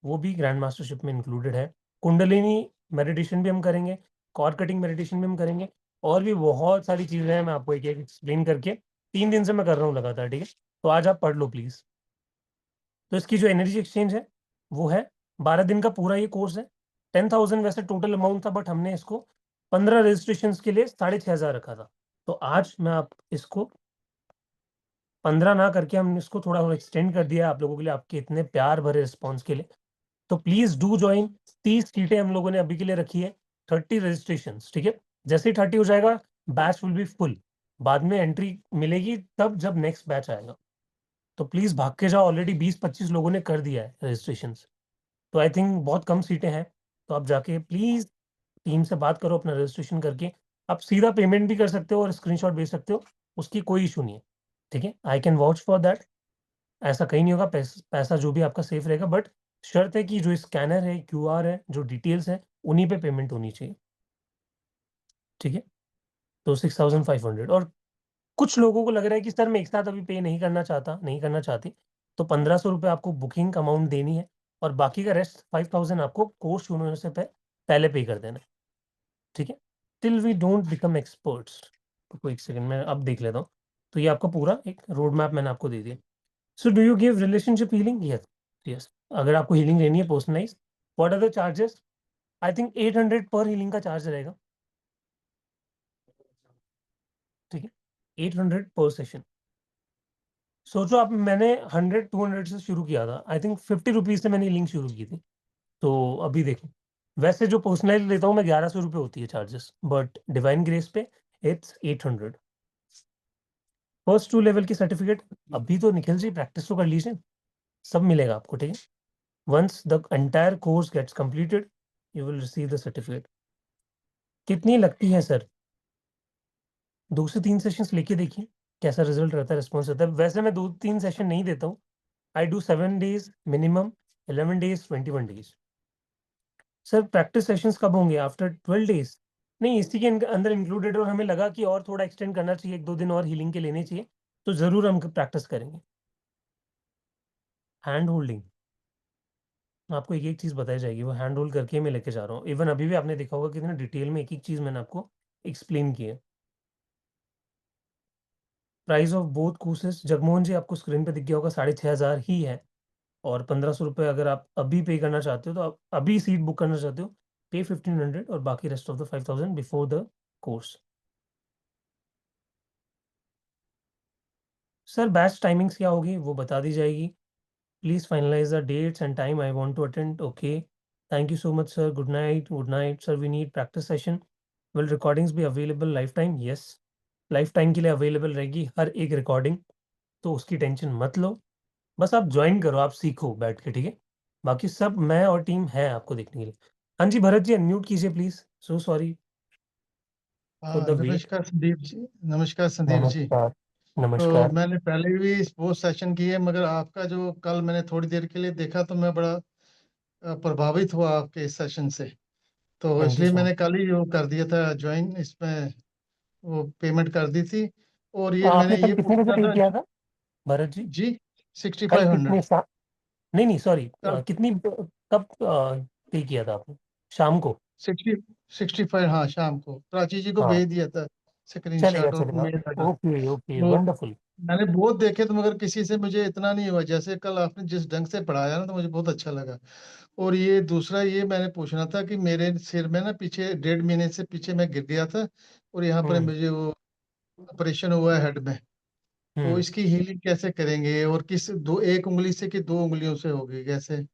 वो भी ग्रैंड मास्टरशिप में इंक्लूडेड है। कुंडलिनी मेडिटेशन भी हम करेंगे, कॉर्ड कटिंग मेडिटेशन भी हम करेंगे, और भी बहुत सारी चीजें हैं। मैं आपको एक एक एक्सप्लेन करके 3 दिन से मैं कर रहा हूँ लगातार, ठीक है। तो आज आप पढ़ लो प्लीज। तो इसकी जो एनर्जी एक्सचेंज है वो है 12 दिन का पूरा ये कोर्स है। 10,000 वैसे टोटल अमाउंट था, बट हमने इसको 15 रजिस्ट्रेशन के लिए 6,500 रखा था। तो आज मैं आप इसको 15 ना करके हमने इसको थोड़ा और एक्सटेंड कर दिया आप लोगों के लिए, आपके इतने प्यार भरे रिस्पॉन्स के लिए। तो प्लीज डू ज्वाइन। 30 सीटें हम लोगों ने अभी के लिए रखी है, 30 रजिस्ट्रेशन, ठीक है। जैसे ही 30 हो जाएगा बैच विल बी फुल। बाद में एंट्री मिलेगी तब जब नेक्स्ट बैच आएगा। तो प्लीज भाग के जाओ, ऑलरेडी 20-25 लोगों ने कर दिया है रजिस्ट्रेशन। तो आई थिंक बहुत कम सीटें हैं, तो आप जाके प्लीज टीम से बात करो, अपना रजिस्ट्रेशन करके आप सीधा पेमेंट भी कर सकते हो और स्क्रीनशॉट भेज सकते हो, उसकी कोई इशू नहीं है, ठीक है। I can vouch for that. ऐसा कहीं नहीं होगा, पैसा जो भी आपका सेफ रहेगा, बट शर्त है कि जो स्कैनर है, क्यूआर है, जो डिटेल्स है, उन्हीं पे पेमेंट होनी चाहिए, ठीक है। तो 6,500। और कुछ लोगों को लग रहा है कि सर मैं एक साथ अभी पे नहीं करना चाहता, नहीं करना चाहती, तो 1,500 रुपये आपको बुकिंग अमाउंट देनी है और बाकी का रेस्ट 5,000 आपको कोर्स शुरू होने से पहले पे कर देना है, ठीक है। Till we don't become experts. तो कोई एक सेकंड में अब देख लेता हूँ। तो ये आपका पूरा एक रोड मैप मैंने आपको दे दिया। So do you give relationship healing? Yes, yes. अगर आपको हीलिंग लेनी है personalize, what are the charges? I think 800 per healing का चार्ज रहेगा, ठीक है। 800 पर सेशन। सोचो आप, मैंने 100-200 से शुरू किया था, आई थिंक 50 रुपीज से मैंने लिंक शुरू की थी। तो अभी देखो, वैसे जो पर्सनलाइज लेता हूँ मैं 1,100 रुपये होती है चार्जेस, बट डिवाइन ग्रेस पे इट्स 800। फर्स्ट 2 लेवल की सर्टिफिकेट अभी तो निखिल जी प्रैक्टिस तो कर लीजिए, सब मिलेगा आपको, ठीक है। Once the entire course gets completed you will receive the certificate. कितनी लगती है सर? 2 से 3 सेशंस लेके देखिए कैसा रिजल्ट रहता है, रिस्पॉन्स रहता है। वैसे मैं 2-3 सेशन नहीं देता हूँ, I do 7 days minimum, 11 days, 21 days। Sir practice sessions कब होंगे? After 12 days? नहीं, इसी के अंदर इंक्लूडेड, और हमें लगा कि और थोड़ा एक्सटेंड करना चाहिए, 1-2 दिन और हीलिंग के लेने चाहिए, तो जरूर हम प्रैक्टिस करेंगे। हैंड होल्डिंग आपको एक एक चीज बताई जाएगी, वो हैंड होल्ड करके मैं लेके जा रहा हूँ। इवन अभी भी आपने देखा होगा कितने डिटेल में एक एक चीज मैंने आपको एक्सप्लेन की है। Price of both courses Jagmohan ji आपको स्क्रीन पे दिख गया होगा, 6,500 ही है। और 1,500 रुपये अगर आप अभी पे करना चाहते हो, तो आप अभी सीट बुक करना चाहते हो, पे 1,500 और बाकी rest of the 5,000 before the course. Sir batch timings क्या होगी वो बता दी जाएगी। Please finalise the dates and time, I want to attend. Okay, thank you so much sir, good night, good night sir. We need practice session. Will recordings भी available lifetime? Yes, lifetime के लिए available रहेगी हर एक recording, तो उसकी tension मत लो। बस आप ज्वाइन करो, आप सीखो बैठ के, ठीक है। बाकी सब मैं और टीम है आपको देखने के लिए। हाँ जी भरत जी, अनम्यूट कीजिए please. So sorry for the wait. नमस्कार संदीप जी। नमस्कार संदीप जी। नमस्कार। तो नमस्कार। मैंने पहले भी वो सेशन किए, मगर आपका जो कल मैंने थोड़ी देर के लिए देखा तो मैं बड़ा प्रभावित हुआ आपके इस सेशन से। तो थैंक यू इसलिए सो मैंने मच। कल ही वो कर दिया था ज्वाइन, इसमें वो पेमेंट कर दी थी। और ये आपने मैंने कल ये कितने बजे पूछना पे था किया था भरत जी? जी। सिक्सटी कल फाइव कितने हंड्रेड नहीं नहीं सॉरी, कल कितनी कब पे किया था आपने? शाम को? 65, हाँ शाम को प्राची जी को हाँ, भेज दिया था। चलेगा स्क्रीनशॉट और चलेगा। मेल लगा। ओके ओके, तो वंडरफुल। मैंने बहुत देखे तो मगर किसी से मुझे इतना नहीं हुआ जैसे कल आपने जिस ढंग से पढ़ाया ना, तो मुझे बहुत अच्छा लगा। और ये दूसरा ये मैंने पूछना था कि मेरे सिर में ना पीछे 1.5 महीने से पीछे मैं गिर गया था, और यहाँ पर मुझे वो ऑपरेशन हुआ है हेड में। तो इसकी हीलिंग कैसे करेंगे, और किस दो एक उंगली से कि 2 उंगलियों से होगी कैसे?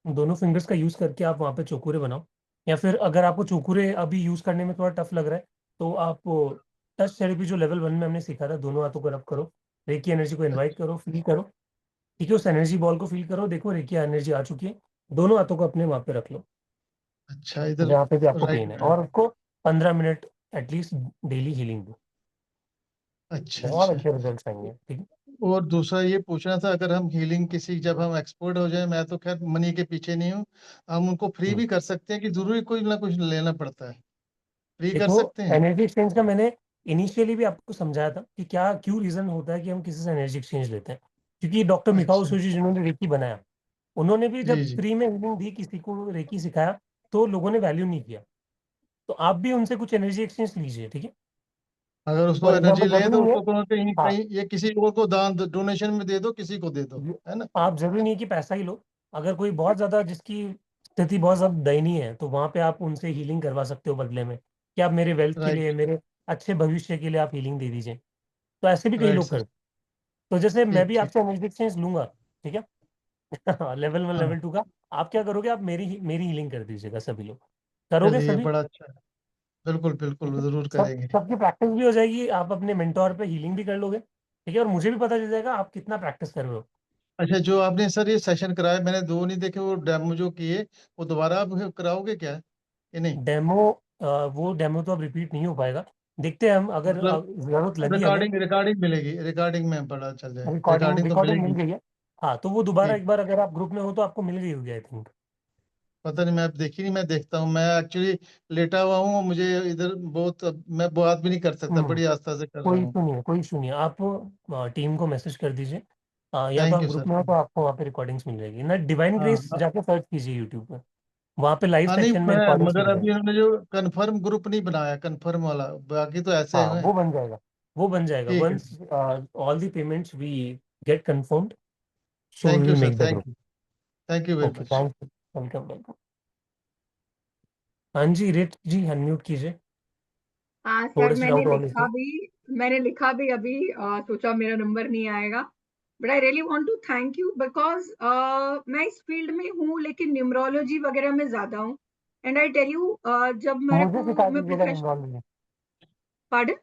दोनों फिंगर्स का यूज करके आप वहाँ पे चौकुरे बनाओ, या फिर अगर आपको चौकुरे अभी यूज करने में थोड़ा टफ लग रहा है तो आप टच थेरेपी जो लेवल 1 में हमने सीखा था, दोनों हाथों को रब करो, रेकी एनर्जी को इनवाइट करो, फील करो, ठीक है, उस एनर्जी बॉल को फील करो, देखो रेकी एनर्जी आ चुकी है, दोनों हाथों को अपने वहाँ पे रख लो अच्छा, इधर जहाँ पे भी आपको राइट पेन है, में। और उसको 15 मिनट एटलीस्ट डेली हीलिंग दो, अच्छा बहुत अच्छा। अच्छे रिजल्ट आएंगे, ठीक है। और दूसरा ये पूछना था, अगर हम हीलिंग किसी जब हम एक्सपर्ट हो जाए, मैं तो खैर मनी के पीछे नहीं हूँ, हम उनको फ्री भी कर सकते हैं कि जरूरी कुछ ना कुछ लेना पड़ता है? फ्री कर देखो, सकते हैं? एनर्जी एक्सचेंज का मैंने इनिशियली भी आपको समझाया था कि क्या क्यों रीजन होता है कि हम किसी से एनर्जी एक्सचेंज लेते हैं, क्योंकि डॉक्टर मिकाओ अच्छा। सुजी जिन्होंने रेकी बनाया, उन्होंने भी जी जब जी। फ्री में हीलिंग दी किसी को, रेकी सिखाया, तो लोगों ने वैल्यू नहीं किया। तो आप भी उनसे कुछ एनर्जी एक्सचेंज लीजिए, ठीक है। अगर उसको फॉर एनर्जी एग्जाम्पल ले जरूरी तो नहीं है, उसको कहीं हाँ, कहीं ये किसी और को दान डोनेशन में दे दो, किसी को दे दो, है ना? आप जरूरी नहीं कि पैसा ही लो, अगर कोई बहुत ज्यादा जिसकी स्थिति बहुत ज्यादा दयनीय है तो वहां पे आप उनसे हीलिंग करवा सकते हो बदले में, कि आप मेरे वेल्थ के लिए, राइट मेरे अच्छे भविष्य के लिए आप हीलिंग दे दीजिए। तो ऐसे भी कई राइट लोग सर। करते हैं। तो जैसे मैं ठीक भी ठीक। आपसे एनर्जी एक्सचेंज लूंगा, ठीक है, लेवल 1 हाँ, लेवल 2 का, आप क्या करोगे, आप मेरी हीलिंग कर दीजिएगा, सभी लोग करोगे चलिए सभी, बड़ा अच्छा है। बिल्कुल बिल्कुल, ठीक है। जरूर सब करेंगे। सबकी प्रैक्टिस भी हो जाएगी, आप अपने मेंटोर पे हीलिंग भी कर लोगे, ठीक है, और मुझे भी पता चल जाएगा आप कितना प्रैक्टिस कर रहे हो। अच्छा, जो आपने सर ये सेशन कराया, मैंने दो नहीं देखे, वो डेमो जो किए, वो दोबारा आप कराओगे क्या कि नहीं? डेमो, वो डेमो तो अब रिपीट नहीं हो पाएगा, देखते हैं हम, अगर मतलब जरूरत लगी हमें। रिकॉर्डिंग रिकॉर्डिंग मिलेगी, रिकॉर्डिंग में पता चल जाए, रिकॉर्डिंग रिकॉर्डिंग तो रिकॉर्डिंग मिल मिलेगी। गई है, हाँ, तो वो दोबारा ठीक। एक बार अगर आप ग्रुप में हो तो आपको मिल गई होगी, आई थिंक। पता नहीं, मैं अब देखी नहीं, मैं देखता हूँ, मैं एक्चुअली लेटा हुआ हूँ, मुझे इधर बहुत, मैं बात भी नहीं कर सकता, बड़ी आस्था से कर रहा कोई हूँ। इशू नहीं है, कोई इशू नहीं है, आप टीम को मैसेज कर दीजिए, या तो थैंक आप यू ग्रुप सर। में हो तो आपको वहाँ पे रिकॉर्डिंग्स मिल जाएगी ना, डिवाइन हाँ ग्रेस हाँ। जाके सर्च कीजिए यूट्यूब पे, वहाँ पे लाइव हाँ, नहीं सेक्शन में मैं रिकॉर्डिंग्स मगर मिल अभी जाएगी। उन्होंने जो कंफर्म ग्रुप नहीं बनाया, कंफर्म वाला, बाकी तो ऐसे हाँ, हैं। वो बन जाएगा, वो बन जाएगा, ठीक है। Once all the payments we get confirmed, so we thank you will sir, make the group. Thank you very okay, much. Thank you, welcome welcome. हाँ जी, रेट जी अनम्यूट कीजिए, हाँ सर, थोड़े से डाउट और लीजिए। मैंने लिखा भी अभी, सोचा मेरा नंबर नहीं आएगा, but I really want to thank you because मैं इस फील्ड में हूँ लेकिन न्यूमरोलॉजी वगैरह में ज्यादा हूँ। एंड आई टेल यू, जब मेरे मुझे को सिखा मैं दीजिएगा प्रोफेशन निम्रोलॉजी, पार्डन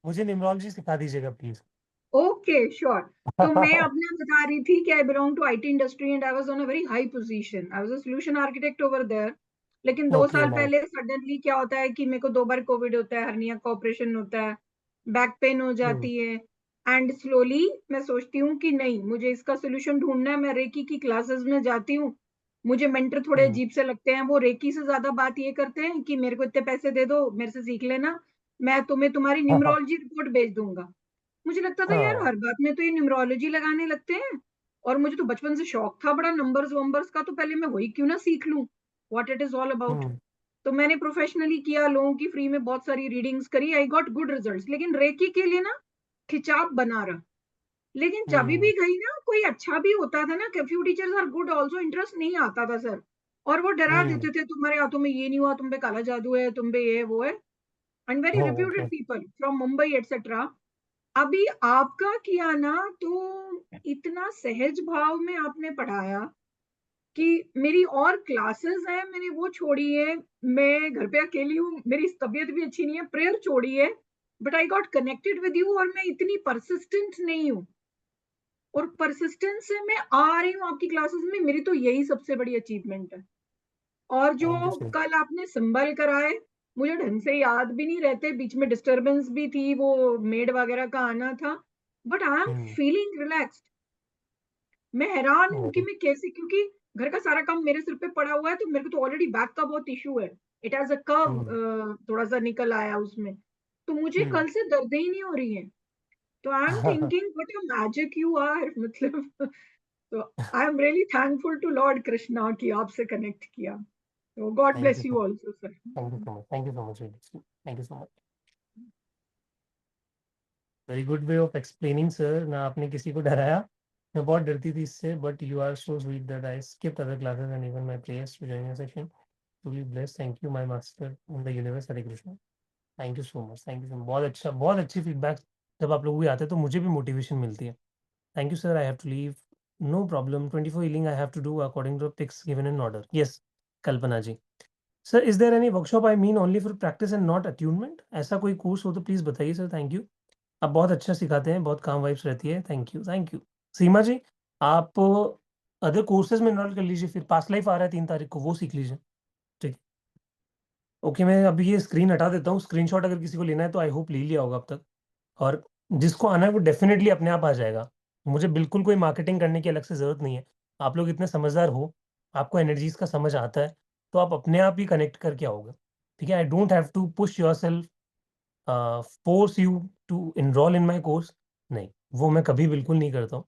मुझे निम्रोलॉजी सिखा दीजिएगा प्लीज। Okay sure. तो मैं अपना बता रही थी कि I belong to IT industry and I was on a very high position, I was a solution architect over there. लेकिन दो ओके, साल नाइस। पहले सडनली क्या होता है कि मेरे को 2 बार कोविड होता है, हर्निया का ऑपरेशन होता है, बैक पेन हो जाती है, एंड स्लोली मैं सोचती हूँ कि नहीं, मुझे इसका सोल्यूशन ढूंढना है। मैं रेकी की क्लासेस में जाती हूँ, मुझे मेंटर थोड़े अजीब से लगते हैं, वो रेकी से ज्यादा बात ये करते हैं कि मेरे को इतने पैसे दे दो, मेरे से सीख लेना, मैं तुम्हें तुम्हारी न्यूमरोलॉजी रिपोर्ट भेज दूंगा। मुझे लगता था यार हाँ, हर बात में तो ये न्यूमरोलॉजी लगाने लगते हैं, और मुझे तो बचपन से शौक था बड़ा नंबर्स वंबर्स का, तो पहले मैं वही क्यों ना सीख लूं, what it is all about. तो मैंने प्रोफेशनली किया, लोगों की फ्री में बहुत सारी रीडिंग्स करी, आई गॉट गुड रिजल्ट्स। लेकिन रेकी के लिए ना खिंचाव बना रहा। लेकिन जब भी गई ना, कोई अच्छा भी होता था ना, few teachers are good also, interest नहीं आता था सर, और वो डरा देते थे, तुम्हारे हाथों में ये नहीं हुआ, तुम पे काला जादू है, तुम पे ये वो है, and very okay, reputed people from Mumbai etcetera. अभी आपका किया ना, तो इतना सहज भाव में आपने पढ़ाया कि मेरी और क्लासेस हैं, मैंने वो छोड़ी है, मैं घर पे अकेली हूँ, मेरी तबीयत भी अच्छी नहीं है, प्रेयर छोड़ी है, but I got connected with you, और मैं इतनी परसिस्टेंट नहीं हूँ, और परसिस्टेंस से मैं आ रही हूँ आपकी क्लासेस में, मेरी तो यही सबसे बड़ी अचीवमेंट है। और जो थैंक यू सर। कल आपने सिंबल कराए, मुझे ढंग से याद भी नहीं रहते, बीच में डिस्टरबेंस भी थी, वो मेड वगैरह का आना था, but I am feeling relaxed. मैं हैरान हूँ कि मैं कैसे, क्योंकि घर का सारा काम मेरे सिर पे पड़ा हुआ है, तो मेरे को तो ऑलरेडी बैक का बहुत इशू है, इट हैज अ कर्व, थोड़ा सा निकल आया उसमें, तो मुझे कल से दर्द ही नहीं हो रही है। तो I am thinking what a magic you are, मतलब तो I am really thankful to lord Krishna कि आपसे कनेक्ट किया। तो god thank you bless sir, you also sir. Thank you so much, thank you so much, thank you so much. Very good way of explaining sir. ना आपने किसी को डराया, मैं बहुत डरती थी इससे, but you are so sweet that I skipped other classes and even my prayers to join your session. truly blessed. Thank you my master in the universe. Hare Krishna. Thank you so much, thank you so much. बहुत अच्छा, बहुत अच्छी feedback जब आप लोग भी आते हैं तो मुझे भी मोटिवेशन मिलती है। Thank you sir, I have to leave. No problem. 24 healing I have to do according to the picks given in order. Yes, Kalpana ji. Sir is there any workshop, I mean only for practice and not attunement? ऐसा कोई course हो तो please बताइए sir. Thank you. आप बहुत अच्छा सिखाते हैं, बहुत काम वाइब्स रहती है। Thank you, thank you. Seema ji, आप अदर कोर्सेज में इनरोल कर लीजिए, फिर पास्ट लाइफ आ रहा है 3 तारीख को, वो सीख लीजिए। ठीक। ओके, मैं अभी ये स्क्रीन हटा देता हूँ। स्क्रीनशॉट अगर किसी को लेना है तो आई होप ले लिया होगा अब तक, और जिसको आना है वो डेफिनेटली अपने आप आ जाएगा। मुझे बिल्कुल कोई मार्केटिंग करने की अलग से ज़रूरत नहीं है। आप लोग इतने समझदार हो, आपको एनर्जीज़ का समझ आता है, तो आप अपने आप ही कनेक्ट करके आओगे। ठीक है? I don't have to push yourself, force you to enroll in my course. नहीं, वो मैं कभी बिल्कुल नहीं करता हूँ।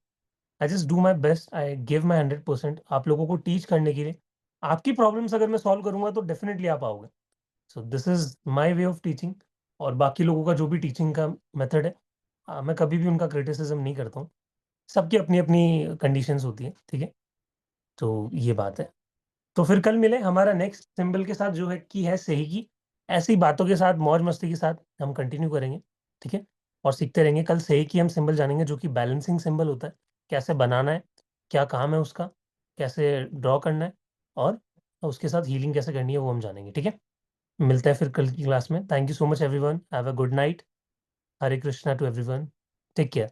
I just do my best, I give my 100% आप लोगों को टीच करने के लिए। आपकी प्रॉब्लम्स अगर मैं सॉल्व करूँगा तो डेफिनेटली आप आओगे। So this is my way of teaching. और बाकी लोगों का जो भी टीचिंग का मेथड है, मैं कभी भी उनका क्रिटिसिज्म नहीं करता हूँ। सबकी अपनी अपनी कंडीशंस होती है। ठीक है? तो ये बात है। तो फिर कल मिले हमारा नेक्स्ट सिंबल के साथ, जो है की है सही की। ऐसी बातों के साथ, मौज मस्ती के साथ हम कंटिन्यू करेंगे। ठीक है? और सीखते रहेंगे। कल सही की हम सिंबल जानेंगे, जो कि बैलेंसिंग सिंबल होता है। कैसे बनाना है, क्या काम है उसका, कैसे ड्रॉ करना है, और उसके साथ हीलिंग कैसे करनी है वो हम जानेंगे। ठीक है? मिलते हैं फिर कल की क्लास में। Thank you so much everyone. Have a good night. Hare Krishna to everyone. Take care.